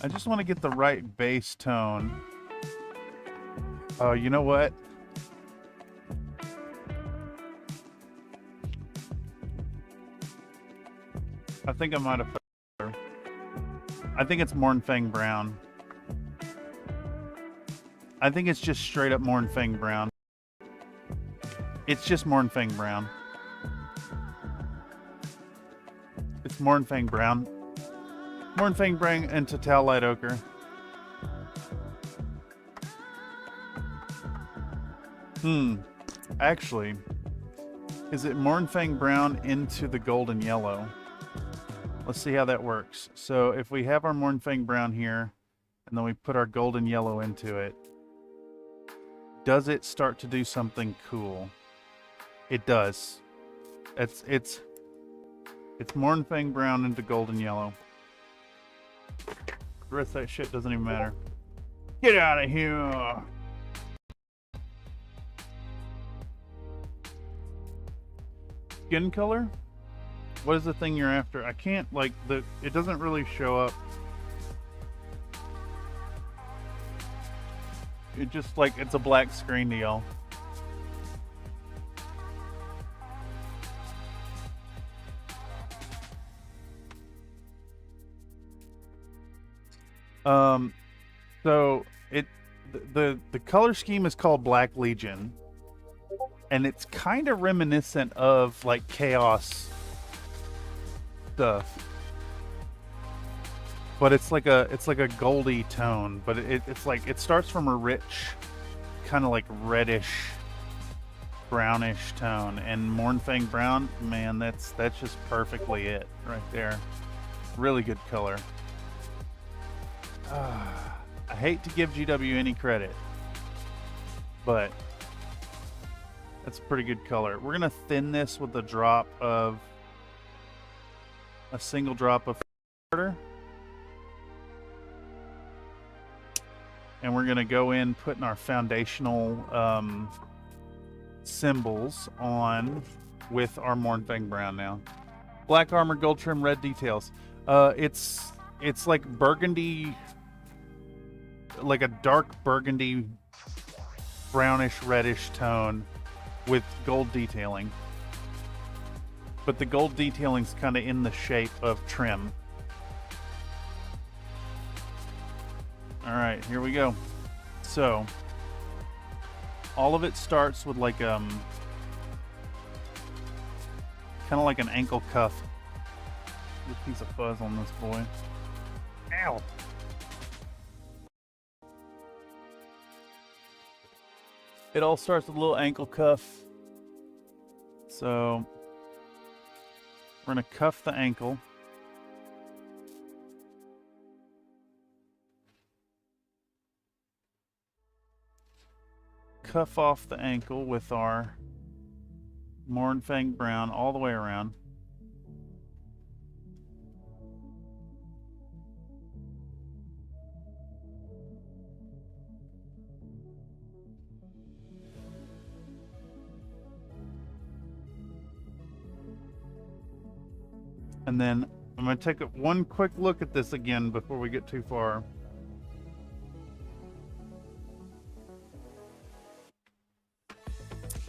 I just want to get the right bass tone. Oh, you know what? I think I might have. I think it's Mornfang Brown. I think it's just straight up Mornfang Brown. It's just Mornfang Brown. It's Mornfang Brown. Mornfang Brown and Total Light Ochre. Actually, is it Mornfang Brown into the golden yellow? Let's see how that works. So if we have our Mornfang Brown here, and then we put our golden yellow into it, does it start to do something cool? It does. It's Mornfang Brown into golden yellow. The rest of that shit doesn't even matter. Get out of here! Skin color? What is the thing you're after? I can't, like, it doesn't really show up. It just, like, it's a black screen to y'all. So the color scheme is called Black Legion, and it's kind of reminiscent of like Chaos stuff, but it's like a goldy tone, but it's like it starts from a rich kind of like reddish brownish tone, and Mornfang Brown, man, that's just perfectly it right there. Really good color. I hate to give GW any credit, but that's a pretty good color. We're gonna thin this with a single drop of flair, and we're gonna go in putting our foundational symbols on with our Mornfang Brown now. Black armor, gold trim, red details. It's like burgundy, like a dark burgundy, brownish reddish tone with gold detailing. But the gold detailing's kind of in the shape of trim. All right, here we go. So all of it starts with like kind of like an ankle cuff. A piece of fuzz on this boy. Ow. It all starts with a little ankle cuff. So we're going to cuff the ankle. Cuff off the ankle with our Mornfang Brown all the way around. And then I'm going to take one quick look at this again before we get too far.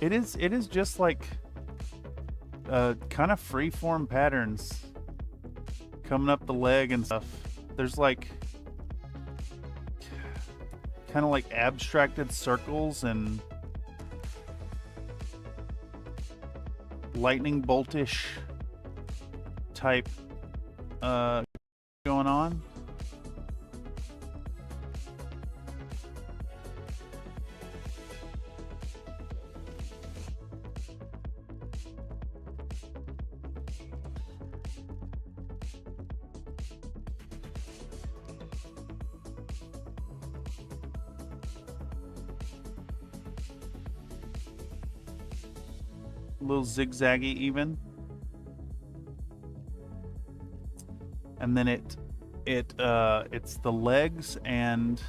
It is just like kind of free-form patterns coming up the leg and stuff. There's like kind of like abstracted circles and lightning boltish type going on. A little zigzaggy even. And then it's the legs and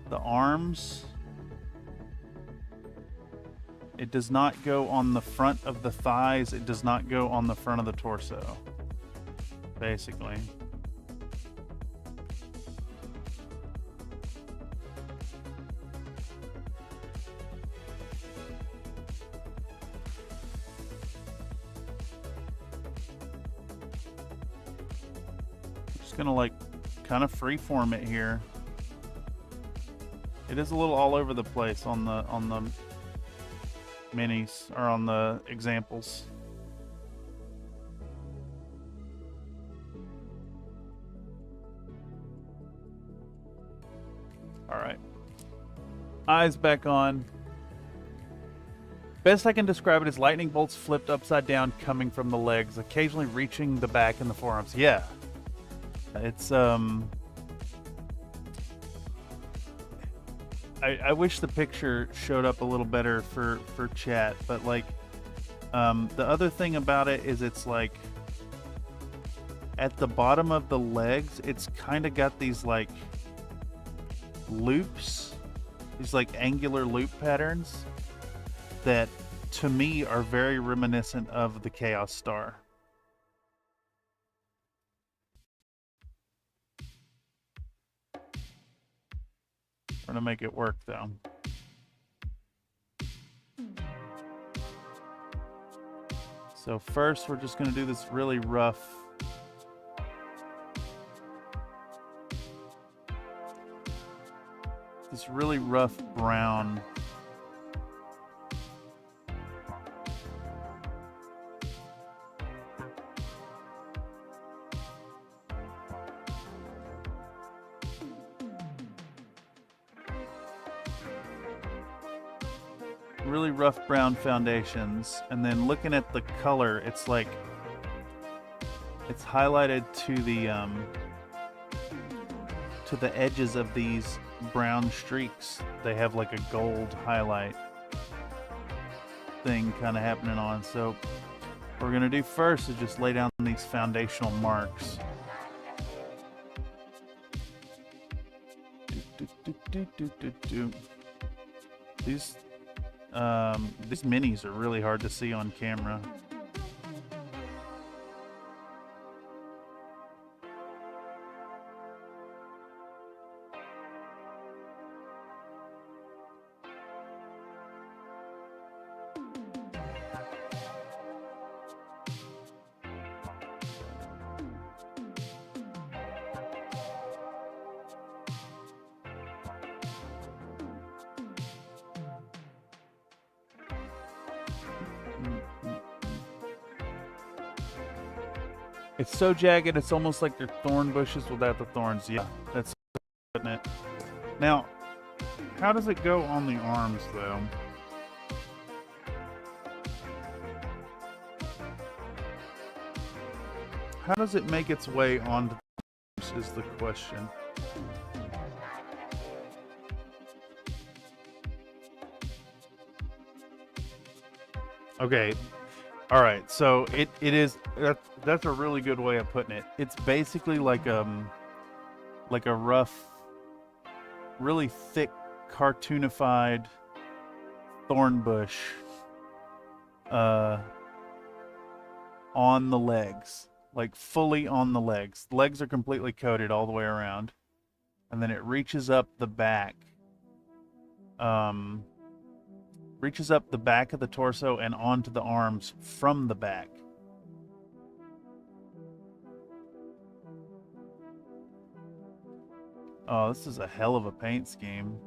the arms. It does not go on the front of the thighs. It does not go on the front of the torso, basically. Gonna like kind of freeform it here. It is a little all over the place on the minis or on the examples. All right, eyes back on. Best I can describe it as lightning bolts flipped upside down coming from the legs, occasionally reaching the back and the forearms. Yeah. It's I wish the picture showed up a little better for chat, but like the other thing about it is it's like at the bottom of the legs it's kind of got these like loops, these like angular loop patterns that to me are very reminiscent of the Chaos Star. We're gonna make it work though. So first we're just gonna do this really rough brown. Really rough brown foundations, and then looking at the color, it's like it's highlighted to the edges of these brown streaks. They have like a gold highlight thing kind of happening on. So what we're gonna do first is just lay down these foundational marks. These minis are really hard to see on camera. It's so jagged, it's almost like they're thorn bushes without the thorns. Yeah, that's putting it. Now, how does it go on the arms, though? How does it make its way onto the arms is the question. Okay. All right, so it is that's a really good way of putting it. It's basically like a rough, really thick, cartoonified thorn bush on the legs, like fully on the legs. The legs are completely coated all the way around, and then it reaches up the back. Reaches up the back of the torso and onto the arms from the back. Oh, this is a hell of a paint scheme.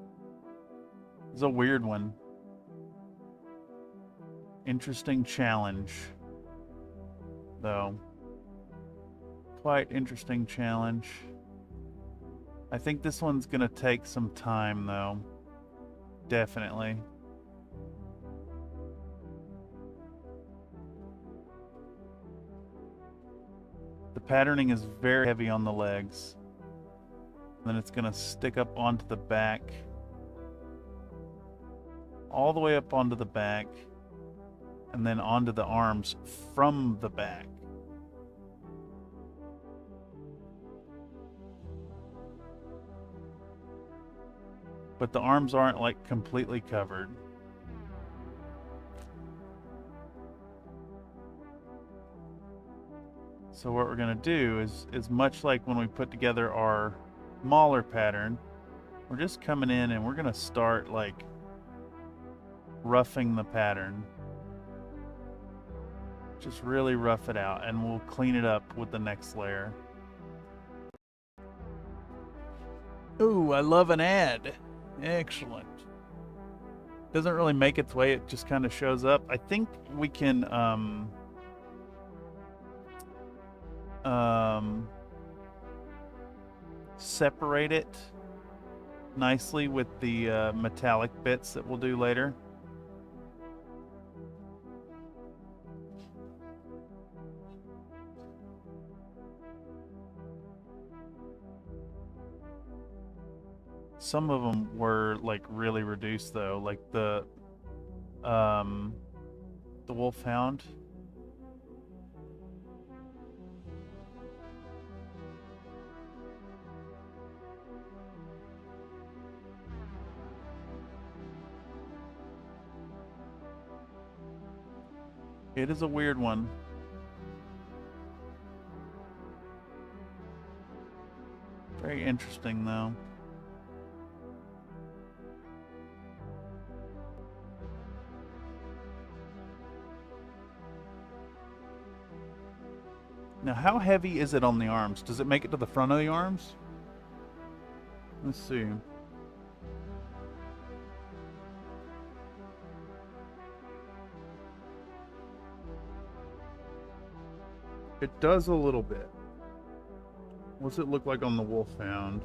It's a weird one. Interesting challenge, though. quite interesting challenge. I think this one's gonna take some time though. Definitely. The patterning is very heavy on the legs. Then it's gonna stick up onto the back. All the way up onto the back. And then onto the arms from the back. But the arms aren't like completely covered. So what we're gonna do is much like when we put together our Mauler pattern, we're just coming in and we're gonna start like roughing the pattern. Just really rough it out, and we'll clean it up with the next layer. Ooh, I love an ad. Excellent. Doesn't really make its way, it just kind of shows up. I think we can separate it nicely with the metallic bits that we'll do later. Some of them were like really reduced though, like the wolfhound. It is a weird one. Very interesting though. Now, how heavy is it on the arms? Does it make it to the front of the arms? Let's see. It does a little bit. What's it look like on the wolfhound?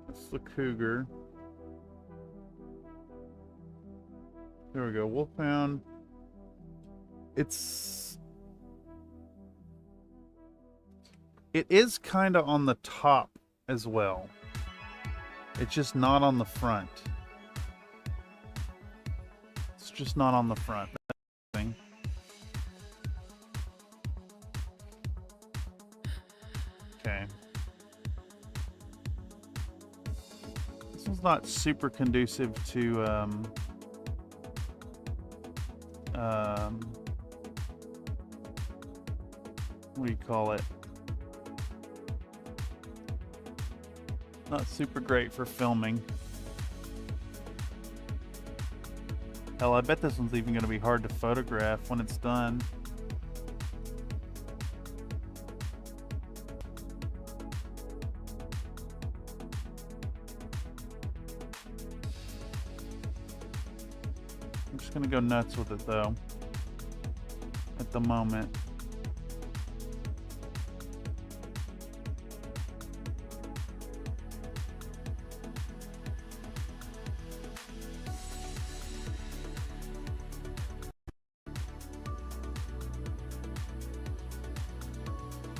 That's the cougar. There we go, wolfhound. It is kind of on the top as well. It's just not on the front. It's just not on the front. Thing. Okay. This one's not super conducive to what do you call it? Not super great for filming. Hell, I bet this one's even going to be hard to photograph when it's done. I'm just going to go nuts with it though, at the moment.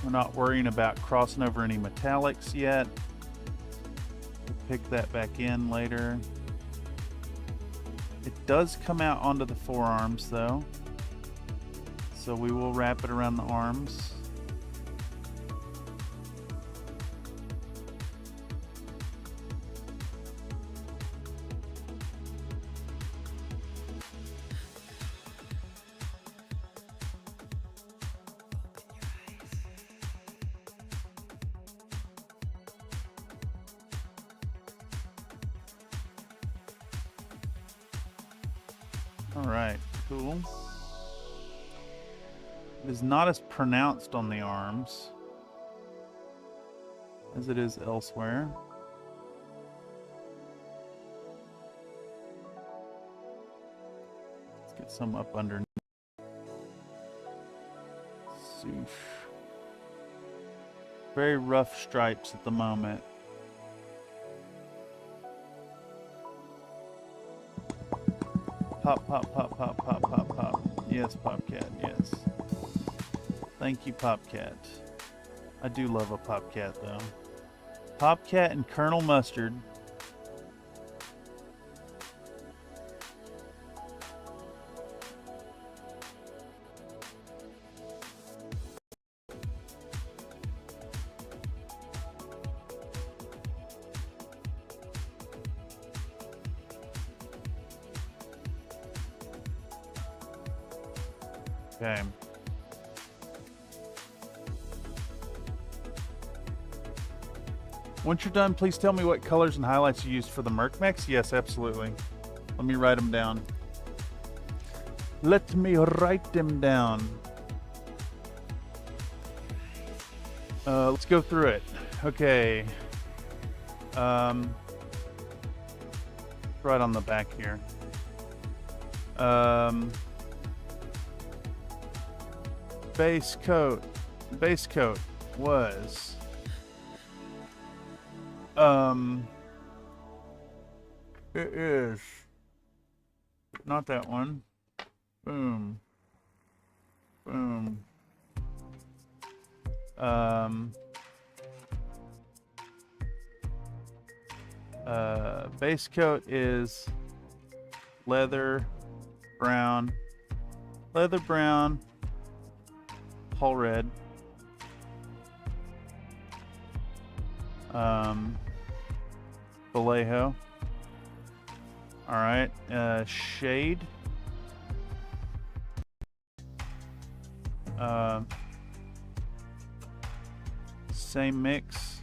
We're not worrying about crossing over any metallics yet. We'll pick that back in later. It does come out onto the forearms though, so we will wrap it around the arms. Alright, cool. It is not as pronounced on the arms as it is elsewhere. Get some up underneath. Soosh. Very rough stripes at the moment. Pop, pop, pop, pop, pop, pop, pop. Yes, Popcat, yes. Thank you, Popcat. I do love a Popcat, though. Popcat and Colonel Mustard. Okay. Once you're done, please tell me what colors and highlights you used for the Mechs. Yes, absolutely. Let me write them down. Let me write them down. Let's go through it. Okay. Right on the back here. Base coat was it is not that one. Boom. Base coat is leather brown, hull red, Vallejo. All right, shade, same mix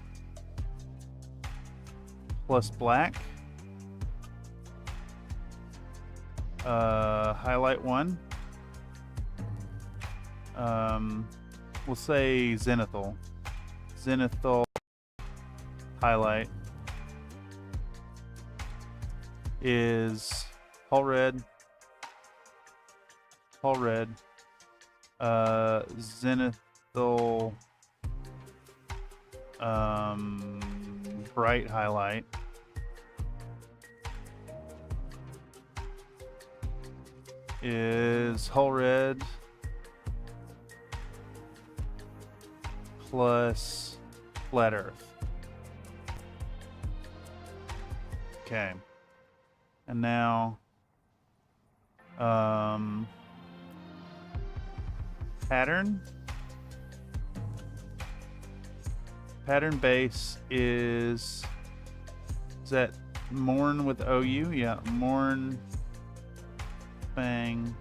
plus black. Highlight one. We'll say zenithal highlight is hull red, zenithal bright highlight is hull red plus flat earth. Okay. And now pattern base is that Morn with OU? Yeah, Morn Fang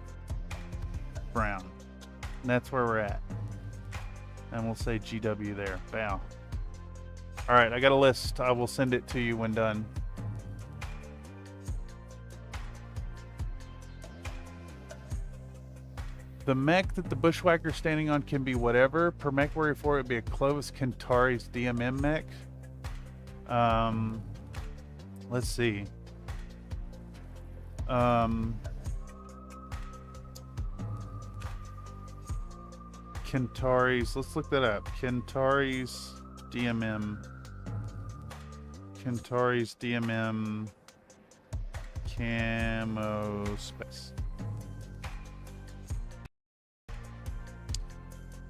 brown. And that's where we're at. And we'll say GW there. Bow. All right, I got a list. I will send it to you when done. The mech that the Bushwhacker's standing on can be whatever. Per Mechwarrior 4, it would be a Clovis Kentari's DMM mech. Let's see. Kentari's, let's look that up. Kentari's DMM camo space.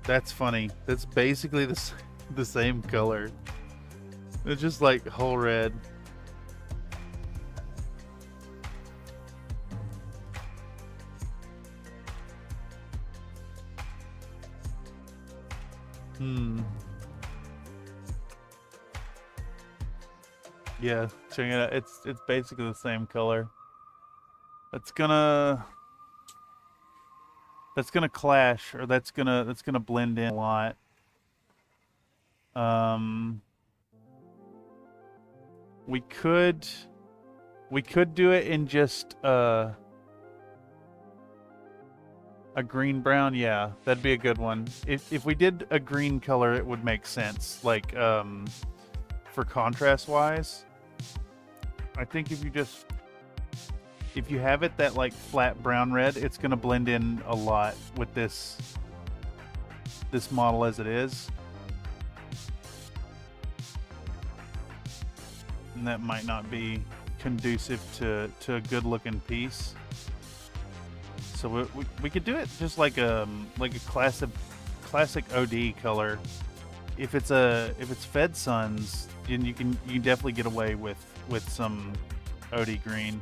That's funny. That's basically the same color. It's just like whole red. Yeah, check it out. It's basically the same color. That's gonna clash, or that's gonna blend in a lot. We could do it in just a green brown. Yeah, that'd be a good one. If we did a green color, it would make sense. Like for contrast wise, I think if if you have it that like flat brown red, it's gonna blend in a lot with this model as it is. And that might not be conducive to a good looking piece. So we could do it just like a classic OD color. If it's Fed Suns, then you can definitely get away with some OD green.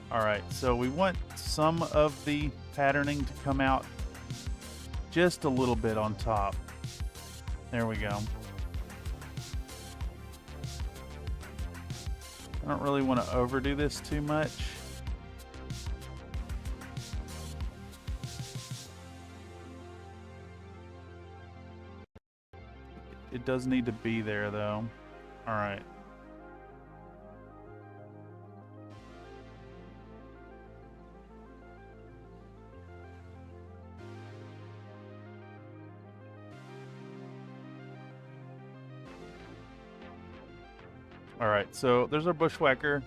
All right, so we want some of the patterning to come out just a little bit on top. There we go. I don't really want to overdo this too much. It does need to be there though. All right. All right, so there's our bushwhacker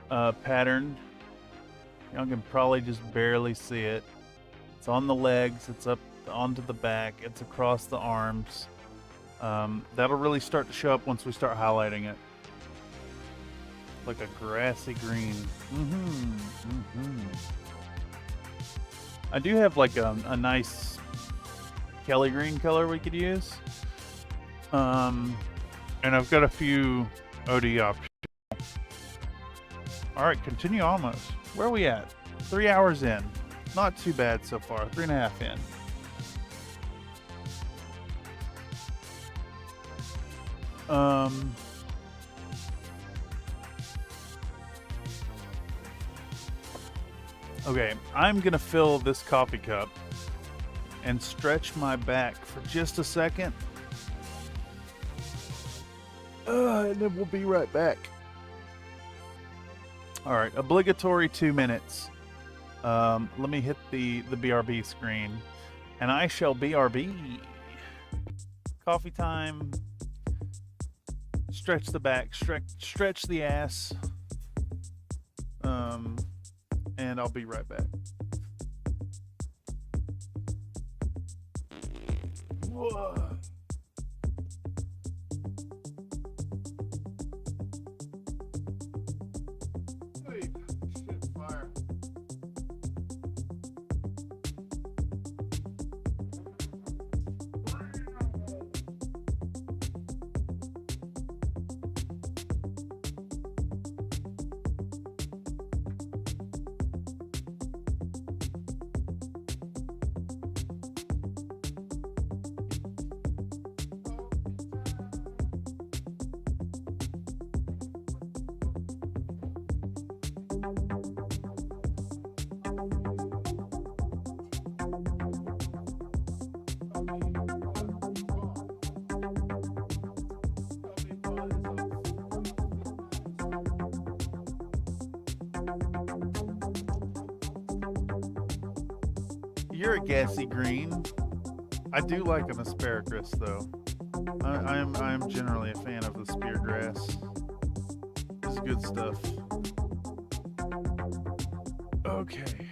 pattern. Y'all can probably just barely see it. It's on the legs, it's up onto the back, it's across the arms. That'll really start to show up once we start highlighting it. Like a grassy green. I do have like a nice Kelly green color we could use. And I've got a few OD options. All right, continue almost. Where are we at? 3 hours in. Not too bad so far. 3.5 in. Okay, I'm gonna fill this coffee cup and stretch my back for just a second. And then we'll be right back. All right, obligatory 2 minutes. Let me hit the BRB screen, and I shall BRB. Coffee time. Stretch the back, stretch the ass. And I'll be right back. Whoa. You're a gassy green. I do like an asparagus though. I am generally a fan of the speargrass. It's good stuff. Okay.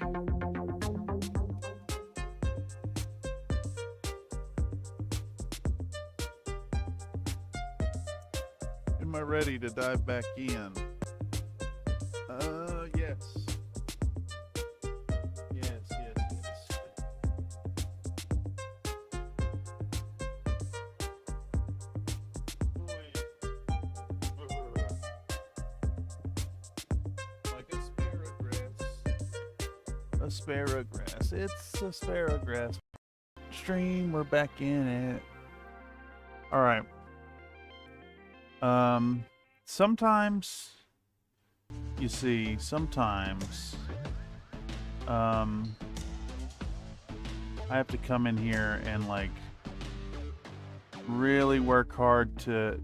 Am I ready to dive back in? Yes. Asparagus. It's asparagus stream. We're back in it. All right. Sometimes you see, sometimes I have to come in here and like really work hard to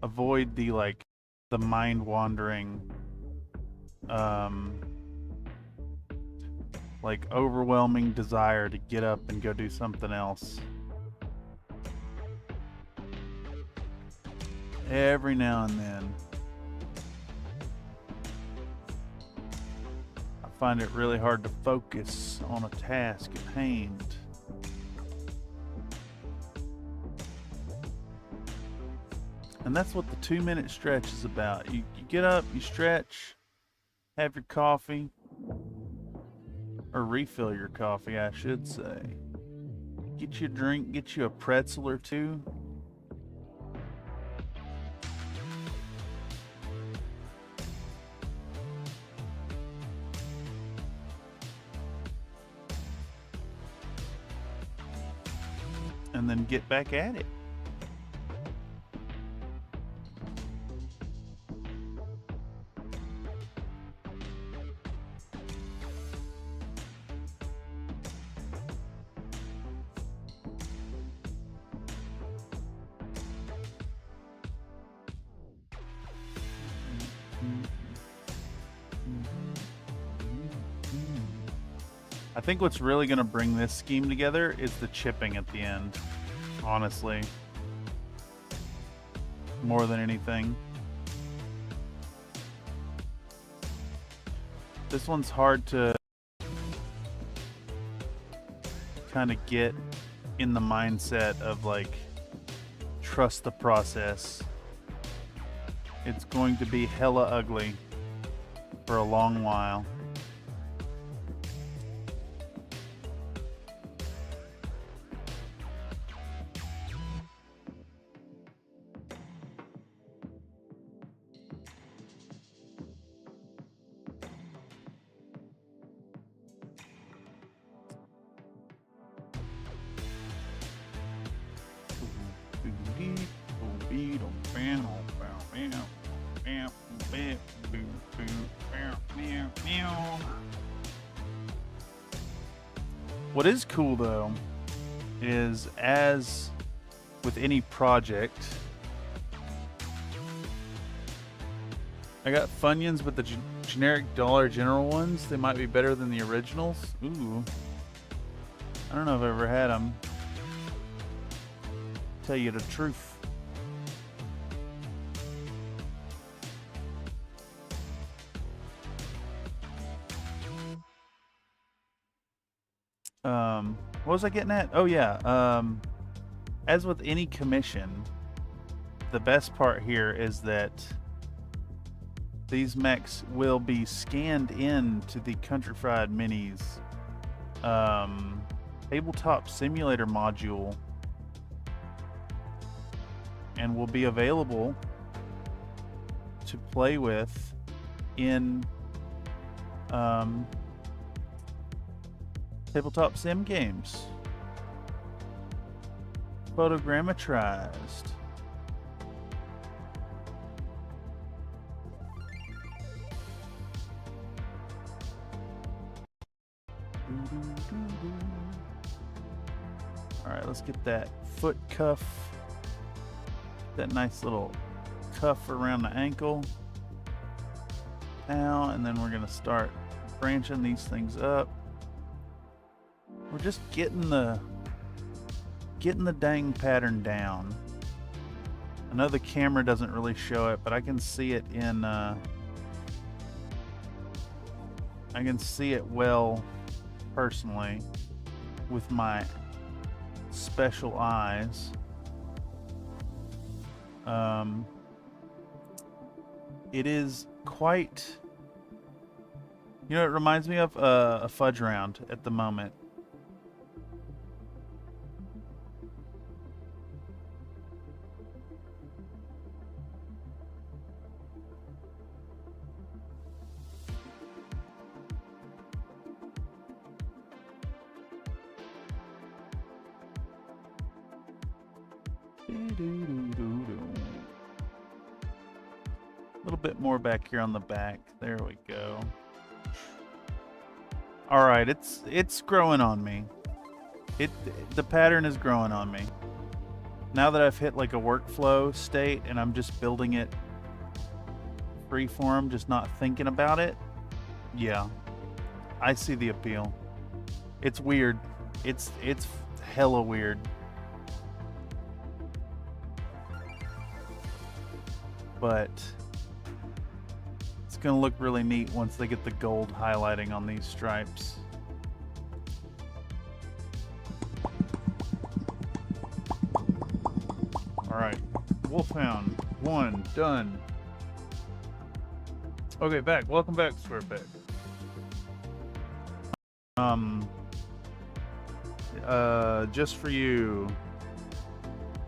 avoid the mind wandering like overwhelming desire to get up and go do something else. Every now and then. I find it really hard to focus on a task at hand. And that's what the 2-minute stretch is about. You get up, you stretch, have your coffee, or refill your coffee, I should say. Get you a drink, get you a pretzel or two. And then get back at it. I think what's really going to bring this scheme together is the chipping at the end, honestly. More than anything. This one's hard to kind of get in the mindset of like, trust the process. It's going to be hella ugly for a long while. What is cool though is, as with any project, I got Funyuns, but the generic Dollar General ones, they might be better than the originals. Ooh, I don't know if I've ever had them. Tell you the truth. What was I getting at? Oh yeah, as with any commission, the best part here is that these mechs will be scanned in to the Country Fried Minis tabletop simulator module, and will be available to play with in tabletop sim games. Photogrammetrized. Alright, let's get that foot cuff. That nice little cuff around the ankle. Now, and then we're going to start branching these things up. We're just getting the dang pattern down. I know the camera doesn't really show it, but I can see it in I can see it well personally with my special eyes. It is quite, you know, it reminds me of a fudge round at the moment. A little bit more back here on the back. There we go. All right, it's growing on me. The pattern is growing on me. Now that I've hit like a workflow state and I'm just building it freeform, just not thinking about it, Yeah, I see the appeal. It's weird. It's hella weird. But it's gonna look really neat once they get the gold highlighting on these stripes. Alright, Wolfhound 1 done. Okay, welcome back, Squarepack. Just for you,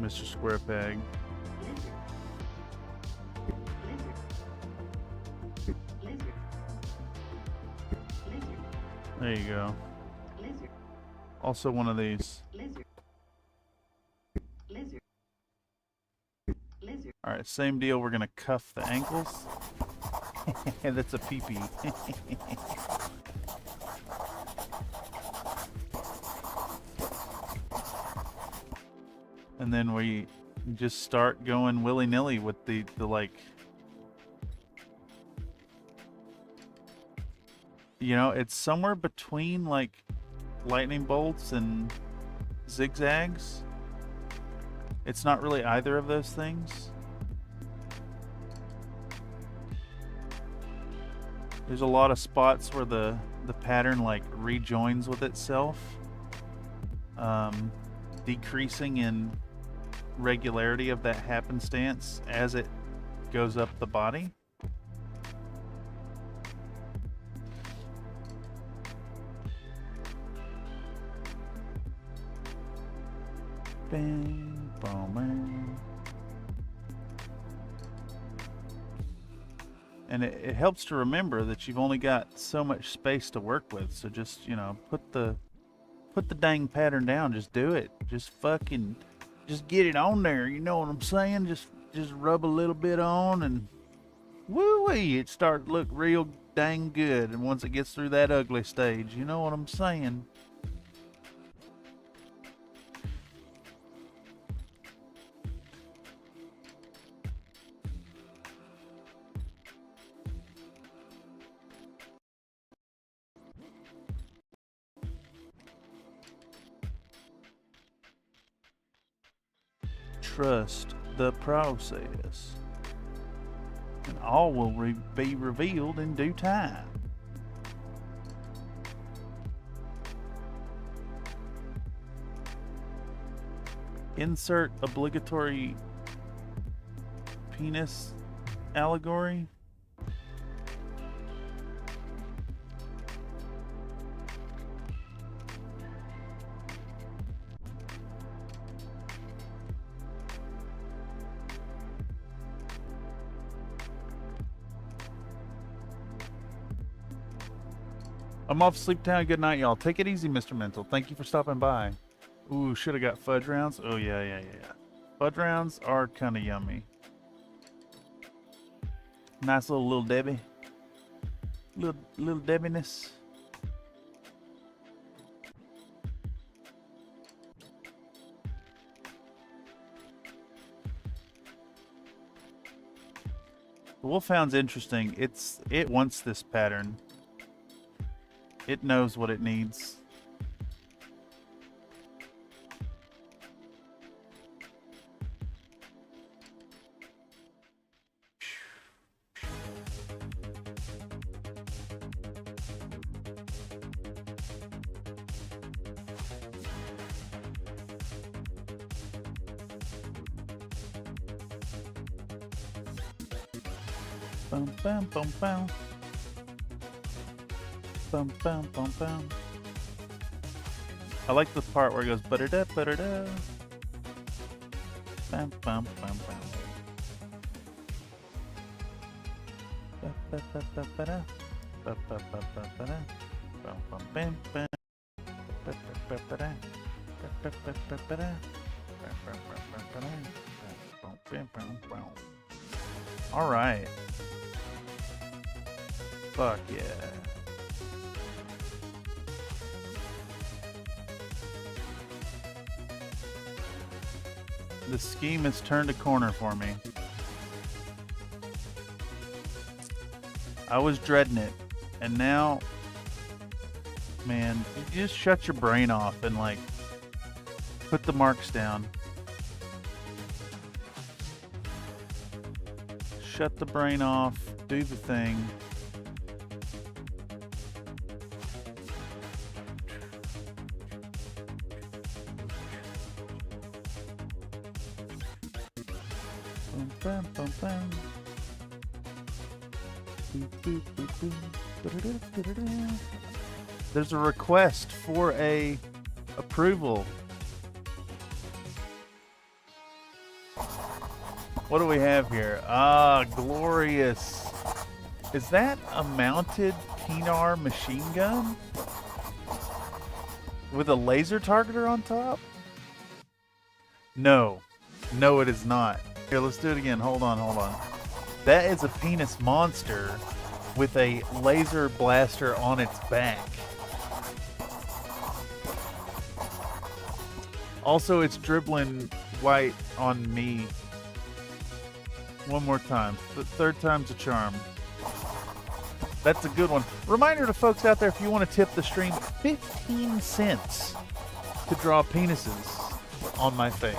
Mr. Squarepeg. There you go. Also one of these. Alright, same deal. We're gonna cuff the ankles. That's a pee-pee. And then we just start going willy-nilly with the like, you know, it's somewhere between like lightning bolts and zigzags. It's not really either of those things. There's a lot of spots where the pattern like rejoins with itself, decreasing in regularity of that happenstance as it goes up the body. Bang, boom, bang. And it helps to remember that you've only got so much space to work with, so just, you know, put the dang pattern down. Just do it. Just get it on there. You know what I'm saying? Just rub a little bit on, and woo-wee, it starts to look real dang good. And once it gets through that ugly stage, you know what I'm saying? Trust the process, and all will be revealed in due time. Insert obligatory penis allegory. I'm off Sleep Town. Good night, y'all. Take it easy, Mr. Mental. Thank you for stopping by. Ooh, should have got fudge rounds. Oh, yeah. Fudge rounds are kind of yummy. Nice little Debbie. Little Debbiness. The Wolfhound's interesting. It wants this pattern. It knows what it needs. Bum bum bum bum. Bum bum bum bum. I like the part where it goes ba-da-da, ba-da-da. Bum bum bum bum. Ba-ba-ba-ba-ba-da. Ba-ba-ba-ba-ba-da. Bum bum bam bam. Ba-ba-ba-ba-da. Ba-ba-ba-ba-ba-da. Ba-ba-ba-ba-ba-da. Bum bam bam bam. All right. Fuck yeah. The scheme has turned a corner for me. I was dreading it. And now, man, you just shut your brain off and like put the marks down. Shut the brain off, do the thing. Bum, bum, bum. There's a request for a approval. What do we have here? Ah, glorious. Is that a mounted Pinar machine gun? With a laser targeter on top? No. No, it is not. Here, let's do it again. Hold on, hold on. That is a penis monster with a laser blaster on its back. Also, it's dribbling white on me. One more time. The third time's a charm. That's a good one. Reminder to folks out there, if you want to tip the stream, 15 cents to draw penises on my face.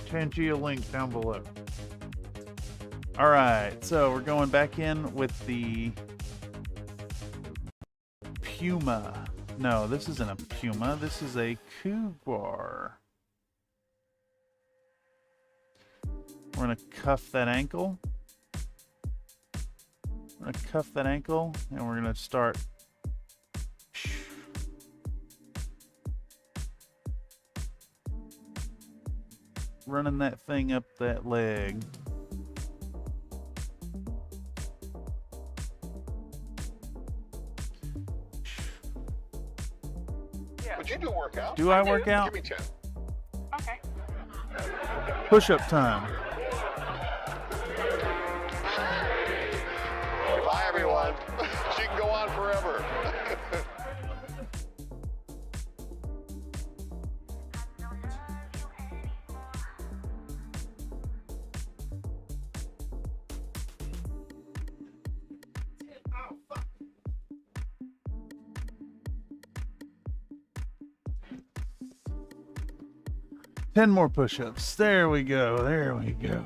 Pangea link down below. Alright, so we're going back in with the Puma. No, this isn't a Puma. This is a Cougar. We're going to cuff that ankle. We're going to cuff that ankle, and we're going to start. Running that thing up that leg. Would you do a workout? Do I work out? Give me 10. Okay. Push-up time. Bye, everyone. She can go on forever. Ten more push-ups. There we go. There we go.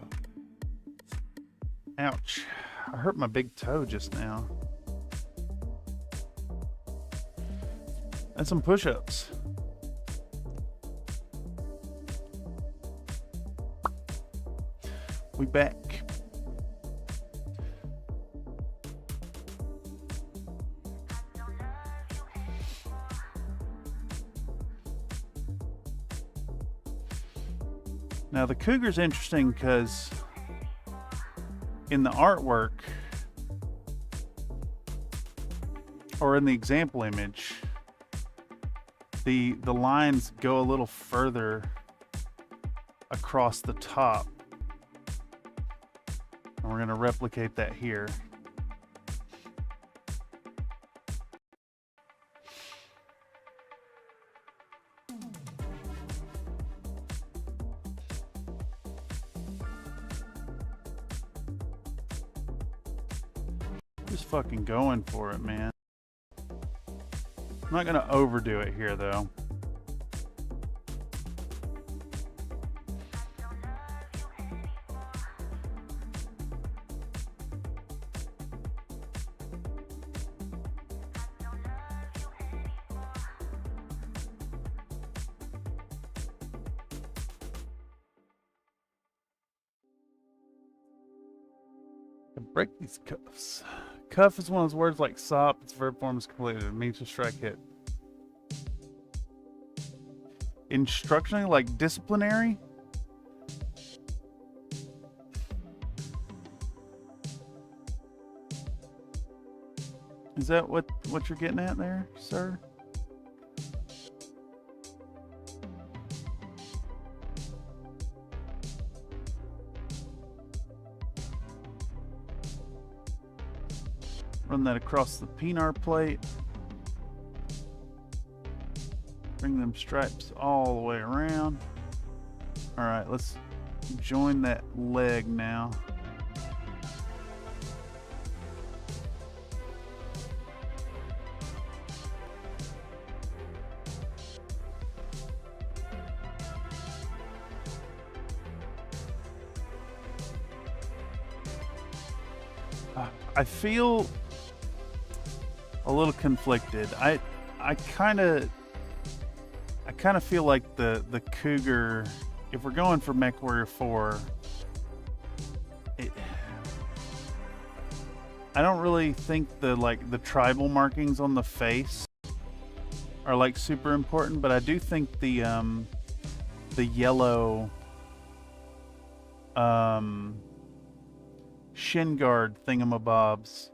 Ouch. I hurt my big toe just now. And some push-ups. We back. Now the Cougar's interesting because in the artwork or in the example image, the lines go a little further across the top. And we're going to replicate that here. Just fucking going for it, man. I'm not gonna overdo it here though. Break these cuffs. Cuff is one of those words like sop. Its verb form is completed. It means to strike hit. Instructionally, like disciplinary. Is that what you're getting at there, sir? Run that across the Pinar plate. Bring them stripes all the way around. All right, let's join that leg now. I feel a little conflicted. I kind of feel like the Cougar, if we're going for Mechwarrior 4, I don't really think the tribal markings on the face are like super important, but I do think the yellow shin guard thingamabobs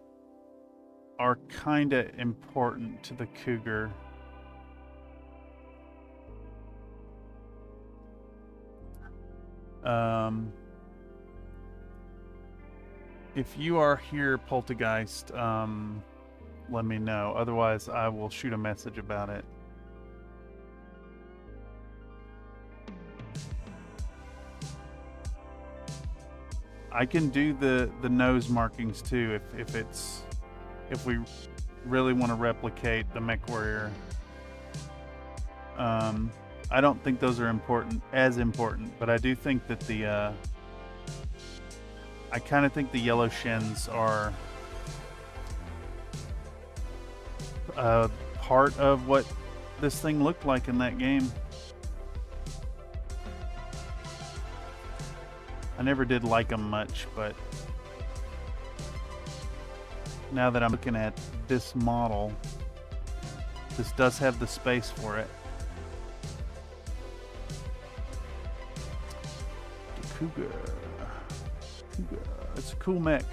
are kind of important to the Cougar. If you are here, Poltergeist, let me know. Otherwise, I will shoot a message about it. I can do the nose markings too if we really want to replicate the Mechwarrior. I don't think those are as important, but I do think that I kind of think the yellow shins are part of what this thing looked like in that game. I never did like them much, but now that I'm looking at this model, this does have the space for it. The Cougar. It's a cool mech.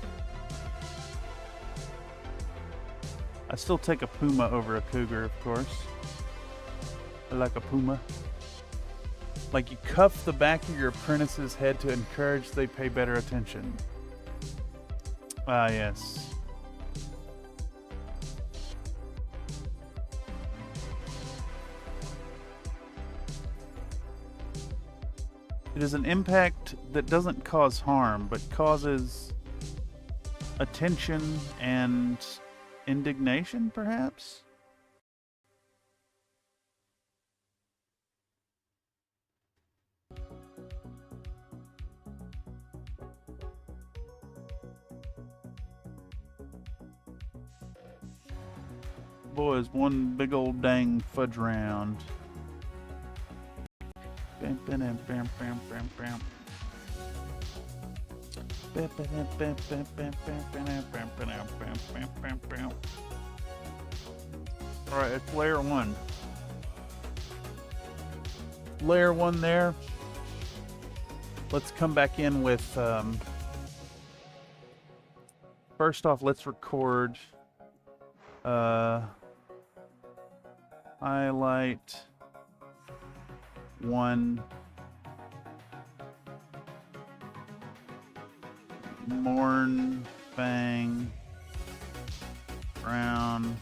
I still take a Puma over a Cougar, of course. I like a Puma. Like, you cuff the back of your apprentice's head to encourage they pay better attention. Ah, yes. It is an impact that doesn't cause harm, but causes attention and indignation, perhaps? Boys, one big old dang fudge round. Bam, bam, bam, bam, bam, bam, bam. Bam, bam, bam, bam, bam, bam, bam, bam, bam, bam, bam, bam. All right, it's layer one. Layer one there. Let's come back in with. First off, let's record. Highlight one. Morn Fang brown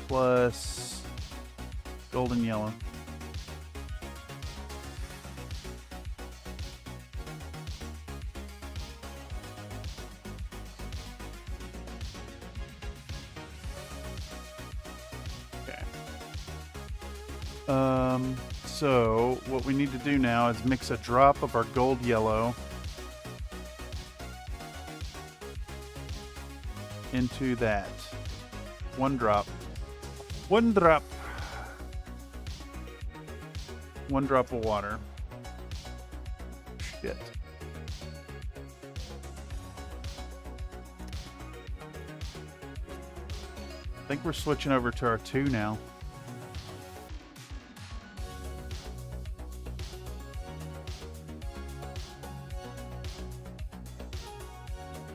plus golden yellow. Okay. So what we need to do now is mix a drop of our gold yellow into that. One drop. One drop. One drop of water. Shit. I think we're switching over to our 2 now.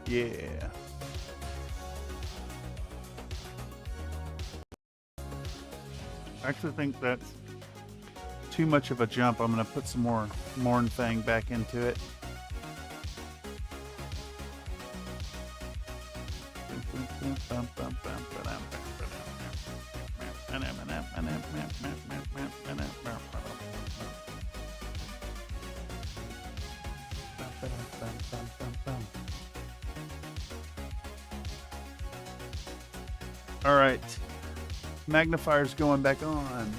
Yeah. I actually think that's too much of a jump. I'm going to put some more Morn Fang back into it. All right. Magnifier's going back on.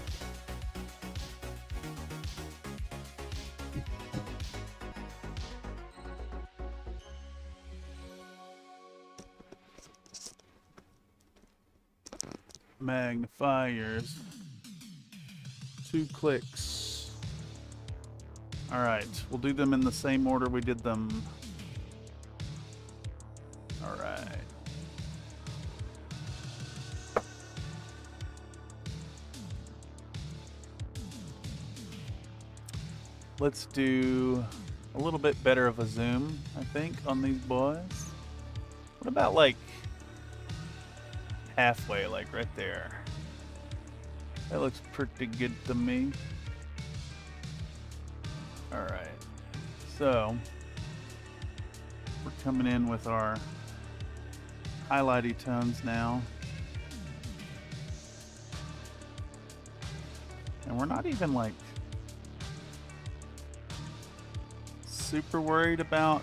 magnifiers. 2 clicks. Alright, we'll do them in the same order we did them. Alright. Let's do a little bit better of a zoom, I think, on these boys. What about like halfway, like right there? That looks pretty good to me. Alright, so we're coming in with our highlighty tones now. And we're not even like super worried about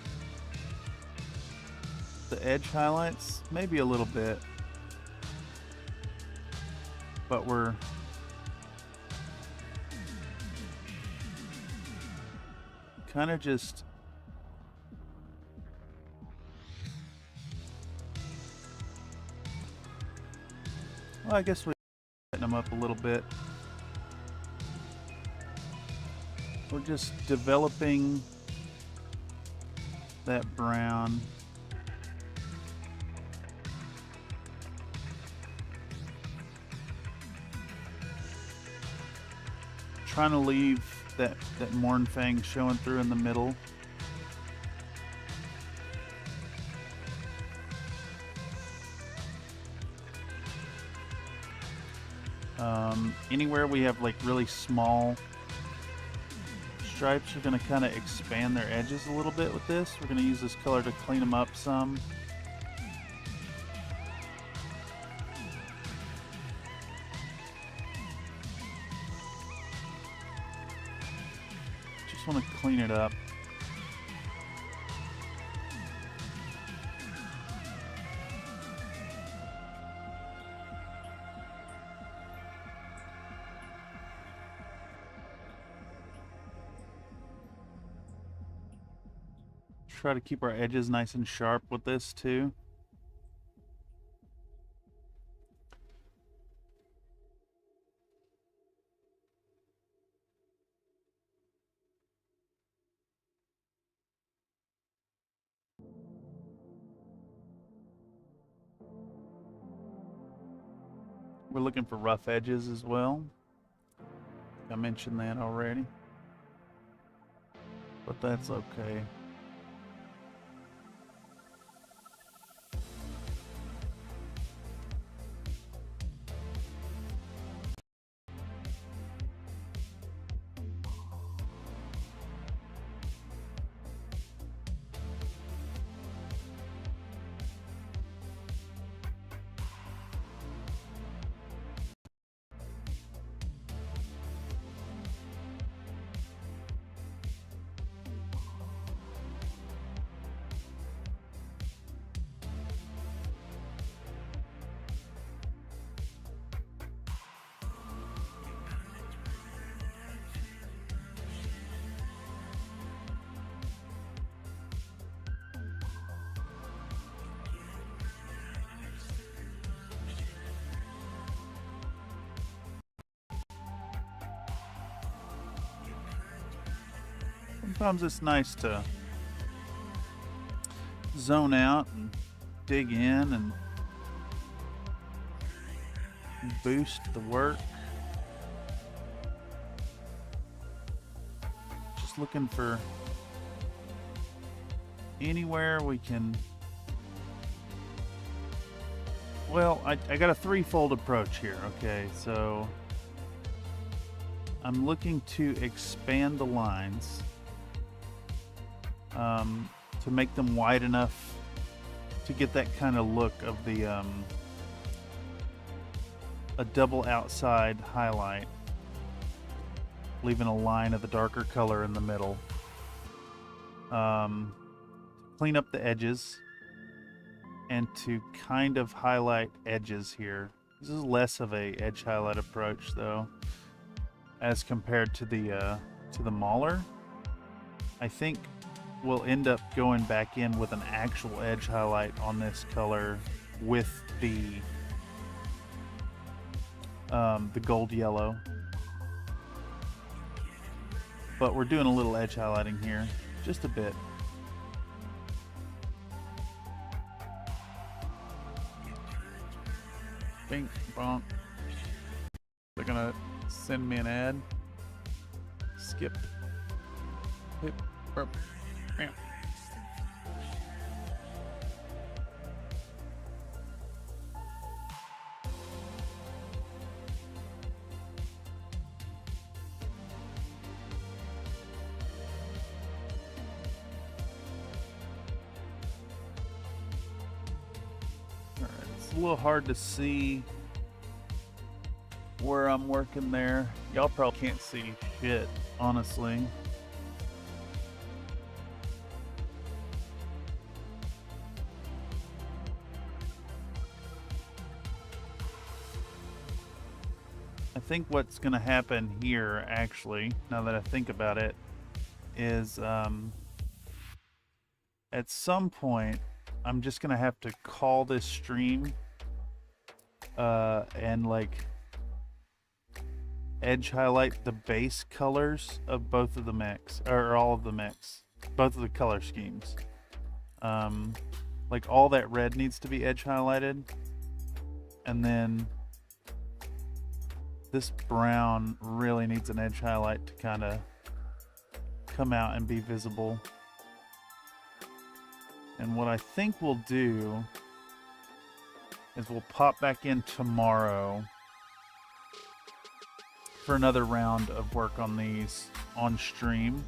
the edge highlights, maybe a little bit, but we're kind of just well, I guess we're setting them up a little bit. We're just developing that brown. Trying to leave that Morn Fang showing through in the middle. Anywhere we have like really small stripes, are going to kind of expand their edges a little bit with this. We're going to use this color to clean them up some. Just want to clean it up. Try to keep our edges nice and sharp with this too. We're looking for rough edges as well. I mentioned that already, but that's okay. Sometimes it's nice to zone out and dig in and boost the work. Just looking for anywhere we can. Well, I got a threefold approach here, okay? So I'm looking to expand the lines to make them wide enough to get that kind of look of the a double outside highlight, leaving a line of the darker color in the middle. Clean up the edges and to kind of highlight edges here. This is less of a edge highlight approach though, as compared to the Mauler. I think we'll end up going back in with an actual edge highlight on this color with the the gold yellow. But we're doing a little edge highlighting here, just a bit. Bing, bonk. They're gonna send me an ad. Skip. Hip, burp, bam. It's a little hard to see where I'm working there. Y'all probably can't see shit, honestly. I think what's going to happen here, actually, now that I think about it, is at some point I'm just going to have to call this stream and like edge highlight the base colors of both of the mechs, or all of the mechs, both of the color schemes. Like all that red needs to be edge highlighted, and then this brown really needs an edge highlight to kind of come out and be visible. And what I think we'll do is we'll pop back in tomorrow for another round of work on these on stream.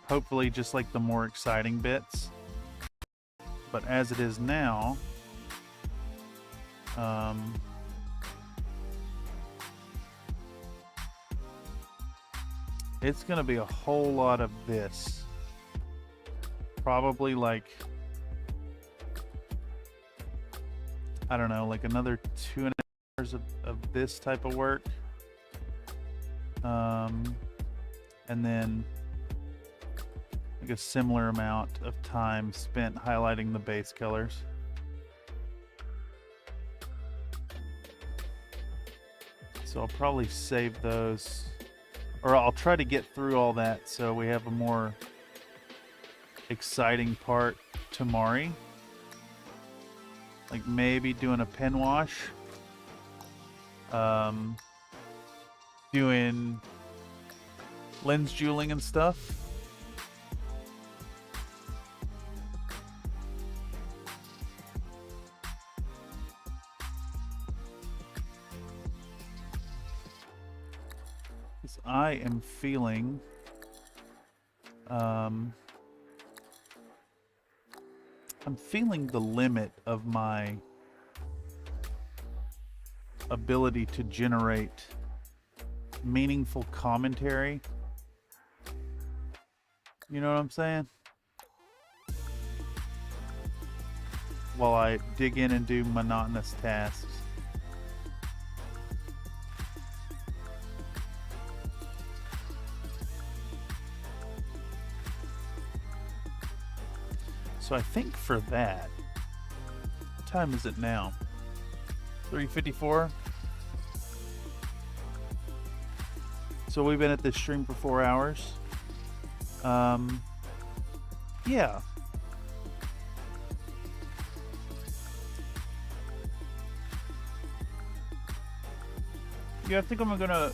Hopefully just like the more exciting bits. But as it is now, it's gonna be a whole lot of this. Probably like, I don't know, like another 2.5 hours of this type of work. And then like a similar amount of time spent highlighting the base colors. So I'll probably save those, or I'll try to get through all that so we have a more exciting part tomorrow. Like maybe doing a pen wash, doing lens jeweling and stuff. I am feeling I'm feeling the limit of my ability to generate meaningful commentary. You know what I'm saying? While I dig in and do monotonous tasks. So I think for that, what time is it now? 3:54. So we've been at this stream for 4 hours. Yeah. Yeah, I think I'm gonna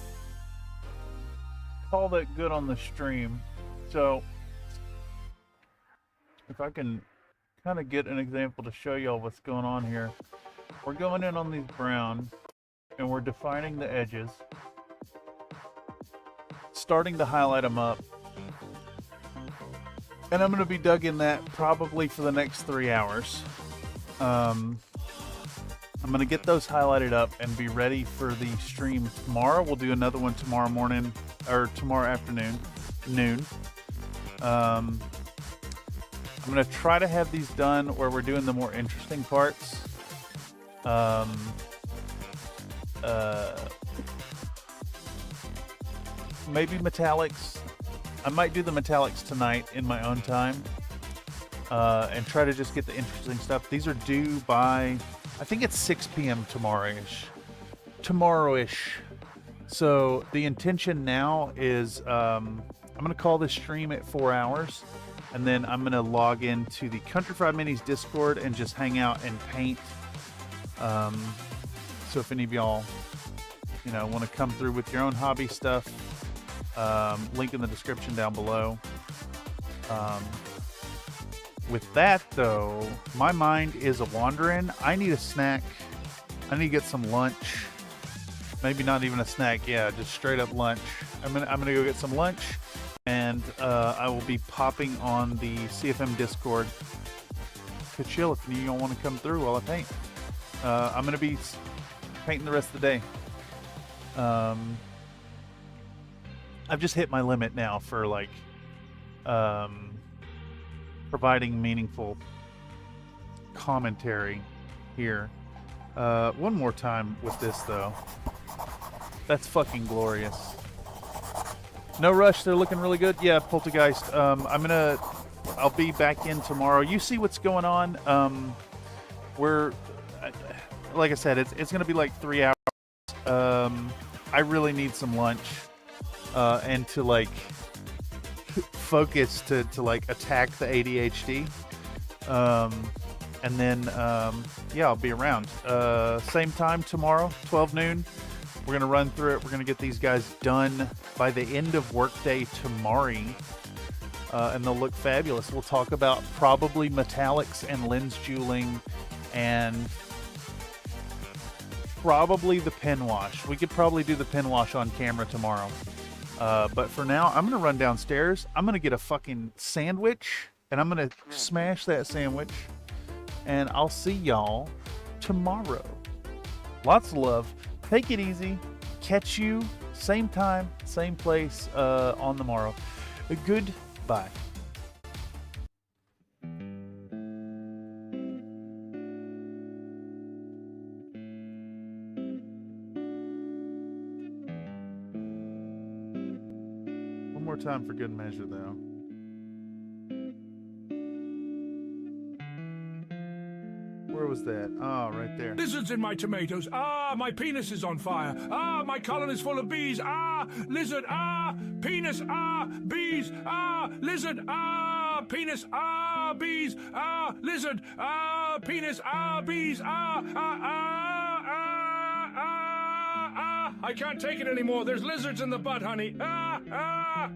call that good on the stream. So if I can kind of get an example to show y'all what's going on here. We're going in on these brown and we're defining the edges, starting to highlight them up, and I'm going to be dug in that probably for the next 3 hours. I'm going to get those highlighted up and be ready for the stream tomorrow. We'll do another one tomorrow morning, or tomorrow afternoon, noon. I'm going to try to have these done where we're doing the more interesting parts. Maybe metallics. I might do the metallics tonight in my own time, and try to just get the interesting stuff. These are due by I think it's 6 p.m. tomorrow-ish. So the intention now is I'm going to call this stream at 4 hours, and then I'm going to log into the Country Fried Minis Discord and just hang out and paint. So if any of y'all, want to come through with your own hobby stuff, link in the description down below. With that, though, my mind is a-wandering. I need a snack. I need to get some lunch. Maybe not even a snack. Yeah, just straight up lunch. I'm gonna go get some lunch, and I will be popping on the CFM Discord to chill if you don't want to come through while I paint. I'm gonna be painting the rest of the day. I've just hit my limit now for like providing meaningful commentary here. One more time with this though. That's fucking glorious. No rush, they're looking really good. Yeah, Poltergeist. I'll be back in tomorrow. You see what's going on. Like I said, it's gonna be like 3 hours. I really need some lunch, and to like focus to like attack the ADHD. And then yeah, I'll be around. Same time tomorrow, 12 noon. We're gonna run through it. We're gonna get these guys done by the end of workday tomorrow, and they'll look fabulous. We'll talk about probably metallics and lens jeweling, and probably the pen wash. We could probably do the pen wash on camera tomorrow. But for now, I'm gonna run downstairs. I'm gonna get a fucking sandwich, and I'm gonna smash that sandwich. And I'll see y'all tomorrow. Lots of love. Take it easy. Catch you same time, same place on the morrow. Goodbye. One more time for good measure, though. Where was that? Oh, right there. Lizards in my tomatoes. Ah, my penis is on fire. Ah, my colon is full of bees. Ah, lizard. Ah, penis. Ah, bees. Ah, lizard. Ah, penis. Ah, bees. Ah, lizard. Ah, penis. Ah, bees. Ah, ah, ah, ah, ah, ah. I can't take it anymore. There's lizards in the butt, honey. Ah, ah.